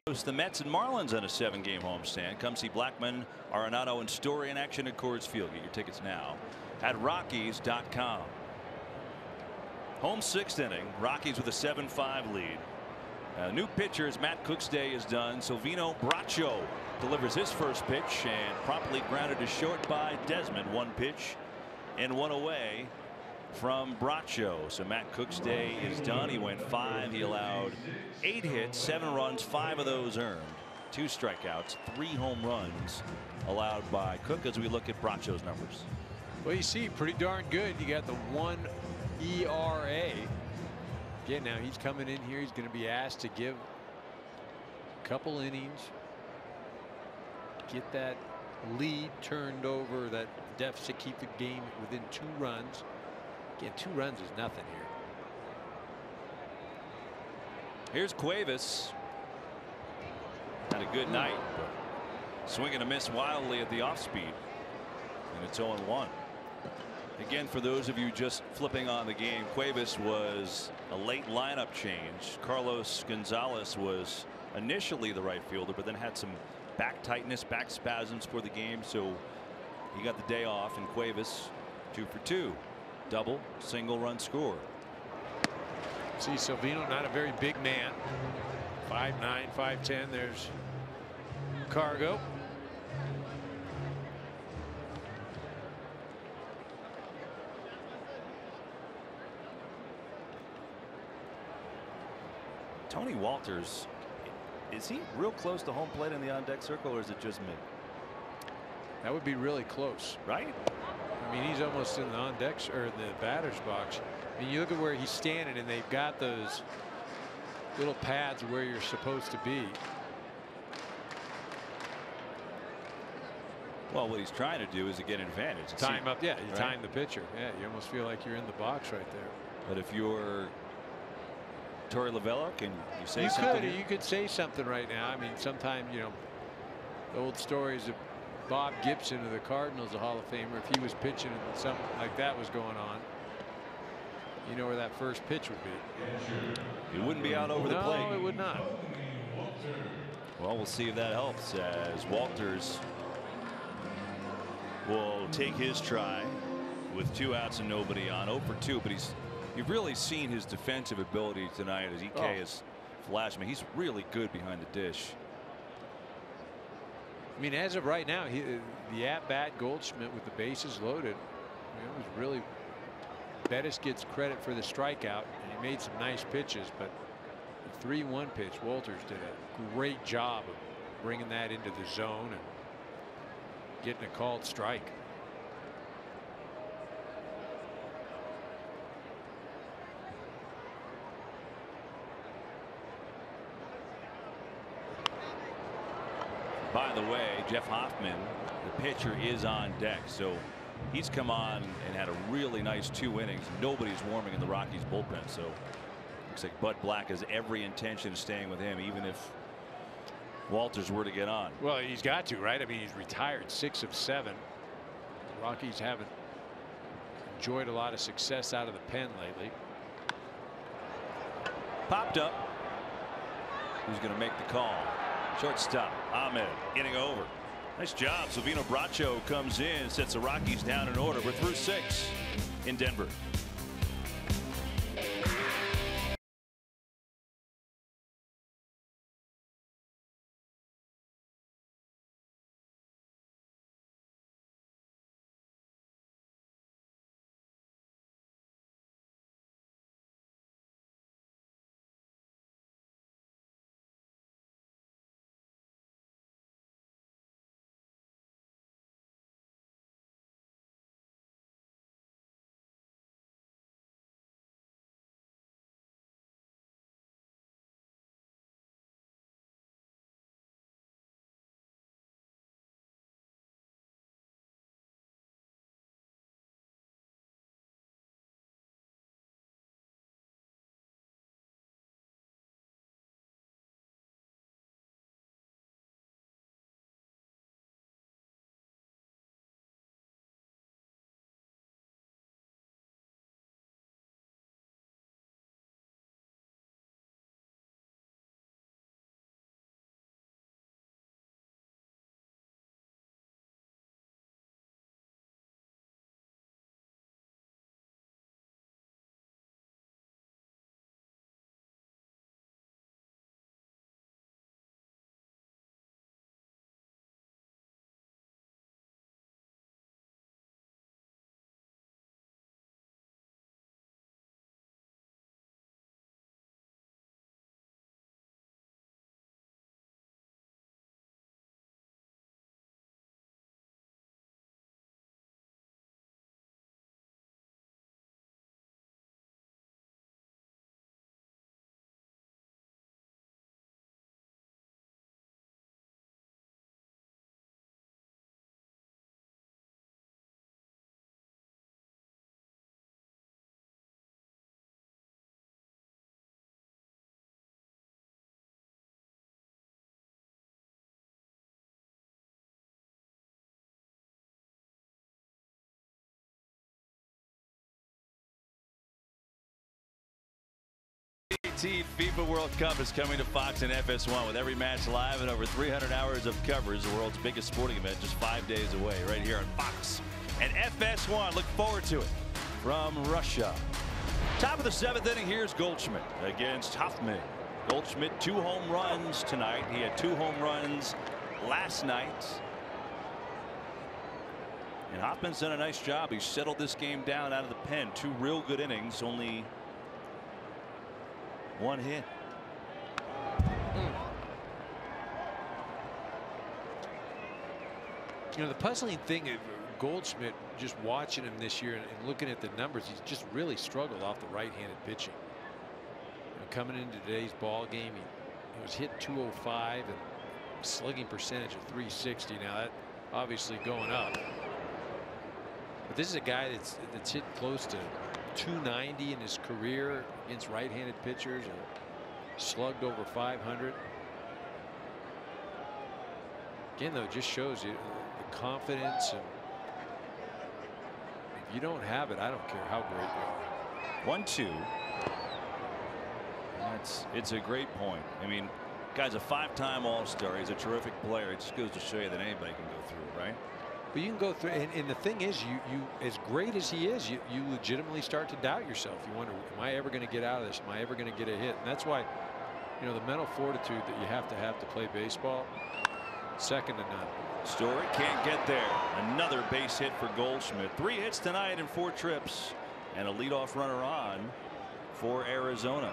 host the Mets and Marlins on a 7-game homestand. Come see Blackman, Arenado, and Story in action at Coors Field. Get your tickets now at Rockies.com. Home 6th inning. Rockies with a 7-5 lead. New pitchers. Matt Cook's day is done. Silvino Bracho delivers his first pitch and promptly grounded to short by Desmond. 1 pitch and 1 away from Bracho. So Matt Cook's day is done. He went 5. He allowed 8 hits, 7 runs, 5 of those earned, 2 strikeouts, 3 home runs allowed by Cook as we look at Bracho's numbers. Well, you see, pretty darn good. You got the 1 ERA. Again, now he's coming in here. He's going to be asked to give a couple innings, get that lead turned over, that deficit, keep the game within 2 runs. Again, 2 runs is nothing here. Here's Cuevas. Had a good night, but swing and a miss wildly at the off speed, and it's 0-1. Again, for those of you just flipping on the game, Cuevas was a late lineup change. Carlos Gonzalez was initially the right fielder, but then had some back tightness, back spasms for the game, so he got the day off. And Cuevas 2 for 2, double, single run score. See, Silvino, not a very big man, 5'9", 5'10". There's Cargo. Tony Walters, is he real close to home plate in the on deck circle, or is it just me? That would be really close, right? I mean, he's almost in the on deck or the batter's box. I mean, you look at where he's standing, and they've got those little pads where you're supposed to be. Well, what he's trying to do is to get an advantage. Time up, yeah. You time the pitcher. Yeah, you almost feel like you're in the box right there. But if you're Torey Lovullo, can you say something? You could say something right now. I mean, sometimes, you know, the old stories of Bob Gibson of the Cardinals, a Hall of Famer, if he was pitching and something like that was going on, you know where that first pitch would be. It wouldn't be out over the plate. No, it would not. Well, we'll see if that helps, as Walters will take his try with 2 outs and nobody on. 0 for 2, but you've really seen his defensive ability tonight as EK has flashed. I mean, he's really good behind the dish. I mean, as of right now, the at-bat Goldschmidt with the bases loaded, I mean, it was really, Bettis gets credit for the strikeout, and he made some nice pitches, but the 3-1 pitch, Walters did a great job of bringing that into the zone and getting a called strike. By the way, Jeff Hoffman, the pitcher, is on deck, so he's come on and had a really nice 2 innings. Nobody's warming in the Rockies bullpen, so looks like Bud Black has every intention of staying with him, even if Walters were to get on. Well, he's got to, right? I mean, he's retired 6 of 7. The Rockies haven't enjoyed a lot of success out of the pen lately. Popped up. Who's going to make the call? Shortstop Ahmed, inning over. Nice job. Silvino Bracho comes in, sets the Rockies down in order. We're through 6 in Denver. 2018 FIFA World Cup is coming to Fox and FS1 with every match live and over 300 hours of coverage. The world's biggest sporting event just 5 days away right here on Fox and FS1. Look forward to it from Russia. Top of the 7th inning. Here's Goldschmidt against Hoffman. Goldschmidt 2 home runs tonight. He had 2 home runs last night. And Hoffman's done a nice job. He settled this game down out of the pen. 2 real good innings. Only 1 hit. You know, the puzzling thing of Goldschmidt, just watching him this year and looking at the numbers, he's just really struggled off the right-handed pitching. You know, coming into today's ball game, he was hit 205 and slugging percentage of 360. Now that obviously going up. But this is a guy that's hit close to 290 in his career against right-handed pitchers and slugged over 500. Again, though, it just shows you the confidence, and if you don't have it, I don't care how great you are. 1-2. It's a great point. I mean, guy's a 5-time All-Star. He's a terrific player. It just goes to show you that anybody can go through, right? But you can go through, and the thing is, you as great as he is, you legitimately start to doubt yourself. You wonder, am I ever going to get out of this? Am I ever going to get a hit? And that's why, you know, the mental fortitude that you have to play baseball, second to none. Story can't get there. Another base hit for Goldschmidt. 3 hits tonight in 4 trips, and a leadoff runner on for Arizona.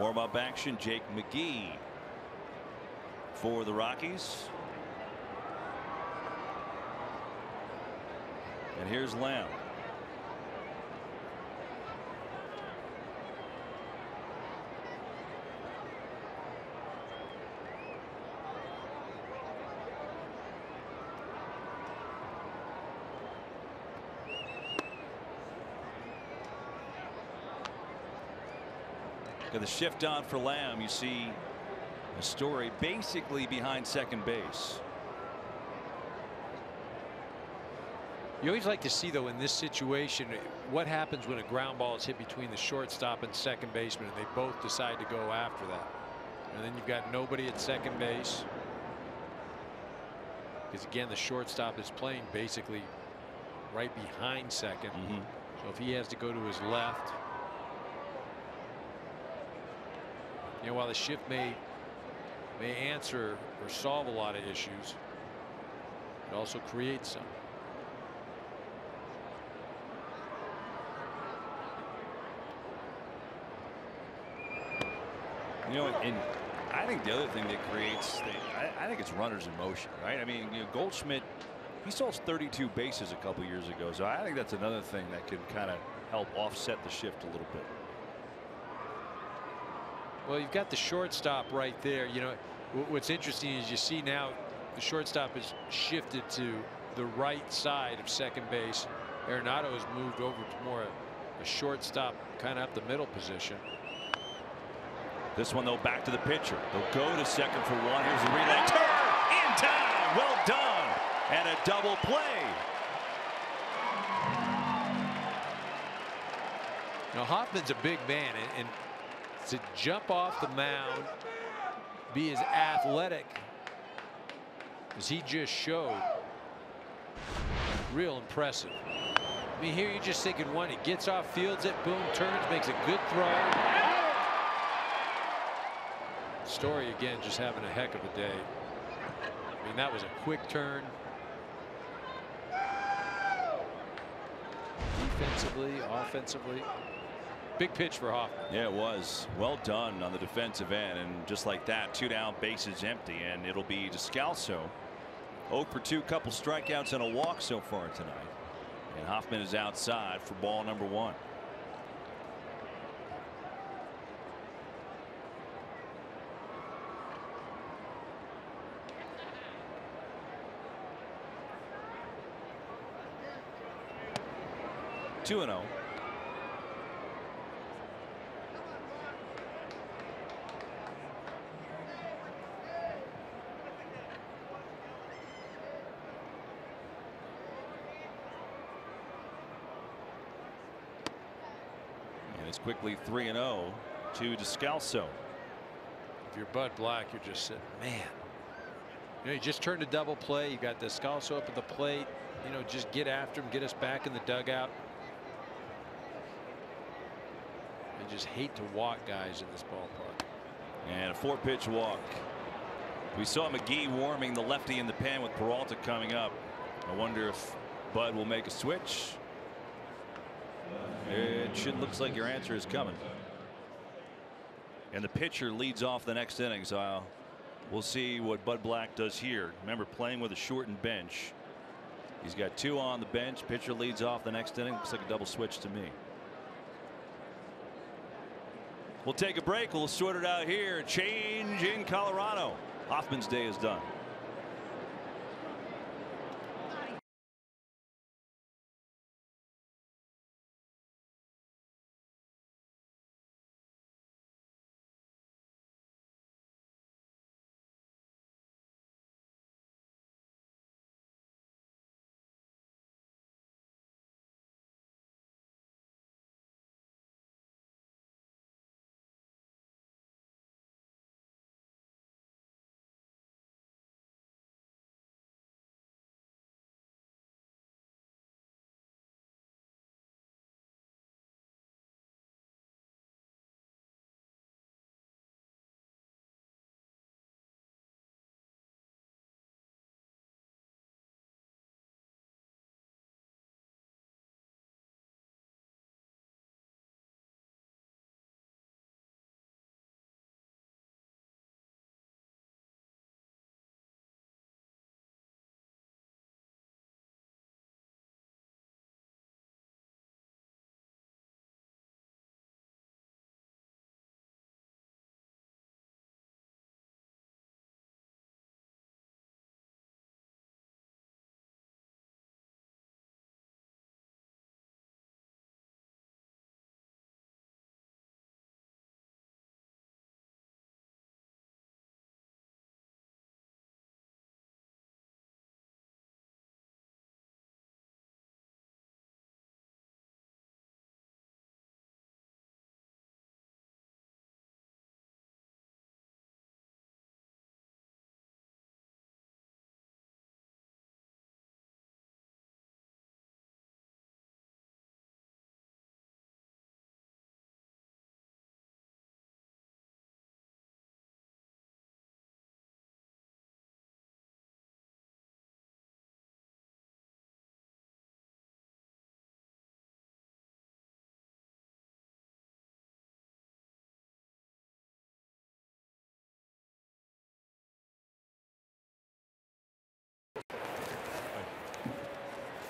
Warm-up action. Jake McGee for the Rockies. And here's Lamb. Got the shift on for Lamb. You see a Story basically behind second base. You always like to see, though, in this situation, what happens when a ground ball is hit between the shortstop and second baseman and they both decide to go after that. And then you've got nobody at second base, because again, the shortstop is playing basically right behind second. So if he has to go to his left, you know, while the shift may answer or solve a lot of issues, it also creates some. You know, and I think the other thing that creates, I think it's runners in motion, right? I mean, you know, Goldschmidt, he stole 32 bases a couple years ago, so I think that's another thing that can kind of help offset the shift a little bit. Well, you've got the shortstop right there. You know, what's interesting is you see now the shortstop is shifted to the right side of second base. Arenado has moved over to more a shortstop, kind of up the middle position. This one, though, back to the pitcher. They'll go to second for 1. Here's the relay. Turn in time. Well done. And a double play. Now, Hoffman's a big man, and to jump off the mound, be as athletic as he just showed, real impressive. I mean, here you're just thinking, one, he gets off, fields it, boom, turns, makes a good throw. Story again just having a heck of a day. I mean, that was a quick turn. Defensively, offensively. Big pitch for Hoffman. Yeah, it was. Well done on the defensive end. And just like that, 2 down, bases empty. And it'll be Descalso. 0 for 2, couple strikeouts and a walk so far tonight. And Hoffman is outside for ball number 1. Two 2-0. It's quickly 3-0 to Descalso. If you're Bud Black, you're just sitting, man. You know, you just turned a double play. You got Descalso up at the plate. You know, just get after him, get us back in the dugout. I just hate to walk guys in this ballpark. And a 4-pitch walk. We saw McGee warming the lefty in the pen with Peralta coming up. I wonder if Bud will make a switch. It should looks like your answer is coming. And the pitcher leads off the next inning, so we'll see what Bud Black does here. Remember, playing with a shortened bench. He's got 2 on the bench. Pitcher leads off the next inning. Looks like a double switch to me. We'll take a break. We'll sort it out here. Change in Colorado. Hoffman's day is done.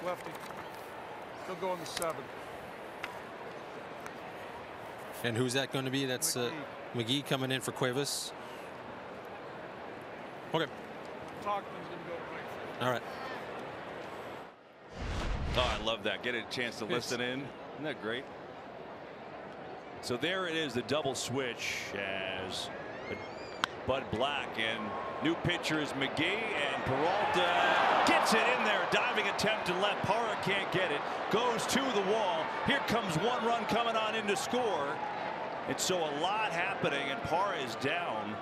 Lefty. He'll go in the 7th. And who's that going to be? That's McGee coming in for Cuevas. Okay. Talkman's going to go to right. All right. Oh, I love that. Get a chance to listen in. Isn't that great? So there it is, the double switch as Bud Black, and new pitcher is McGee, and Peralta gets it in there. Diving attempt to left. Parra can't get it. Goes to the wall. Here comes 1 run coming on in to score. And so a lot happening, and Parra is down.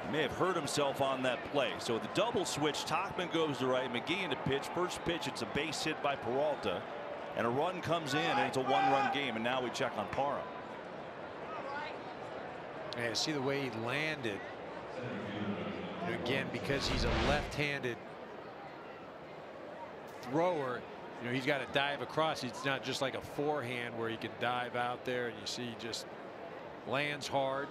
He may have hurt himself on that play. So with the double switch, Tauchman goes to right, McGee into pitch. First pitch, it's a base hit by Peralta, and a run comes in, and it's a 1-run game. And now we check on Parra. Yeah, see the way he landed. And again, because he's a left-handed thrower, you know, he's got to dive across. It's not just like a forehand where he can dive out there, and you see he just lands hard.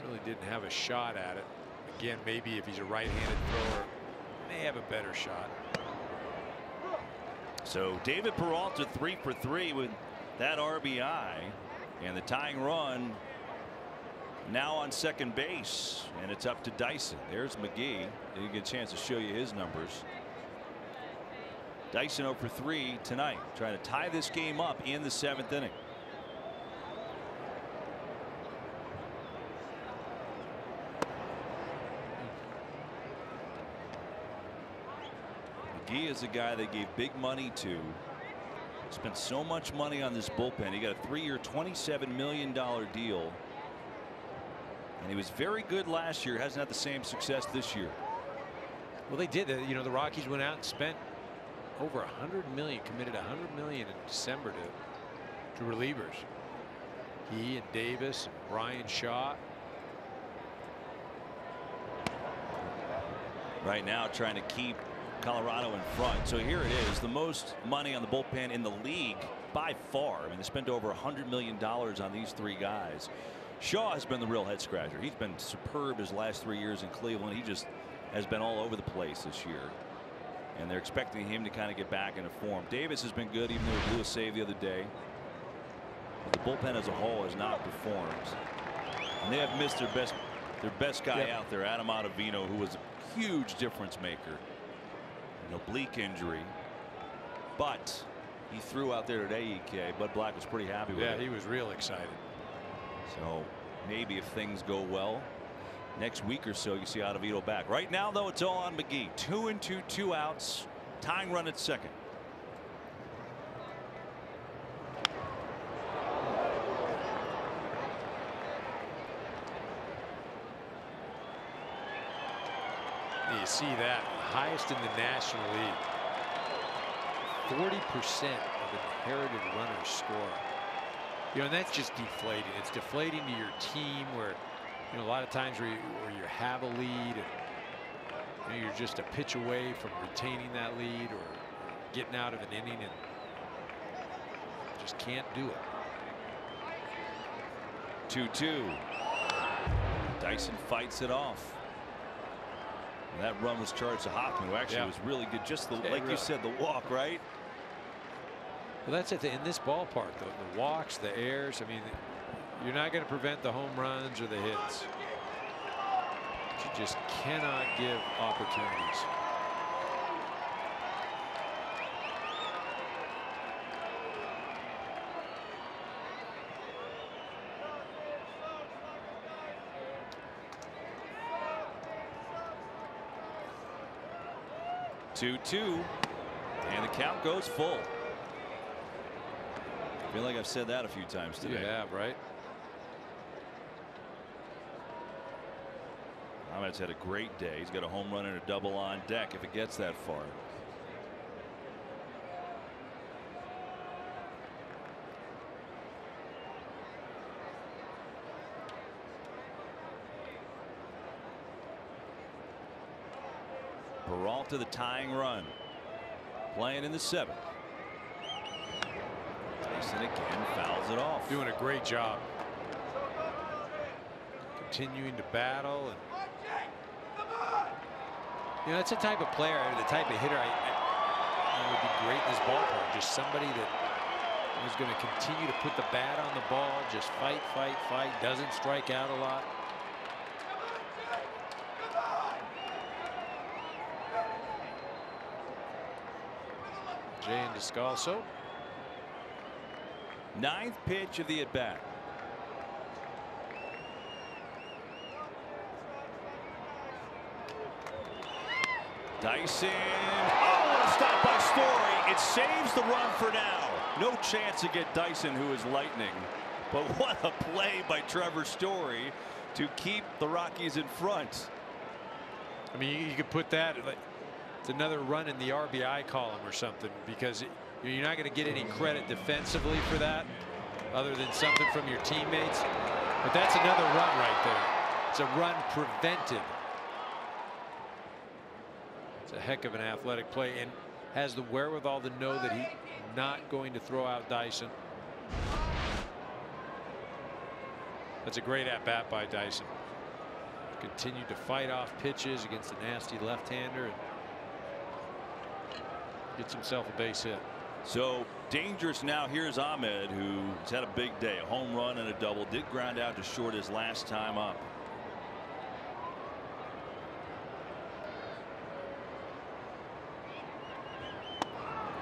Really didn't have a shot at it. Again, maybe if he's a right-handed thrower, may have a better shot. So David Peralta 3 for 3 with that RBI, and the tying run now on second base, and it's up to Dyson. There's McGee. Didn't get a chance to show you his numbers. Dyson 0 for 3 tonight, trying to tie this game up in the 7th inning. McGee is a guy they gave big money to. Spent so much money on this bullpen. He got a 3-year, $27 million deal. And he was very good last year. Hasn't had the same success this year. Well, they did. You know, the Rockies went out and spent over $100 million, committed $100 million in December to relievers. He and Davis and Brian Shaw. Right now trying to keep Colorado in front. So here it is, the most money on the bullpen in the league by far. I mean, they spent over $100 million on these 3 guys. Shaw has been the real head scratcher. He's been superb his last 3 years in Cleveland. He just has been all over the place this year. And they're expecting him to kind of get back into form. Davis has been good, even though he blew a save the other day. But the bullpen as a whole has not performed. And they have missed their best guy out there, Adam Ottavino, who was a huge difference maker. An oblique injury. But he threw out there today, EK. Bud Black was pretty happy with it. Yeah, he was real excited. So maybe if things go well, next week or so you see Ottavino back. Right now, though, it's all on McGee. 2-2, 2 outs, tying run at second. You see that highest in the National League. 40% of inherited runners score. You know, and that's just deflating. It's deflating to your team where, you know, a lot of times where you have a lead and you know, you're just a pitch away from retaining that lead or getting out of an inning and just can't do it. 2-2. Dyson fights it off. And that run was charged to Hoffman, who actually was really good. Just the, like you said, the walk, right? Well, that's it. In this ballpark, the walks, the errors. I mean, you're not going to prevent the home runs or the hits. You just cannot give opportunities. Two, and the count goes full. I feel like I've said that a few times today. You have, right? Ahmed's had a great day. He's got a home run and a double on deck if it gets that far. Peralta, the tying run, playing in the 7th. Dyson again fouls it off. Doing a great job. Continuing to battle. And, you know, that's the type of player, the type of hitter I would be great in this ballpark. Just somebody that is going to continue to put the bat on the ball, just fight, doesn't strike out a lot. Jay and Descalso. 9th pitch of the at bat. Dyson. Oh, what a stop by Story. It saves the run for now. No chance to get Dyson, who is lightning. But what a play by Trevor Story to keep the Rockies in front. I mean, you could put that. It's another run in the RBI column or something, because you're not going to get any credit defensively for that other than something from your teammates. But that's another run right there. It's a run prevented. It's a heck of an athletic play and has the wherewithal to know that he's not going to throw out Dyson. That's a great at bat by Dyson. Continued to fight off pitches against a nasty left-hander and gets himself a base hit. So dangerous now. Here's Ahmed, who's had a big day, a home run and a double, did ground out to short his last time up.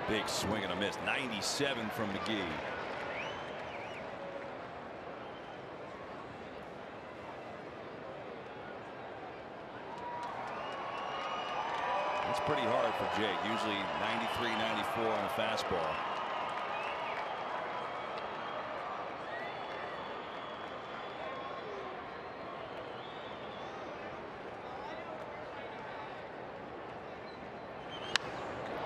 Big swing and a miss. 97 from McGee. That's pretty hard for Jake. Usually 93, 94 on a fastball.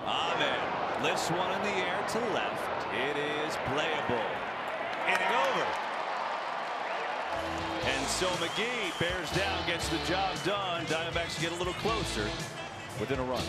Ahmed lifts one in the air to left. It is playable. Inning over. And so McGee bears down, gets the job done. Diamondbacks get a little closer within a run.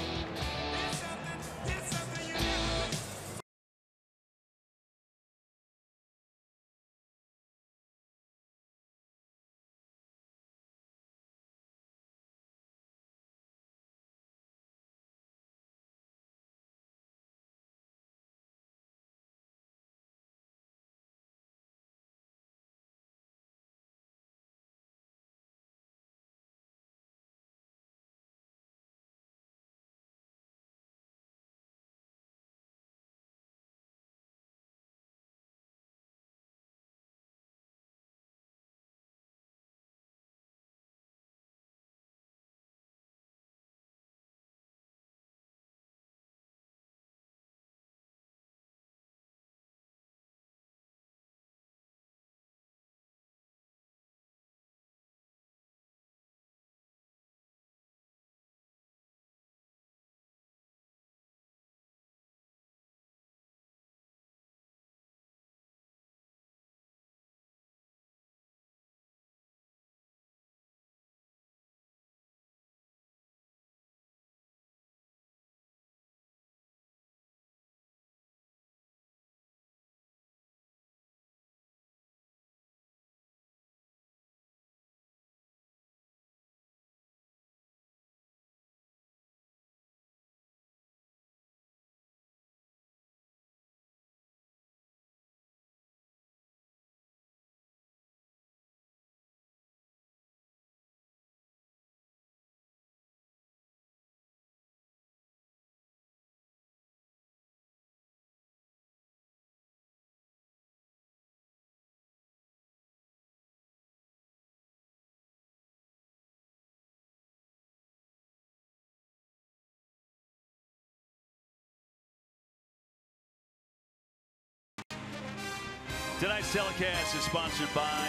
Tonight's telecast is sponsored by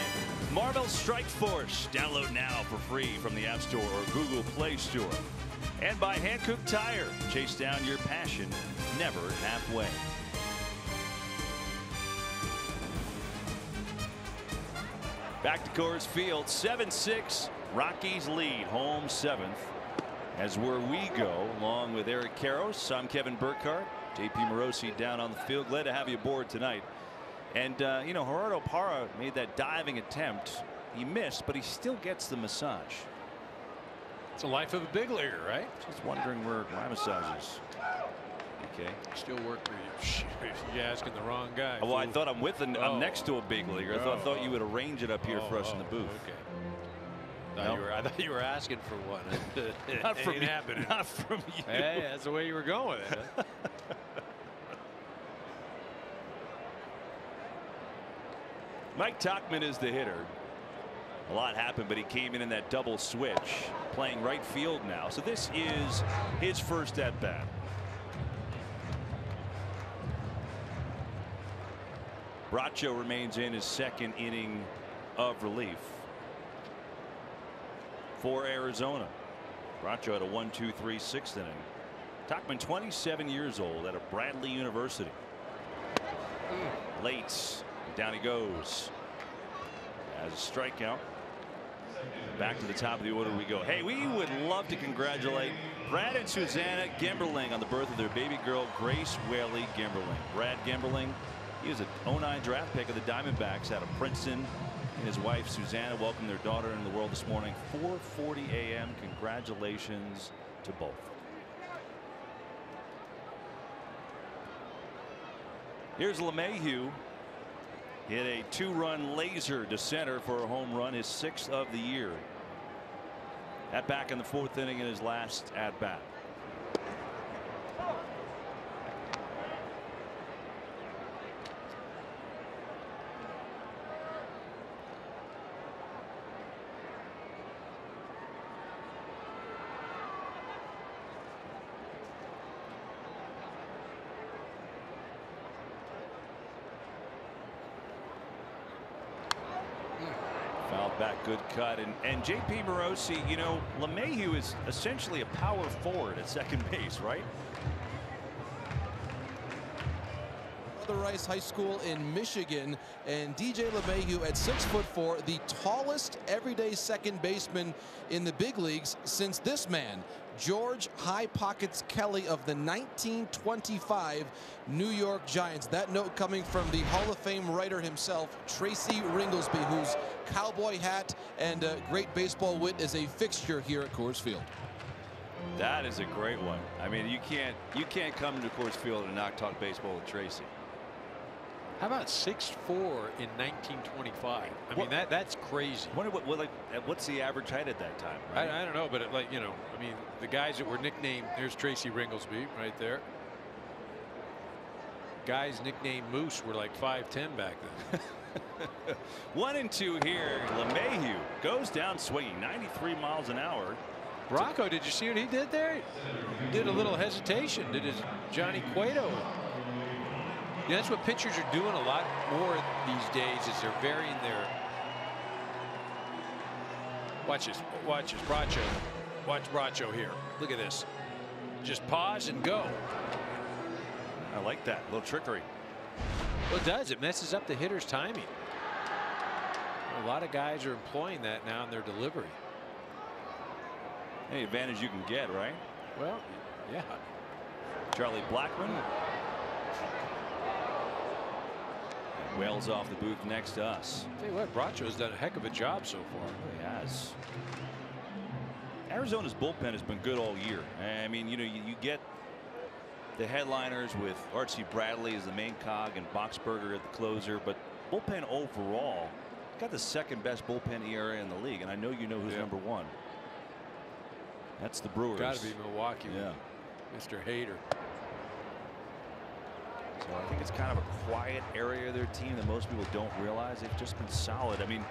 Marvel Strike Force. Download now for free from the App Store or Google Play Store. And by Hankook Tire. Chase down your passion, never halfway. Back to Coors Field, 7-6. Rockies lead, home 7th. As where we go, along with Eric Karros, I'm Kevin Burkhardt. JP Morosi down on the field. Glad to have you aboard tonight. And, you know, Gerardo Parra made that diving attempt. He missed, but he still gets the massage. It's the life of a big leaguer, right? Just wondering where my massage is. Okay. Still work for you. You're asking the wrong guy. Well, I thought I'm I'm next to a big leaguer. I thought you would arrange it up here for us in the booth. Okay. I thought you were asking for one. Not from me. Happening. Not from you. Hey, that's the way you were going with it. Huh? Mike Tauchman is the hitter. A lot happened, but he came in that double switch, playing right field now. So this is his first at bat. Bracho remains in his second inning of relief for Arizona. Bracho had a 1-2-3 6th inning. Tauchman, 27 years old, out of Bradley University. Late. Down he goes. As a strikeout. Back to the top of the order we go. Hey, we would love to congratulate Brad and Susanna Gemberling on the birth of their baby girl, Grace Whaley Gemberling. Brad Gemberling, he was a 09 draft pick of the Diamondbacks out of Princeton. And his wife, Susanna, welcomed their daughter into the world this morning. 4:40 a.m. Congratulations to both. Here's LeMahieu. Hit a 2-run laser to center for a home run, his 6th of the year. At back in the 4th inning in his last at bat. Foul back, good cut, and J.P. Morosi, you know, LeMahieu is essentially a power forward at second base, right? Mother Rice High School in Michigan, and DJ LeMahieu at 6'4", the tallest everyday second baseman in the big leagues since this man, George High Pockets Kelly of the 1925 New York Giants. That note coming from the Hall of Fame writer himself, Tracy Ringlesby, whose cowboy hat and great baseball wit is a fixture here at Coors Field. That is a great one. I mean, you can't come to Coors Field and not talk baseball with Tracy. How about 6'4" in 1925? I mean, that's crazy. What's the average height at that time? Right? I don't know, but you know, I mean, the guys that were nicknamed, there's Tracy Ringlesby right there. Guys nicknamed Moose were like 5'10" back then. 1-2 here. LeMahieu goes down swinging 93 miles an hour. Rocco, did you see what he did there? He did a little hesitation. Did his Johnny Cueto. Yeah, that's what pitchers are doing a lot more these days, is they're varying their. Watch this, Bracho. Watch Bracho here. Look at this. Just pause and go. I like that little trickery. Well, it does. It messes up the hitter's timing. A lot of guys are employing that now in their delivery. Any advantage you can get, right? Well, yeah. Charlie Blackmon. Wails off the booth next to us. Tell you what, Bracho's done a heck of a job so far. He has. Arizona's bullpen has been good all year. I mean, you know, you get the headliners with Archie Bradley as the main cog and Boxberger at the closer, but bullpen overall got the second best bullpen ERA in the league, and I know you know who's number one. That's the Brewers. Got to be Milwaukee. Yeah. Mr. Hader. So I think it's kind of a quiet area of their team that most people don't realize. They've just been solid. I mean,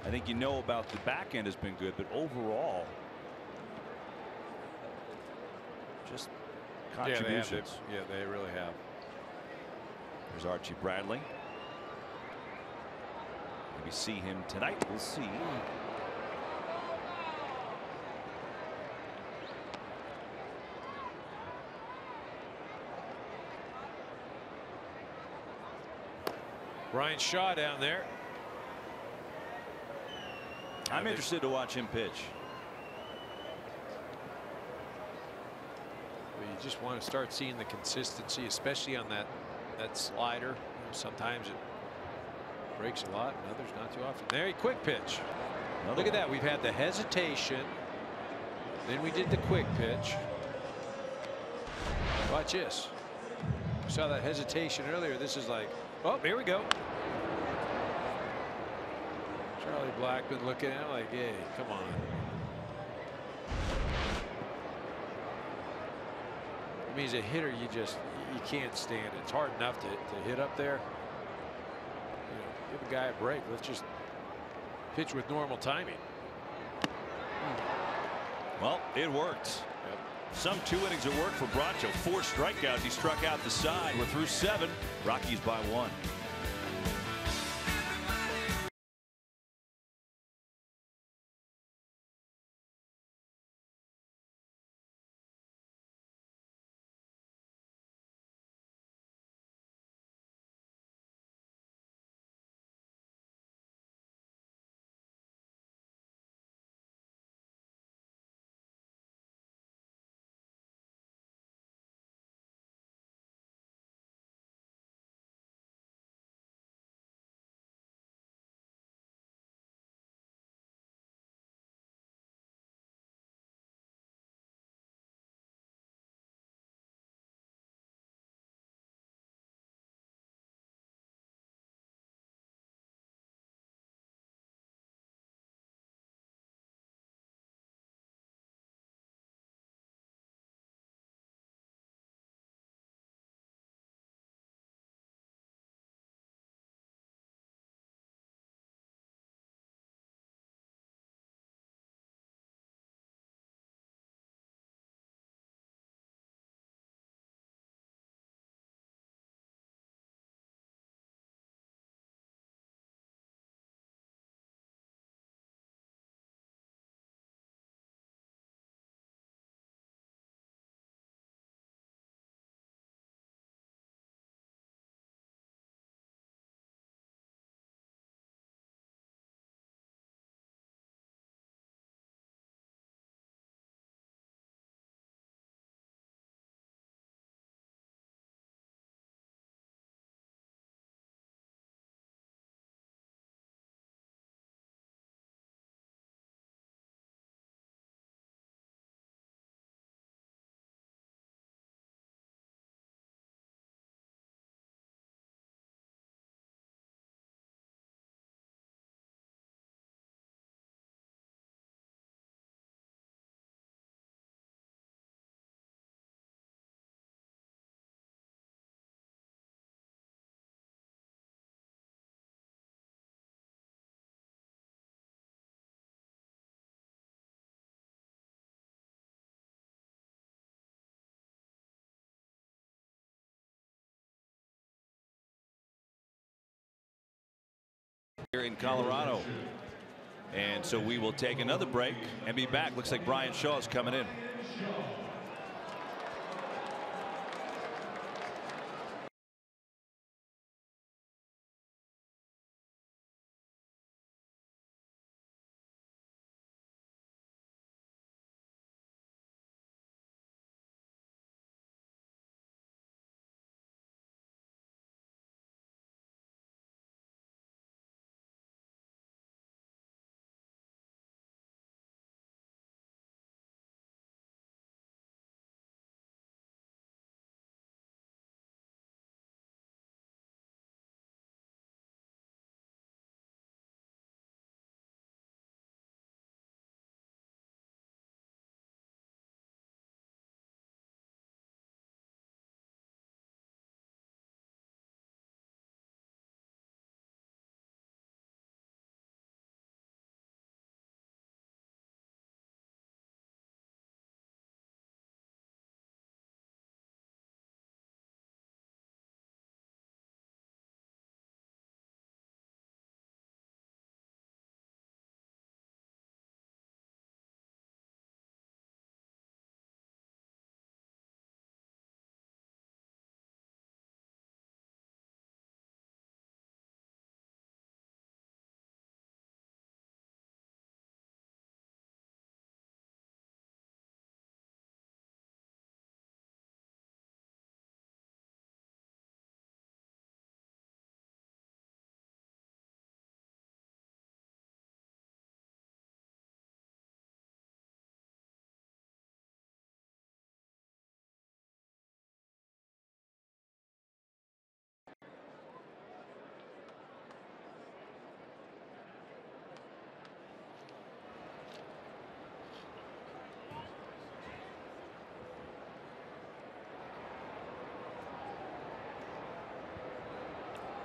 I think you know about the back end has been good, but overall, just contributions. Yeah, they really have. There's Archie Bradley. Maybe see him tonight. We'll see. Brian Shaw down there. I'm interested to watch him pitch. Well, you just want to start seeing the consistency, especially on that slider. You know, sometimes it breaks a lot, and others not too often. There, quick pitch. Look at that. We've had the hesitation. Then we did the quick pitch. Watch this. We saw that hesitation earlier. This is like, oh, here we go. Charlie Blackmon looking at it like, hey, come on. I mean, as a hitter, you can't stand it. It's hard enough to hit up there. You know, give a guy a break. Let's just pitch with normal timing. Well, it worked. Yep. Some 2 innings of work for Bracho. 4 strikeouts. He struck out the side. We're through 7. Rockies by 1. in Colorado. And so we will take another break and be back. Looks like Brian Shaw is coming in.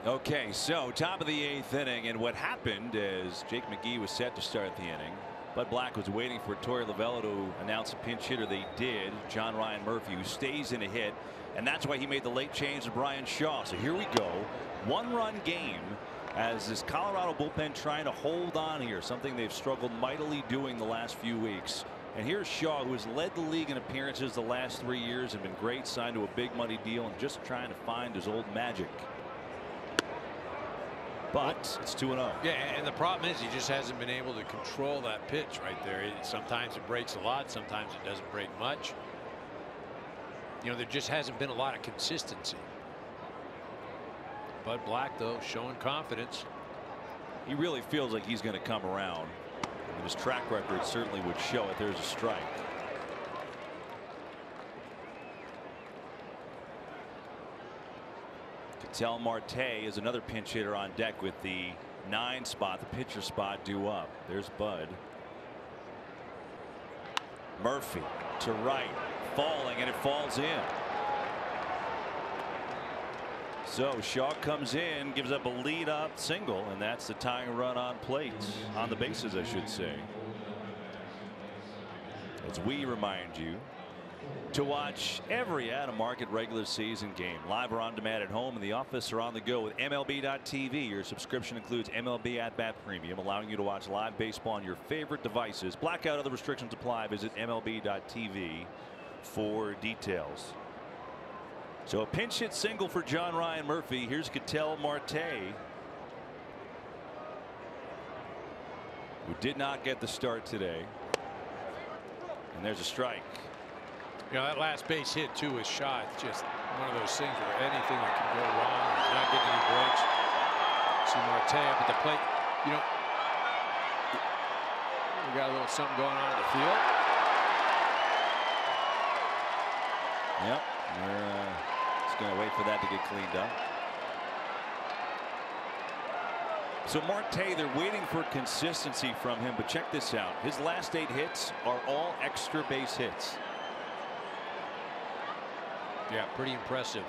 Okay, so top of the 8th inning, and what happened is Jake McGee was set to start the inning. Bud Black was waiting for Torey Lovullo to announce a pinch hitter. They did. John Ryan Murphy, who stays in a hit, and that's why he made the late change to Brian Shaw. So here we go. 1-run game as this Colorado bullpen trying to hold on here, something they've struggled mightily doing the last few weeks. And here's Shaw, who has led the league in appearances the last 3 years and been great, signed to a big money deal and just trying to find his old magic. But it's 2-0. Yeah, and the problem is he just hasn't been able to control that pitch right there. Sometimes it breaks a lot, sometimes it doesn't break much. You know, there just hasn't been a lot of consistency. Bud Black, though, showing confidence. He really feels like he's going to come around. And his track record certainly would show it. There's a strike. Ketel Marte is another pinch hitter on deck with the 9 spot, the pitcher spot due up. There's Bud. Murphy to right, falling, and it falls in. So Shaw comes in, gives up a lead up single, and that's the tying run on plate, on the bases, I should say. As we remind you to watch every out-of-market regular season game live or on demand at home, in the office, or on the go with MLB.tv. Your subscription includes MLB At Bat Premium, allowing you to watch live baseball on your favorite devices. Blackout other restrictions apply. Visit MLB.tv for details. So a pinch hit single for John Ryan Murphy. Here's Ketel Marte, who did not get the start today. And there's a strike. You know, that last base hit too was shot. Just one of those things where anything that can go wrong. He's not getting any breaks. See Marte up at the plate. You know, we got a little something going on in the field. Yep, we're just going to wait for that to get cleaned up. So Marte, they're waiting for consistency from him, but check this out. His last 8 hits are all extra base hits. Yeah, pretty impressive.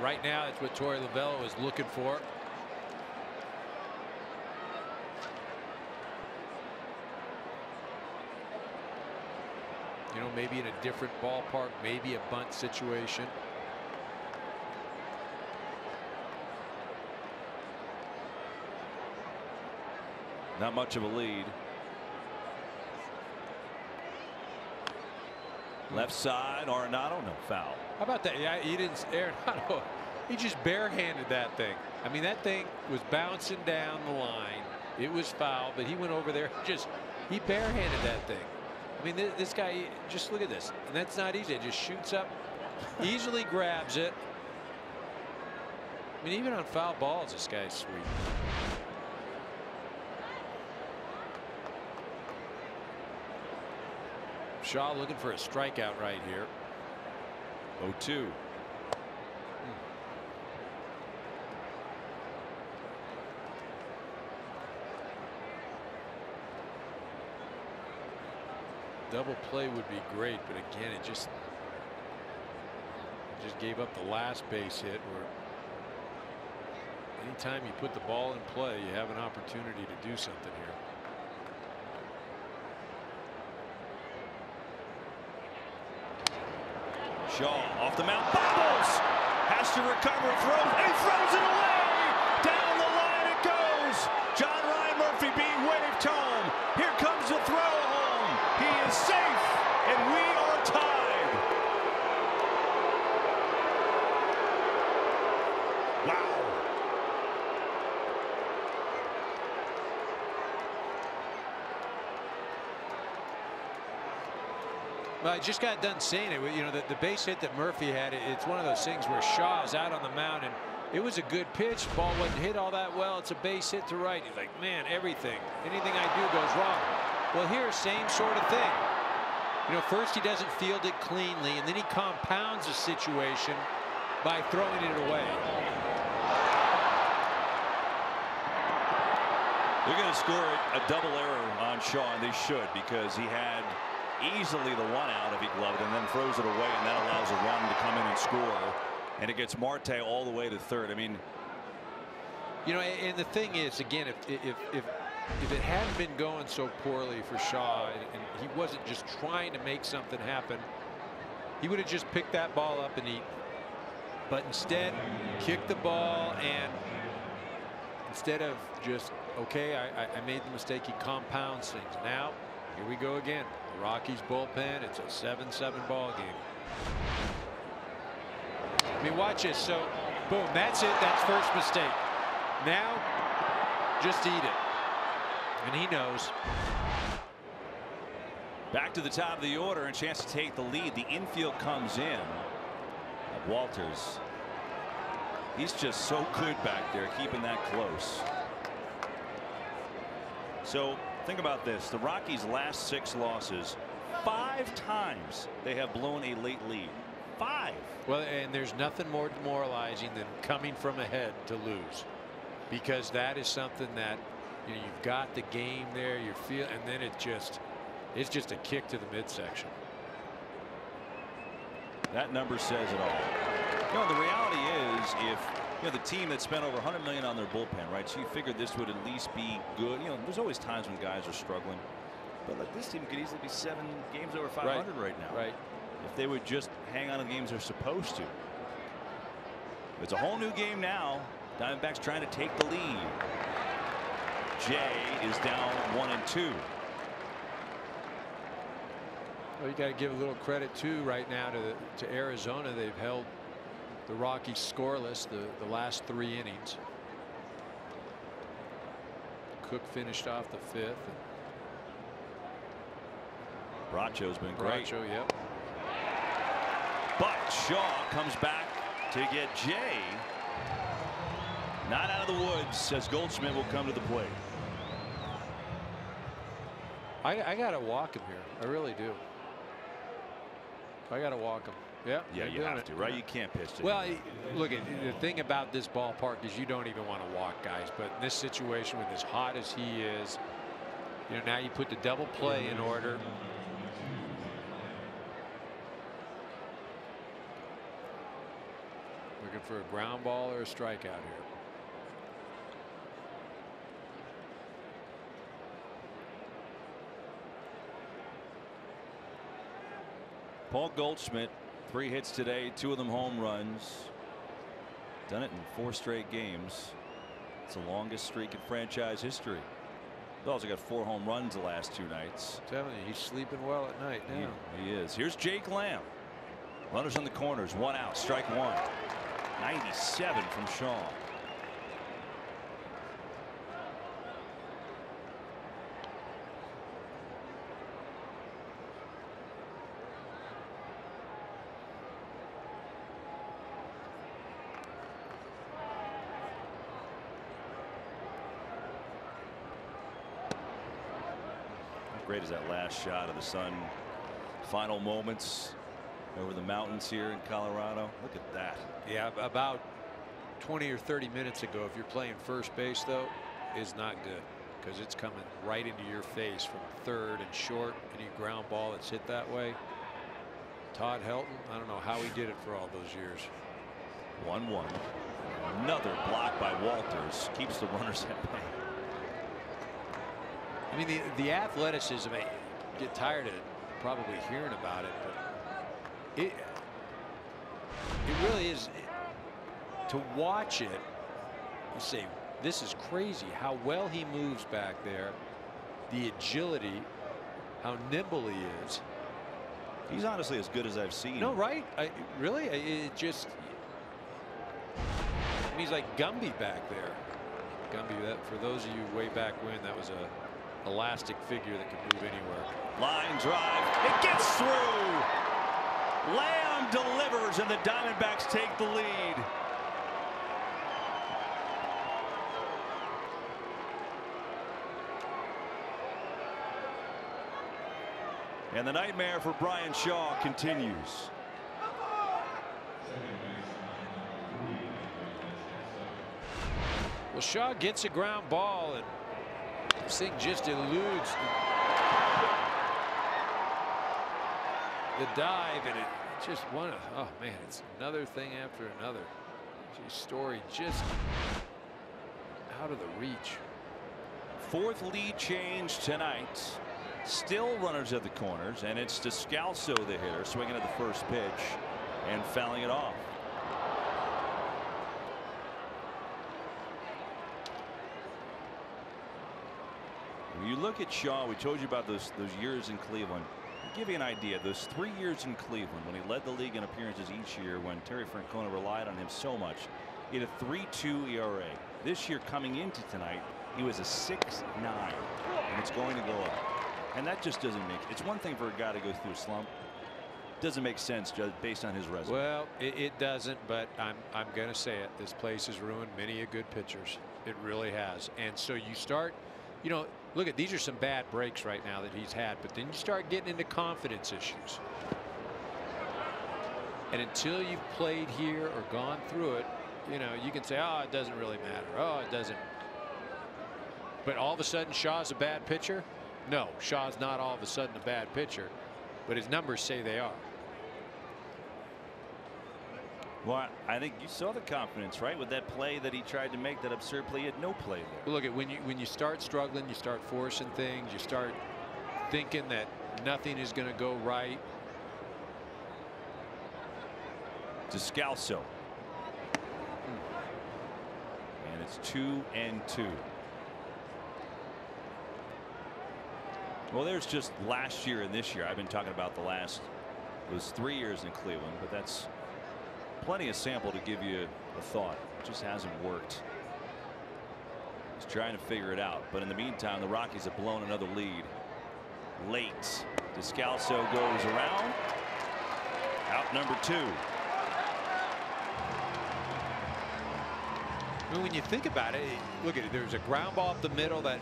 Right now, it's what Torey Lovullo is looking for. You know, maybe in a different ballpark, maybe a bunt situation. Not much of a lead. Left side, Arenado, no foul. How about that? Yeah, he didn't. Arenado, he just barehanded that thing. I mean, that thing was bouncing down the line. It was foul, but he went over there, he barehanded that thing. I mean, this guy, just look at this. And that's not easy. It just shoots up, easily grabs it. I mean, even on foul balls, this guy's sweet. Shaw looking for a strikeout right here. 0-2. Double play would be great, but again, it just gave up the last base hit. Where anytime you put the ball in play, you have an opportunity to do something here. Shaw off the mound, bobbles, has to recover, throws, and he throws it away. Down the line it goes. John Ryan Murphy being waved home. Here comes the throw home. He is safe, and we are tied. Wow. Well, I just got done saying it. You know, the base hit that Murphy had, it's one of those things where Shaw is out on the mound, and it was a good pitch. Ball wasn't hit all that well. It's a base hit to right. He's like, man, anything I do goes wrong. Well, here, same sort of thing. You know, first he doesn't field it cleanly, and then he compounds the situation by throwing it away. They're going to score a double error on Shaw, and they should, because he had easily the one out if he gloved and then throws it away, and that allows a run to come in and score, and it gets Marte all the way to third. I mean, you know, and the thing is, again, if it hadn't been going so poorly for Shaw and he wasn't just trying to make something happen, he would have just picked that ball up and eat. But instead, kicked the ball, and instead of just, okay, I made the mistake, he compounds things. Now, here we go again. The Rockies bullpen, it's a 7-7 ball game. I mean, watch this. So, boom, that's it. That's first mistake. Now, just eat it. And he knows. Back to the top of the order, and chance to take the lead. The infield comes in. Walters. He's just so good back there, keeping that close. So think about this. The Rockies' last 6 losses, 5 times they have blown a late lead. 5. Well, and there's nothing more demoralizing than coming from ahead to lose, because that is something that, you know, you've got the game there, you feel, and then it's just a kick to the midsection. That number says it all. You know, the reality is, if you know the team that spent over $100 million on their bullpen, right? So you figured this would at least be good. You know, there's always times when guys are struggling, but like, this team could easily be 7 games over 500 right now. Right. If they would just hang on to the games they're supposed to. It's a whole new game now. Diamondbacks trying to take the lead. Jay is down 1-2. Well, you got to give a little credit too right now to Arizona. They've held the Rockies scoreless the last 3 innings. Cook finished off the 5th. Bracho's been great. Bracho, yep. But Shaw comes back to get Jay. Not out of the woods, as Goldschmidt will come to the plate. I got to walk him here. I really do. I got to walk him. Yeah, you have to, right? You can't pitch to well, him. look, the thing about this ballpark is you don't even want to walk guys. But in this situation, with as hot as he is, you know, now you put the double play in order. Looking for a ground ball or a strikeout here. Paul Goldschmidt, 3 hits today, 2 of them home runs. Done it in 4 straight games. It's the longest streak in franchise history. Also got 4 home runs the last 2 nights. I'm telling you, he's sleeping well at night now. He is. Here's Jake Lamb. Runners on the corners. 1 out. Strike 1. 97 from Shaw. Great as that last shot of the sun. Final moments over the mountains here in Colorado. Look at that. Yeah, about 20 or 30 minutes ago, if you're playing first base, though, is not good because it's coming right into your face from third and short. Any ground ball that's hit that way. Todd Helton, I don't know how he did it for all those years. 1-1. Another block by Walters keeps the runners at bay. I mean, the athleticism, I get tired of probably hearing about it, but it really is. To watch it, you say, this is crazy how well he moves back there, the agility, how nimble he is. He's honestly as good as I've seen. No, right? Really? It just. And he's like Gumby back there. Gumby, that for those of you way back when, that was a elastic figure that could move anywhere. Line drive. It gets through. Lamb delivers, and the Diamondbacks take the lead. And the nightmare for Brian Shaw continues. Well, Shaw gets a ground ball, and this thing just eludes the dive, and it just won. Oh man, it's another thing after another. Story just out of the reach. 4th lead change tonight. Still runners at the corners, and it's Descalso, the hitter, swinging at the first pitch and fouling it off. When you look at Shaw, we told you about those years in Cleveland. To give you an idea, those 3 years in Cleveland when he led the league in appearances each year, when Terry Francona relied on him so much, he had a 3.2 ERA. This year, coming into tonight, he was a 6.9, and it's going to go up. And that just doesn't make. It's one thing for a guy to go through a slump. Doesn't make sense just based on his resume. Well, it doesn't, but I'm going to say it. This place has ruined many a good pitchers. It really has. And so you start, you know, look at these are some bad breaks right now that he's had, but then you start getting into confidence issues. And until you've played here or gone through it, you know, you can say, oh, it doesn't really matter. Oh, it doesn't. But all of a sudden Shaw's a bad pitcher? No, Shaw's not all of a sudden a bad pitcher, but his numbers say they are. Well, I think you saw the confidence, right, with that play that he tried to make, that absurd play. He had no play there. Well, look at when you start struggling, you start forcing things, you start thinking that nothing is going to go right. Descalso. And it's 2-2. Well, there's just last year and this year. I've been talking about those 3 years in Cleveland, but that's plenty of sample to give you a thought. It just hasn't worked. He's trying to figure it out, but in the meantime, the Rockies have blown another lead late. Descalso goes around. Out number 2. I mean, when you think about it, look at it. There was a ground ball up the middle that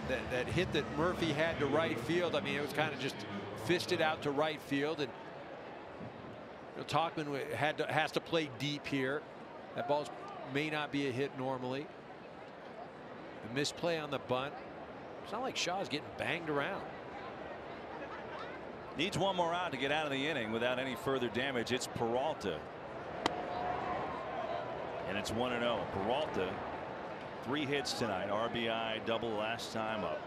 hit that Murphy had to right field. I mean, it was kind of just fisted out to right field, and you know, Tauchman has to play deep here. That ball may not be a hit normally. The misplay on the bunt. It's not like Shaw's getting banged around. Needs one more out to get out of the inning without any further damage. It's Peralta. And it's 1-0. Peralta, 3 hits tonight. RBI double last time up.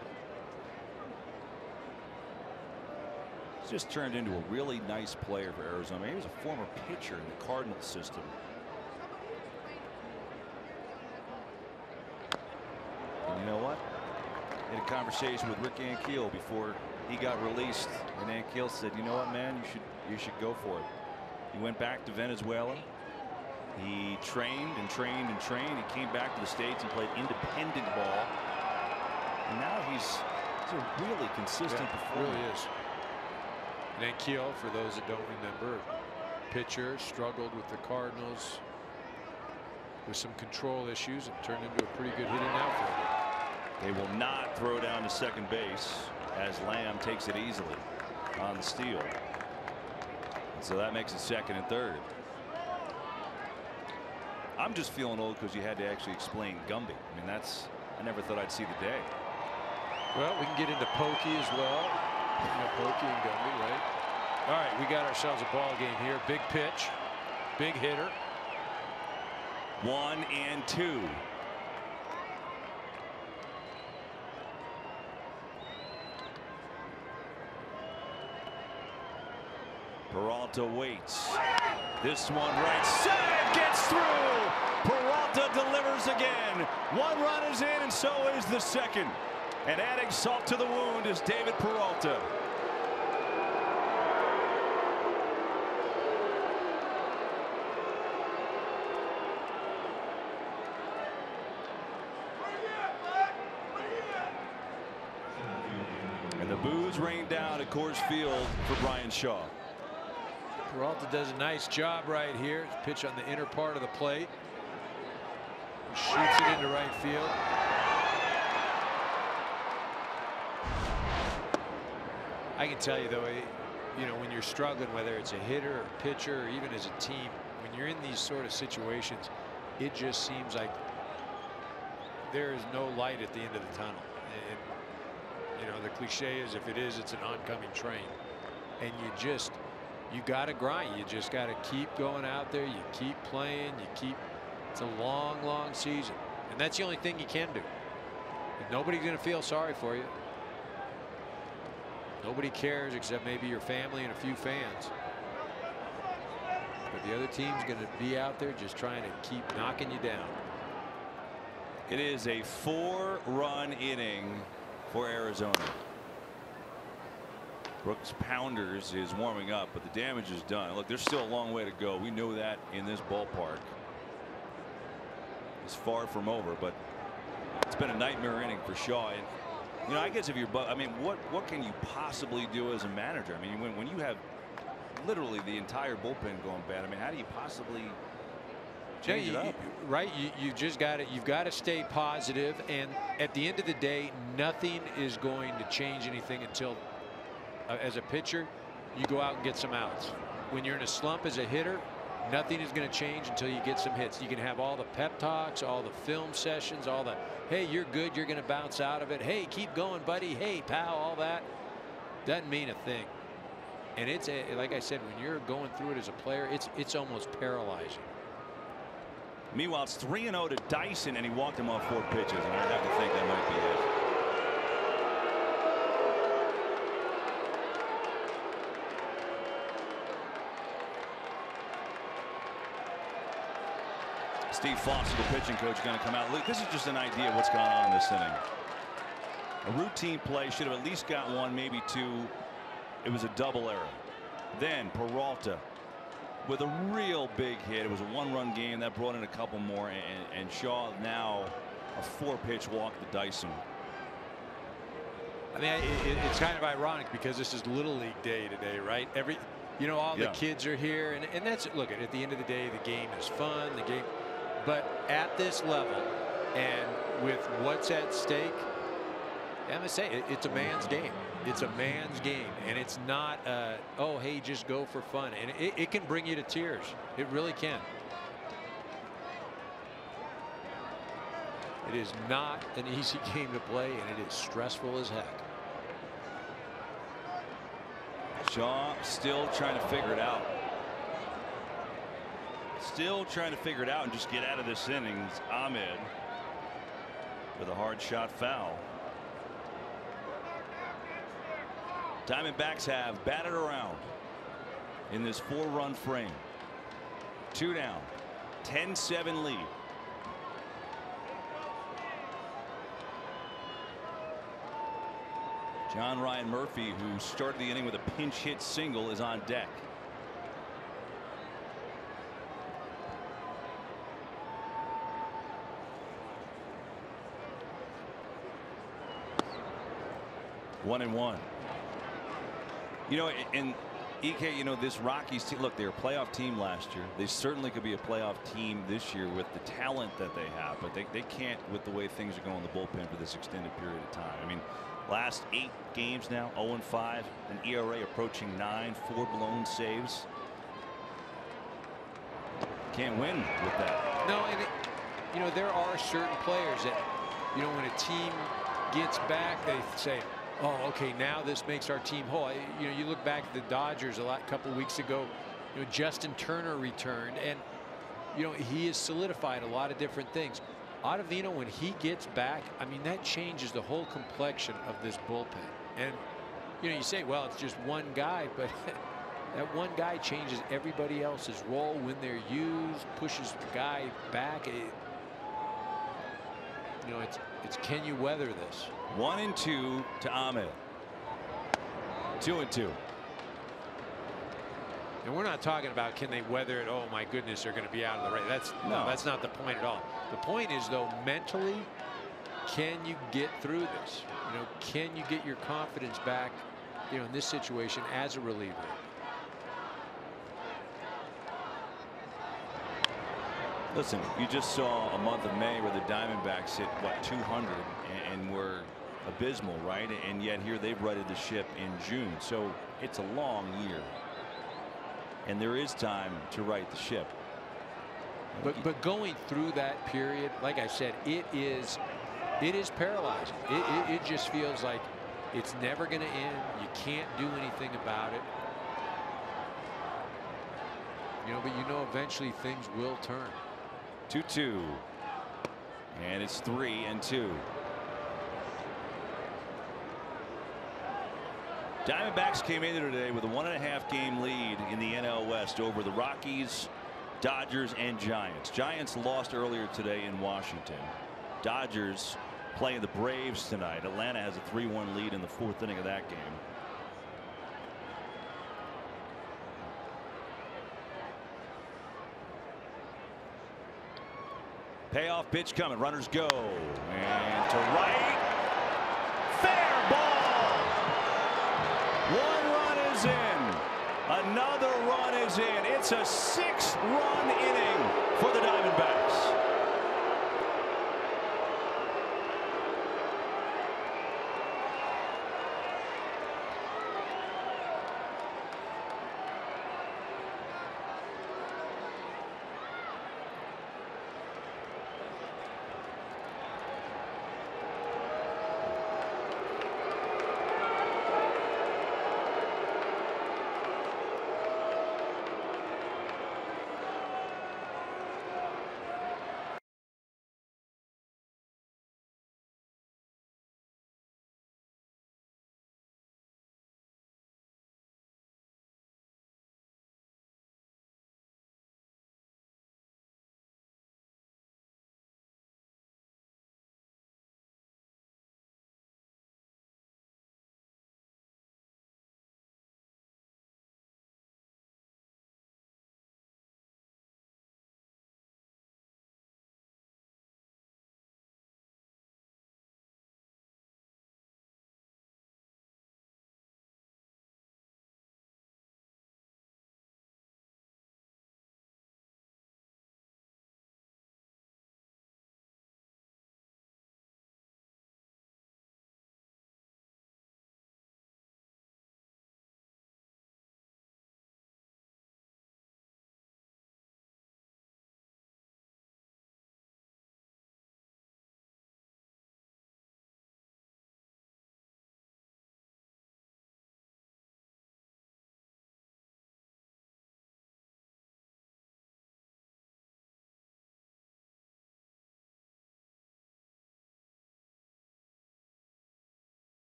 He's just turned into a really nice player for Arizona. He was a former pitcher in the Cardinals system. And you know what? in a conversation with Rick Ankiel before he got released, and Ankiel said, "You know what, man, you should go for it." He went back to Venezuela. He trained and trained and trained. He came back to the States and played independent ball. And now he's a really consistent performer. Really is. And Ankiel, for those that don't remember, pitcher, struggled with the Cardinals with some control issues and turned into a pretty good hitting outfielder. They will not throw down to second base as Lamb takes it easily on the steal. And so that makes it second and third. I'm just feeling old because you had to actually explain Gumby. I mean, I never thought I'd see the day. Well, we can get into Pokey as well. Pokey and Gumby, right? All right, we got ourselves a ball game here. Big pitch, big hitter. 1-2. Peralta waits. This one right side gets through. Peralta delivers again. 1 run is in, and so is the second. And adding salt to the wound is David Peralta. And the boos rain down at Coors Field for Brian Shaw. Peralta does a nice job right here. Pitch on the inner part of the plate. Shoots it into right field. I can tell you though, when you're struggling, whether it's a hitter or pitcher or even as a team, when you're in these sort of situations, it just seems like there is no light at the end of the tunnel. And the cliche is, if it is, it's an oncoming train. And you got to grind. You just got to keep going out there. You keep playing. It's a long, long season. And that's the only thing you can do. Nobody's going to feel sorry for you. Nobody cares except maybe your family and a few fans. But the other team's going to be out there just trying to keep knocking you down. It is a 4-run inning for Arizona. Brooks Pounders is warming up, but the damage is done. Look, there's still a long way to go. We know that in this ballpark. It's far from over, but it's been a nightmare inning for Shaw. And I guess if you're, what can you possibly do as a manager? I mean, when you have literally the entire bullpen going bad, how do you possibly change it up? Right, you just got it. You've got to stay positive, and at the end of the day, nothing is going to change anything until, as a pitcher, you go out and get some outs. When you're in a slump as a hitter, nothing is going to change until you get some hits. You can have all the pep talks, all the film sessions, all the, hey, you're good, you're going to bounce out of it. Hey, keep going, buddy. Hey, pal, all that doesn't mean a thing. And it's like I said, when you're going through it as a player, it's almost paralyzing. Meanwhile, it's 3-0 to Dyson, and he walked him off 4 pitches, and I have to think that might be it. Steve Foster, the pitching coach, going to come out. Look, this is just an idea of what's going on in this inning. A routine play, should have at least got 1, maybe 2. It was a double error. Then Peralta with a real big hit. It was a 1-run game that brought in a couple more, and Shaw now a 4-pitch walk to Dyson. It's kind of ironic because this is Little League Day today, right? All the kids are here, and that's, look, at the end of the day, the game is fun. But at this level, and with what's at stake, I'm going to say it's a man's game. It's a man's game, and it's not oh, hey, just go for fun. And it can bring you to tears. It really can. It is not an easy game to play, and it is stressful as heck. Shaw still trying to figure it out. Still trying to figure it out and just get out of this inning. It's Ahmed with a hard shot foul. Diamondbacks have batted around in this 4-run frame. 2 down, 10-7 lead. John Ryan Murphy, who started the inning with a pinch hit single, is on deck. One and one. You know, and EK, you know, this Rockies team, look, they're a playoff team last year. They certainly could be a playoff team this year with the talent that they have, but they can't with the way things are going in the bullpen for this extended period of time. I mean, last 8 games now, 0-5, an ERA approaching 9, 4 blown saves. Can't win with that. No, and you know, there are certain players that, you know, when a team gets back, they say, oh, okay, now this makes our team whole. You know, you look back at the Dodgers a couple weeks ago, you know, Justin Turner returned, and, you know, he has solidified a lot of different things. Ottavino, when he gets back, I mean, that changes the whole complexion of this bullpen. And, you know, you say, well, it's just one guy, but that one guy changes everybody else's role when they're used, pushes the guy back. You know, it's can you weather this? 1-2 to Ahmed. 2-2. And we're not talking about can they weather it. Oh my goodness, they're going to be out of the race. That's not the point at all. The point is, though, mentally, can you get through this? You know, can you get your confidence back, you know, in this situation as a reliever? Listen, you just saw a month of May where the Diamondbacks hit, what, 200 and were abysmal, right? And yet here they've righted the ship in June. So it's a long year. And there is time to right the ship. But going through that period, like I said, it is paralyzing. It just feels like it's never going to end. You can't do anything about it. You know, but you know eventually things will turn. 2-2. And it's 3-2. Diamondbacks came in today with a 1.5 game lead in the NL West over the Rockies, Dodgers, and Giants. Giants lost earlier today in Washington. Dodgers playing the Braves tonight. Atlanta has a 3-1 lead in the 4th inning of that game. Payoff pitch coming. Runners go. And to right. Fair ball. 1 run is in. Another run is in. It's a 6-run inning for the Diamondbacks.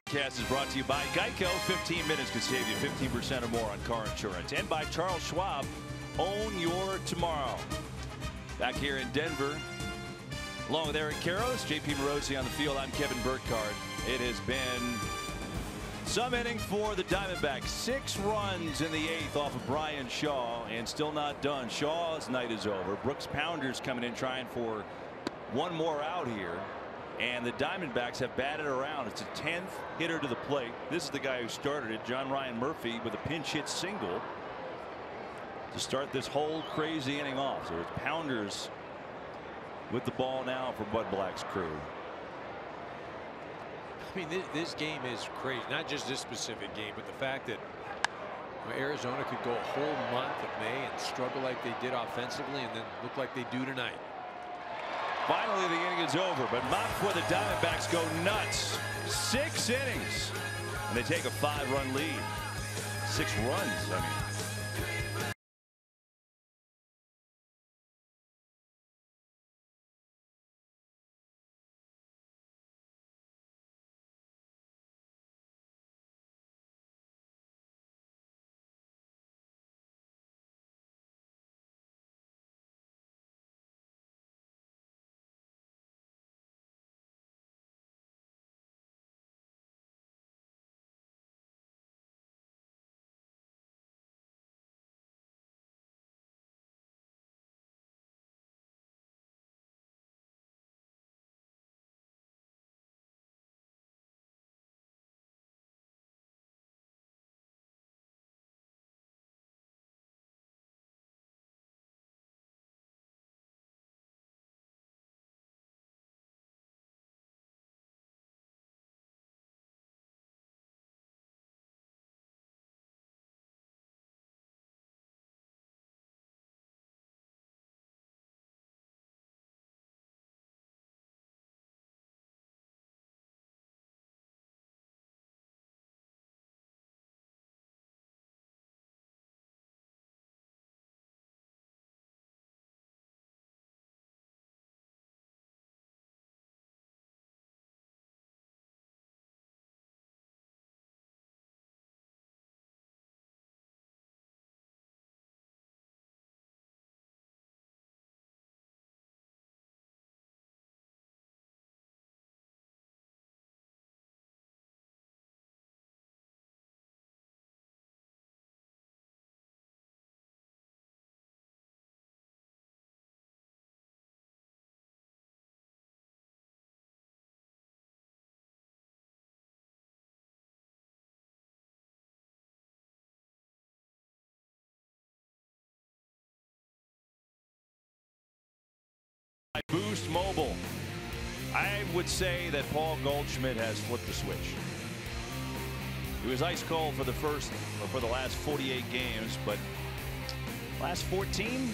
Cast is brought to you by Geico. 15 minutes can save you 15% or more on car insurance. And by Charles Schwab. Own your tomorrow. Back here in Denver, along with Eric Karros, JP Morosi on the field. I'm Kevin Burkhardt. It has been some inning for the Diamondbacks. 6 runs in the 8th off of Brian Shaw, and still not done. Shaw's night is over. Brooks Pounders coming in trying for one more out here. And the Diamondbacks have batted around. It's a 10th hitter to the plate. This is the guy who started it, John Ryan Murphy, with a pinch hit single to start this whole crazy inning off. So it's Pounders with the ball now for Bud Black's crew. I mean, this game is crazy. Not just this specific game, but the fact that Arizona could go a whole month of May and struggle like they did offensively and then look like they do tonight. Finally, the inning is over, but not before the Diamondbacks go nuts. 6 innings, and they take a 5-run lead. 6 runs, I mean. Boost Mobile. I would say that Paul Goldschmidt has flipped the switch. He was ice cold for the last 48 games, but last 14,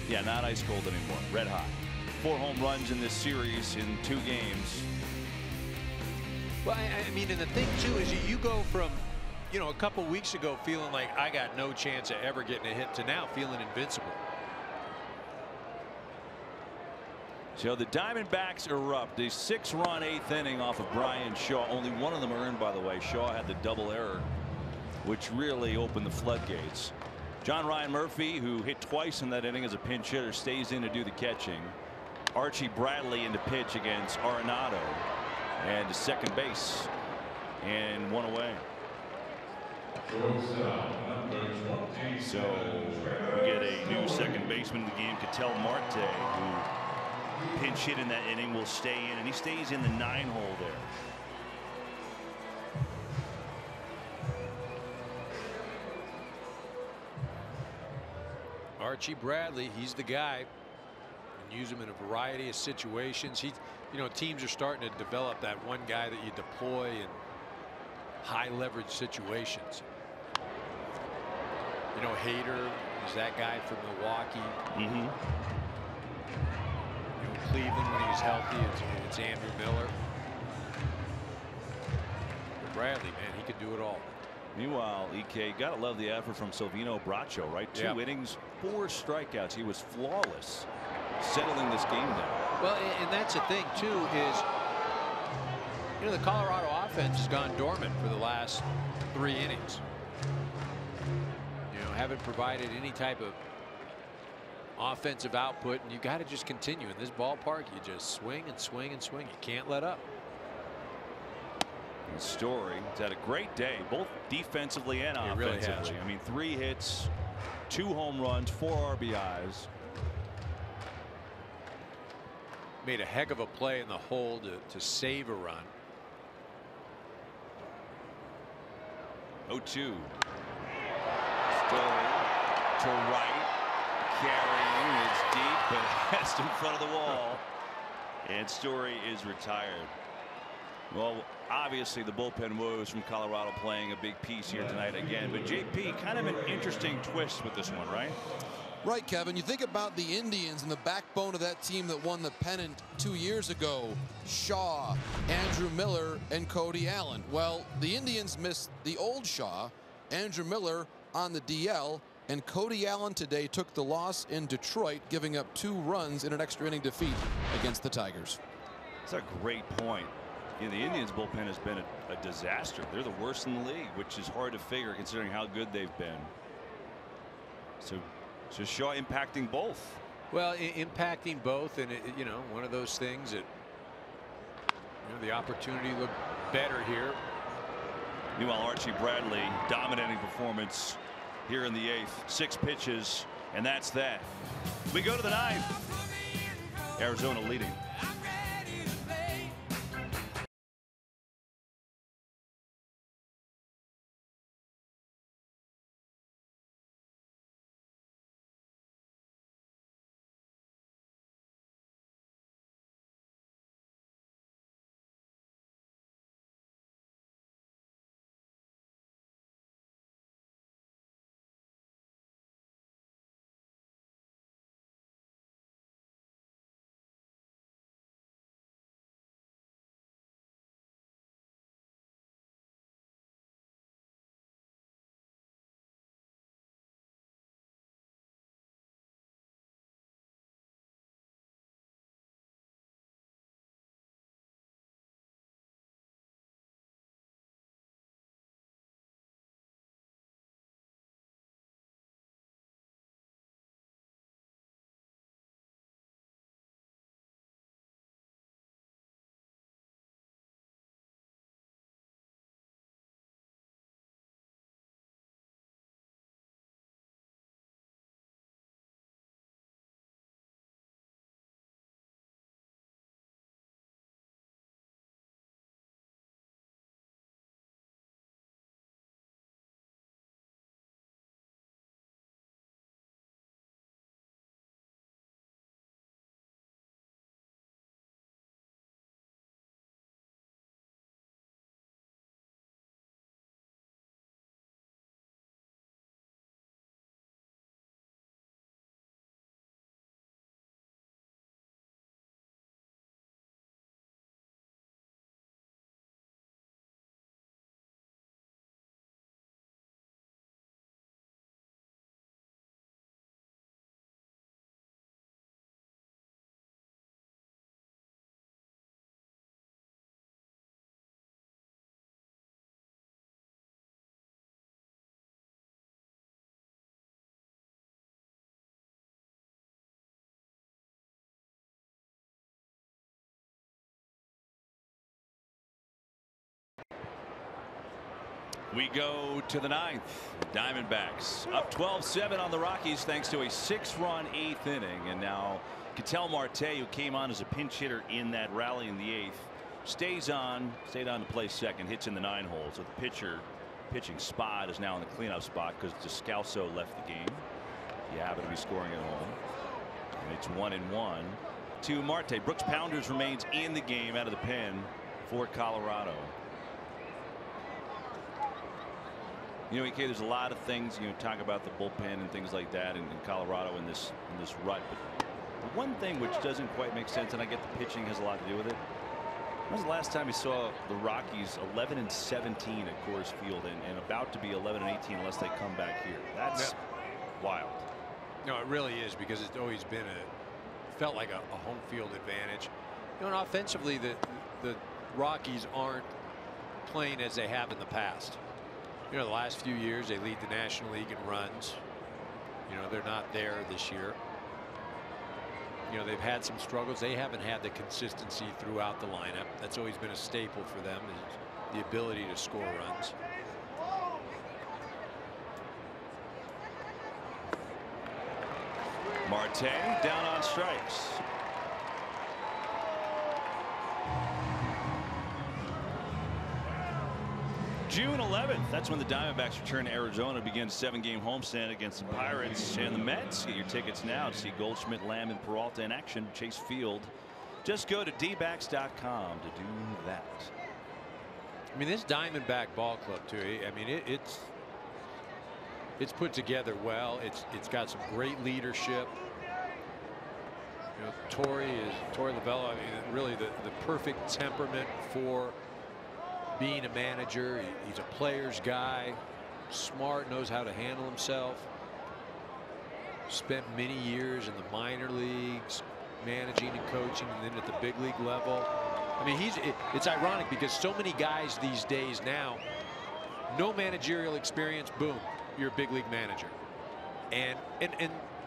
yeah, not ice cold anymore. Red hot. 4 home runs in this series in 2 games. Well, I mean, and the thing too is you go from, you know, a couple weeks ago feeling like I got no chance of ever getting a hit to now feeling invincible. So the Diamondbacks erupt. A 6-run 8th inning off of Brian Shaw. Only one of them earned, by the way. Shaw had the double error, which really opened the floodgates. John Ryan Murphy, who hit twice in that inning as a pinch hitter, stays in to do the catching. Archie Bradley in to pitch against Arenado, and to second base, and 1 away. So we get a new second baseman in the game, Ketel Marte, who pinch hit in that inning, will stay in, and he stays in the 9-hole there. Archie Bradley, he's the guy. And use him in a variety of situations. You know, teams are starting to develop that one guy that you deploy in high leverage situations. You know, Hader is that guy from Milwaukee. Mm-hmm. Cleveland, when he's healthy, it's Andrew Miller. But Bradley, man, he could do it all. Meanwhile, EK, gotta love the effort from Silvino Bracho, right? 2 innings, 4 strikeouts. He was flawless, settling this game down. Well, and that's the thing too, is, you know, the Colorado offense has gone dormant for the last 3 innings. You know, haven't provided any type of offensive output, and you got to just continue in this ballpark. You just swing and swing and swing. You can't let up. And Story has had a great day, both defensively and offensively. Really, I mean, 3 hits, 2 home runs, 4 RBIs. Made a heck of a play in the hole to save a run. 0-2. Story to right. Carrying is deep, but just in front of the wall. And Story is retired. Well, obviously the bullpen woes from Colorado playing a big piece here tonight again. But JP, kind of an interesting twist with this one, right? Right, Kevin. You think about the Indians and the backbone of that team that won the pennant 2 years ago. Shaw, Andrew Miller, and Cody Allen. Well, the Indians missed the old Shaw, Andrew Miller on the DL, and Cody Allen today took the loss in Detroit, giving up 2 runs in an extra inning defeat against the Tigers. That's a great point. Yeah, the Indians bullpen has been a disaster. They're the worst in the league, which is hard to figure considering how good they've been. So Shaw impacting both. Well, impacting both, and you know, one of those things that, you know, the opportunity looked better here. Meanwhile, Archie Bradley, dominating performance here in the 8th. 6 pitches, and that's that. We go to the 9th. Arizona leading. We go to the 9th. Diamondbacks up 12-7 on the Rockies thanks to a 6-run 8th inning. And now Ketel Marte, who came on as a pinch hitter in that rally in the 8th, stayed on to play second, hits in the 9 hole. So the pitching spot is now in the cleanup spot because Descalso left the game. He happened to be scoring at home. And it's 1-1 to Marte. Brooks Pounders remains in the game out of the pen for Colorado. You know, EK, there's a lot of things, you know, talk about the bullpen and things like that in Colorado in this rut. But the one thing which doesn't quite make sense, and I get the pitching has a lot to do with it. When was the last time you saw the Rockies 11-17 at Coors Field and about to be 11-18 unless they come back here? That's wild. No, it really is, because it's always been felt like a home field advantage. You know, and offensively, the Rockies aren't playing as they have in the past. You know, the last few years they lead the National League in runs. You know, they're not there this year. You know, they've had some struggles. They haven't had the consistency throughout the lineup. That's always been a staple for them, is the ability to score runs. Marte down on strikes. June 11th, that's when the Diamondbacks return to Arizona to begin 7-game homestand against the Pirates and the Mets. Get your tickets now to see Goldschmidt, Lamb, and Peralta in action. Chase Field. Just go to dbacks.com to do that. I mean, this Diamondback ball club too. I mean, it's put together well. It's got some great leadership. You know, Torey Lovullo. I mean, really the perfect temperament for being a manager. He's a player's guy, smart, knows how to handle himself. Spent many years in the minor leagues, managing and coaching, and then at the big league level. I mean, it's ironic because so many guys these days now, no managerial experience, boom, you're a big league manager. And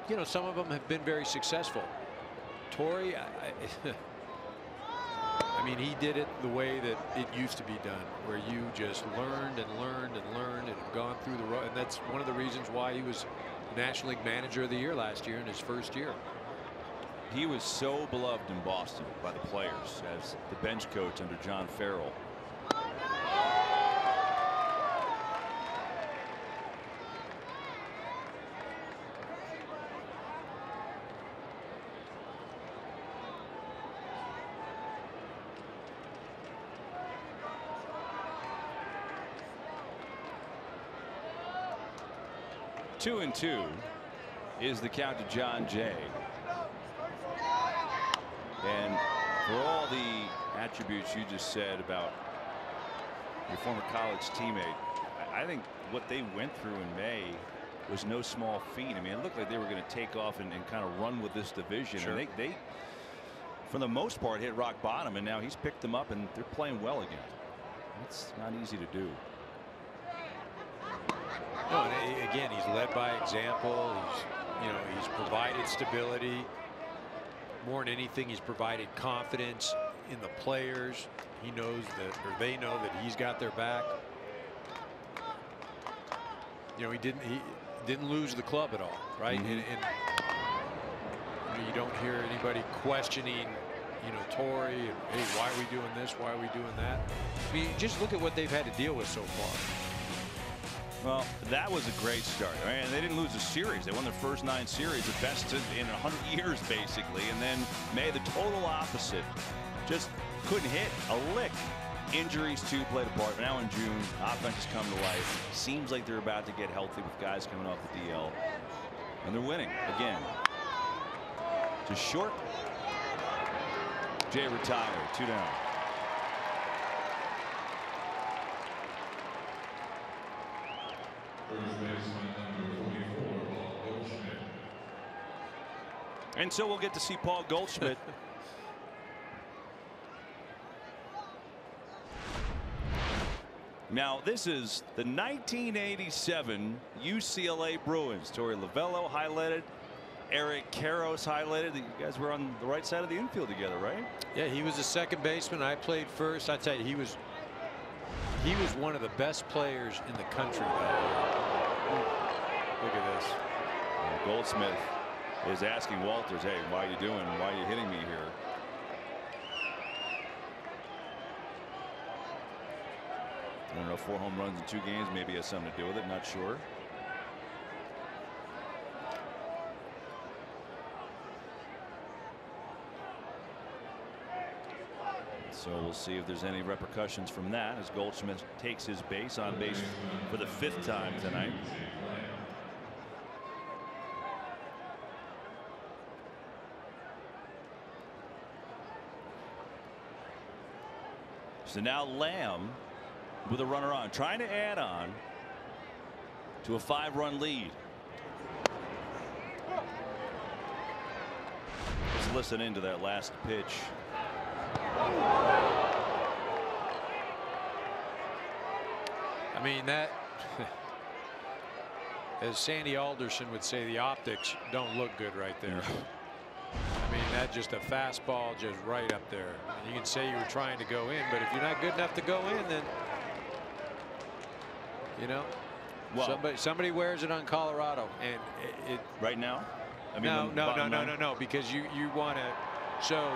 you know, some of them have been very successful. Torey, I mean, he did it the way that it used to be done, where you just learned and learned and learned and have gone through the road. And that's one of the reasons why he was National League Manager of the Year last year in his first year. He was so beloved in Boston by the players as the bench coach under John Farrell. Two and two is the count to John Jay. And for all the attributes you just said about your former college teammate, I think what they went through in May was no small feat. I mean, it looked like they were going to take off and kind of run with this division. Sure. And they, for the most part, hit rock bottom, and now he's picked them up and they're playing well again. It's not easy to do. No, and again, he's led by example. He's provided stability. More than anything, he's provided confidence in the players. He knows that, or they know that he's got their back. You know, he didn't lose the club at all, right? Mm-hmm. And you don't hear anybody questioning, you know, Torey and, hey, why are we doing this? Why are we doing that? I mean, just look at what they've had to deal with so far. Well, that was a great start. I mean, they didn't lose a series. They won their first 9 series, the best in 100 years, basically. And then May, the total opposite. Just couldn't hit a lick. Injuries, too, played a part. Now in June, offense has come to life. Seems like they're about to get healthy with guys coming off the DL. And they're winning again. Just short. Jay retired. 2 down. And so we'll get to see Paul Goldschmidt. Now this is the 1987 UCLA Bruins. Torey Lovullo highlighted. Eric Karros highlighted. You guys were on the right side of the infield together, right? Yeah, he was a second baseman. I played first. I tell you, he was one of the best players in the country that year. Look at this. Goldschmidt is asking Walters, hey, why are you doing? Why are you hitting me here? I don't know, 4 home runs in 2 games maybe has something to do with it. Not sure. So we'll see if there's any repercussions from that as Goldschmidt takes his base on base for the 5th time tonight. So now Lamb with a runner on, trying to add on to a 5-run lead. Let's listen into that last pitch. I mean, that, as Sandy Alderson would say, the optics don't look good right there. I mean, that's just a fastball just right up there. And you can say you were trying to go in, but if you're not good enough to go in, then, you know, well, somebody wears it on Colorado. And it right now? I mean, no, because you want to, so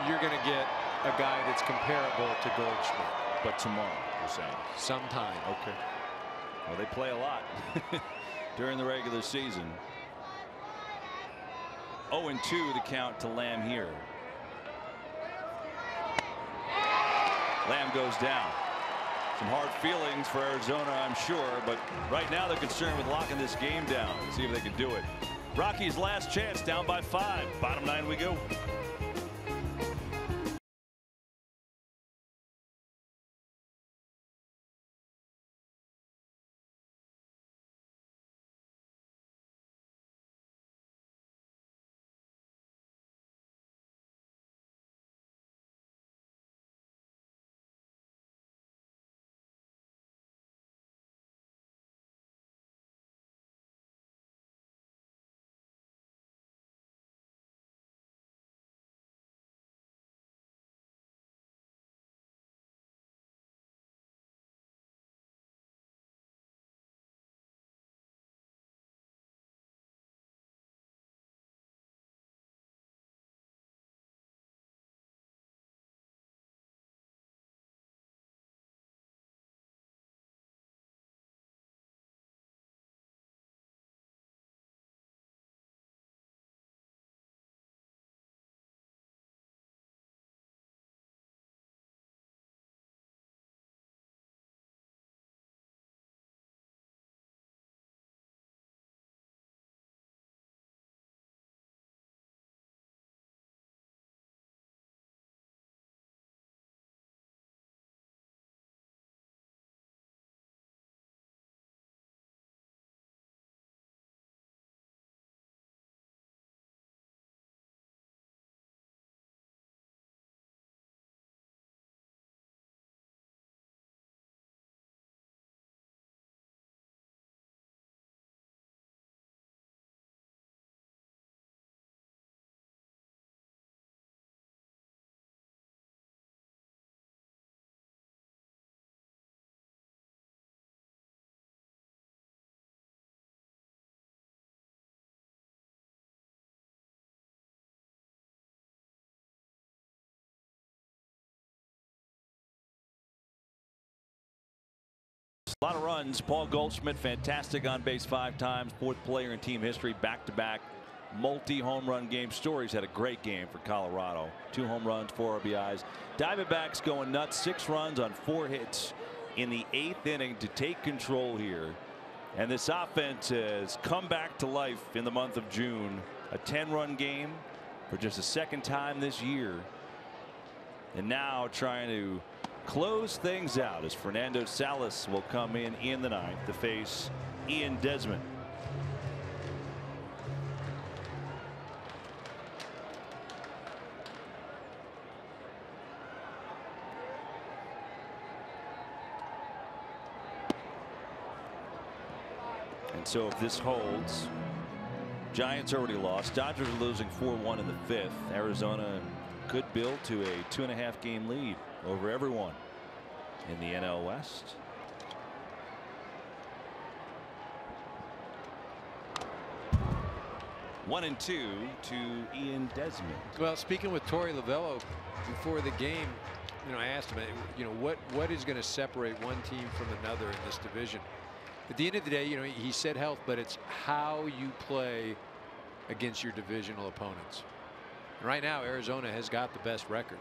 you're going to get a guy that's comparable to Goldschmidt. But tomorrow, you're saying? Sometime. Okay. Well, they play a lot during the regular season. 0-2 the count to Lamb here. Lamb goes down. Some hard feelings for Arizona, I'm sure, but right now they're concerned with locking this game down. See if they can do it. Rockies' last chance, down by 5. Bottom 9 we go. A lot of runs. Paul Goldschmidt, fantastic on base 5 times, 4th player in team history, back-to-back multi-home run game. Stories had a great game for Colorado. 2 home runs, 4 RBIs. Diamondbacks going nuts, 6 runs on 4 hits in the 8th inning to take control here. And this offense has come back to life in the month of June. A 10-run game for just the 2nd time this year. And now trying to close things out as Fernando Salas will come in the 9th to face Ian Desmond. And so if this holds, Giants already lost. Dodgers are losing 4-1 in the 5th. Arizona could build to a 2.5 game lead over everyone in the NL West. One and 2 to Ian Desmond. Well, speaking with Torey Lovello before the game, you know, I asked him, you know, what is going to separate one team from another in this division? At the end of the day, you know, he said health, but it's how you play against your divisional opponents. And right now, Arizona has got the best record.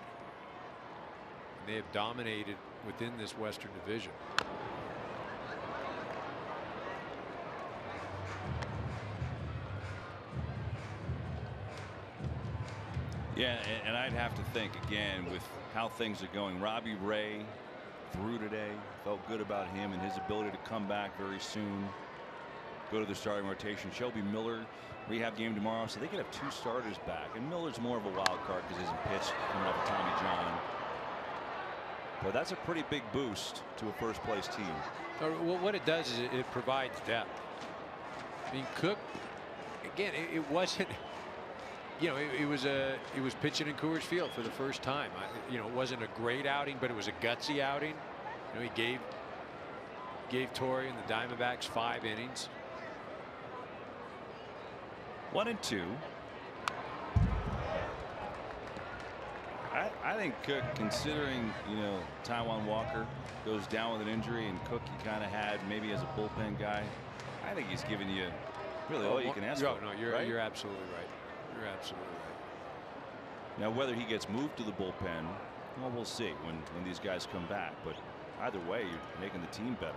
And they have dominated within this Western Division. Yeah, and I'd have to think again with how things are going. Robbie Ray threw today. Felt good about him and his ability to come back very soon. Go to the starting rotation. Shelby Miller, rehab game tomorrow, so they could have 2 starters back. And Miller's more of a wild card because he hasn't pitched coming off of Tommy John. But that's a pretty big boost to a first place team. Well, what it does is it provides depth. I mean, Cook, again, it wasn't, you know, it was pitching in Coors Field for the first time. You know, it wasn't a great outing, but it was a gutsy outing. You know, he gave Torrey and the Diamondbacks 5 innings. 1-2. I think Cook, considering, you know, Taijuan Walker goes down with an injury and Cook you kind of had maybe as a bullpen guy, I think he's giving you really all you can ask for. No, you're right? you're absolutely right. You're absolutely right. Now whether he gets moved to the bullpen, well, we'll see when these guys come back. But either way, you're making the team better.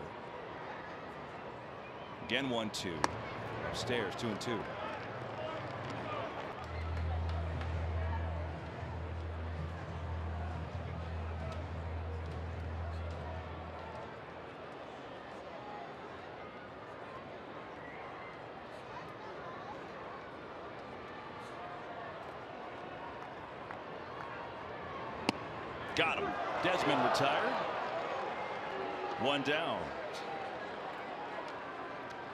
Again, 1-2. Upstairs, 2-2. Got him. Desmond retired. 1 down.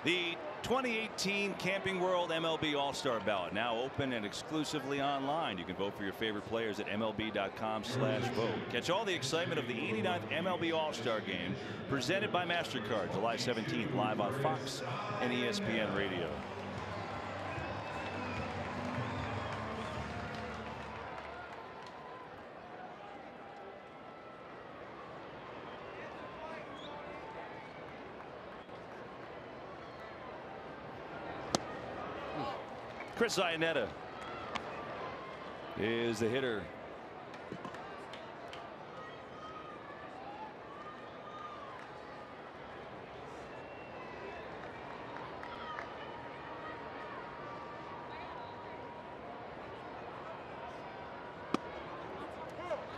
The 2018 Camping World MLB All-Star Ballot now open and exclusively online. You can vote for your favorite players at MLB.com/vote. Catch all the excitement of the 89th MLB All-Star Game presented by MasterCard July 17th live on Fox and ESPN Radio. Chris Iannetta is the hitter.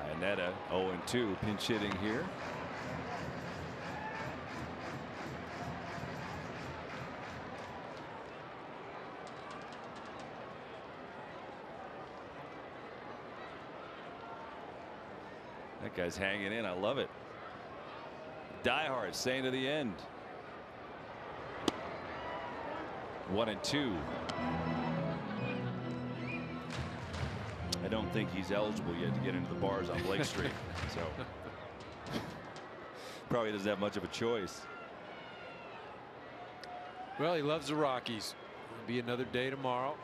Iannetta 0-2, pinch hitting here. That guy's hanging in. I love it. Die hard, staying to the end. 1-2. I don't think he's eligible yet to get into the bars on Blake Street. So probably doesn't have much of a choice. Well, he loves the Rockies. It'll be another day tomorrow.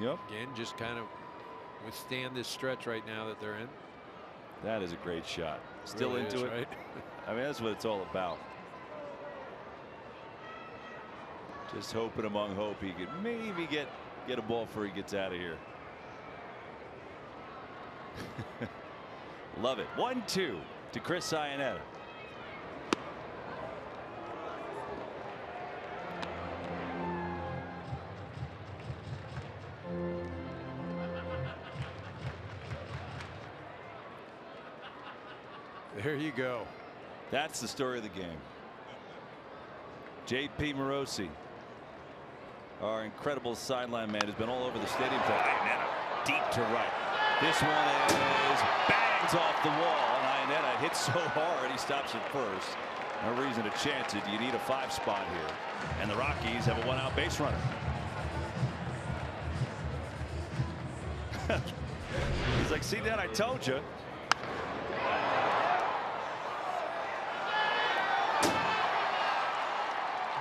Yep. Again, just kind of withstand this stretch right now that they're in. That is a great shot. Still Really into is, it. right? I mean, that's what it's all about. Just hoping among hope he could maybe get a ball before he gets out of here. Love it. 1-2 to Chris Iannetta. There you go. That's the story of the game. J.P. Morosi, our incredible sideline man, has been all over the stadium for Iannetta, deep to right. This one is bangs off the wall, and Iannetta hits so hard he stops at first. No reason to chance it. You need a 5 spot here, and the Rockies have a 1-out base runner. He's like, see, Dad, I told you.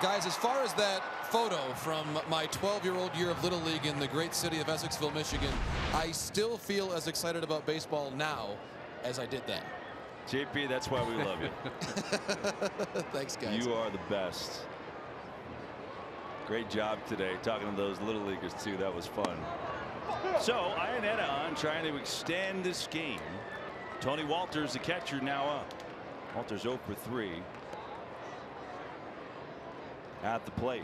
Guys, as far as that photo from my 12-year-old year of Little League in the great city of Essexville, Michigan, I still feel as excited about baseball now as I did then. JP, that's why we love you. Thanks, guys. You are the best. Great job today talking to those Little Leaguers, too. That was fun. So, Iannetta on, trying to extend this game. Tony Walters, the catcher, now up. Walters 0 for 3. At the plate.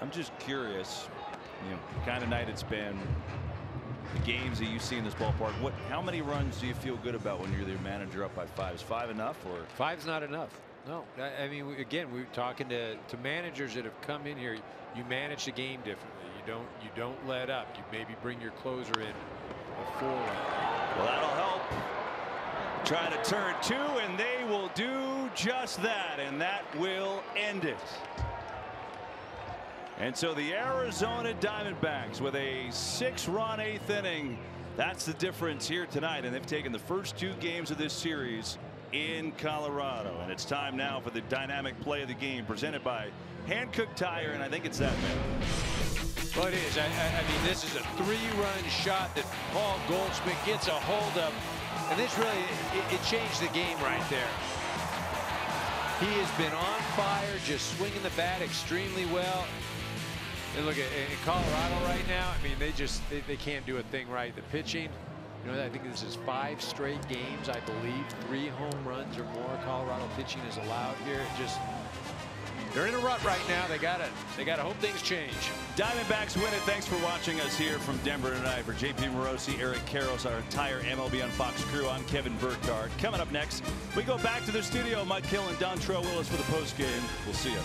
I'm just curious, you know, kind of night it's been, the games that you see in this ballpark. How many runs do you feel good about when you're the manager up by 5? Is 5 enough, or 5's not enough? No, I mean, again, we're talking to managers that have come in here. You manage the game differently. You don't let up. You maybe bring your closer in a 4-run. Well, that'll help. Trying to turn 2, and they will do just that, and that will end it. And so the Arizona Diamondbacks with a 6-run 8th inning. That's the difference here tonight, and they've taken the first 2 games of this series in Colorado. And it's time now for the dynamic play of the game presented by Hankook Tire, and I think it's that man. Well, it is. I mean, this is a 3-run shot that Paul Goldschmidt gets a hold of, and this really it changed the game right there. He has been on fire, just swinging the bat extremely well. And look at in Colorado right now. I mean, they can't do a thing right. The pitching, you know, I think this is 5 straight games, I believe. 3 home runs or more Colorado pitching is allowed here. They're in a rut right now. They gotta hope things change. Diamondbacks win it. Thanks for watching us here from Denver tonight. For JP Morosi, Eric Karros, our entire MLB on Fox crew, I'm Kevin Burkhardt. Coming up next, we go back to the studio. Mike Hill and Dontrell Willis for the post game. We'll see you.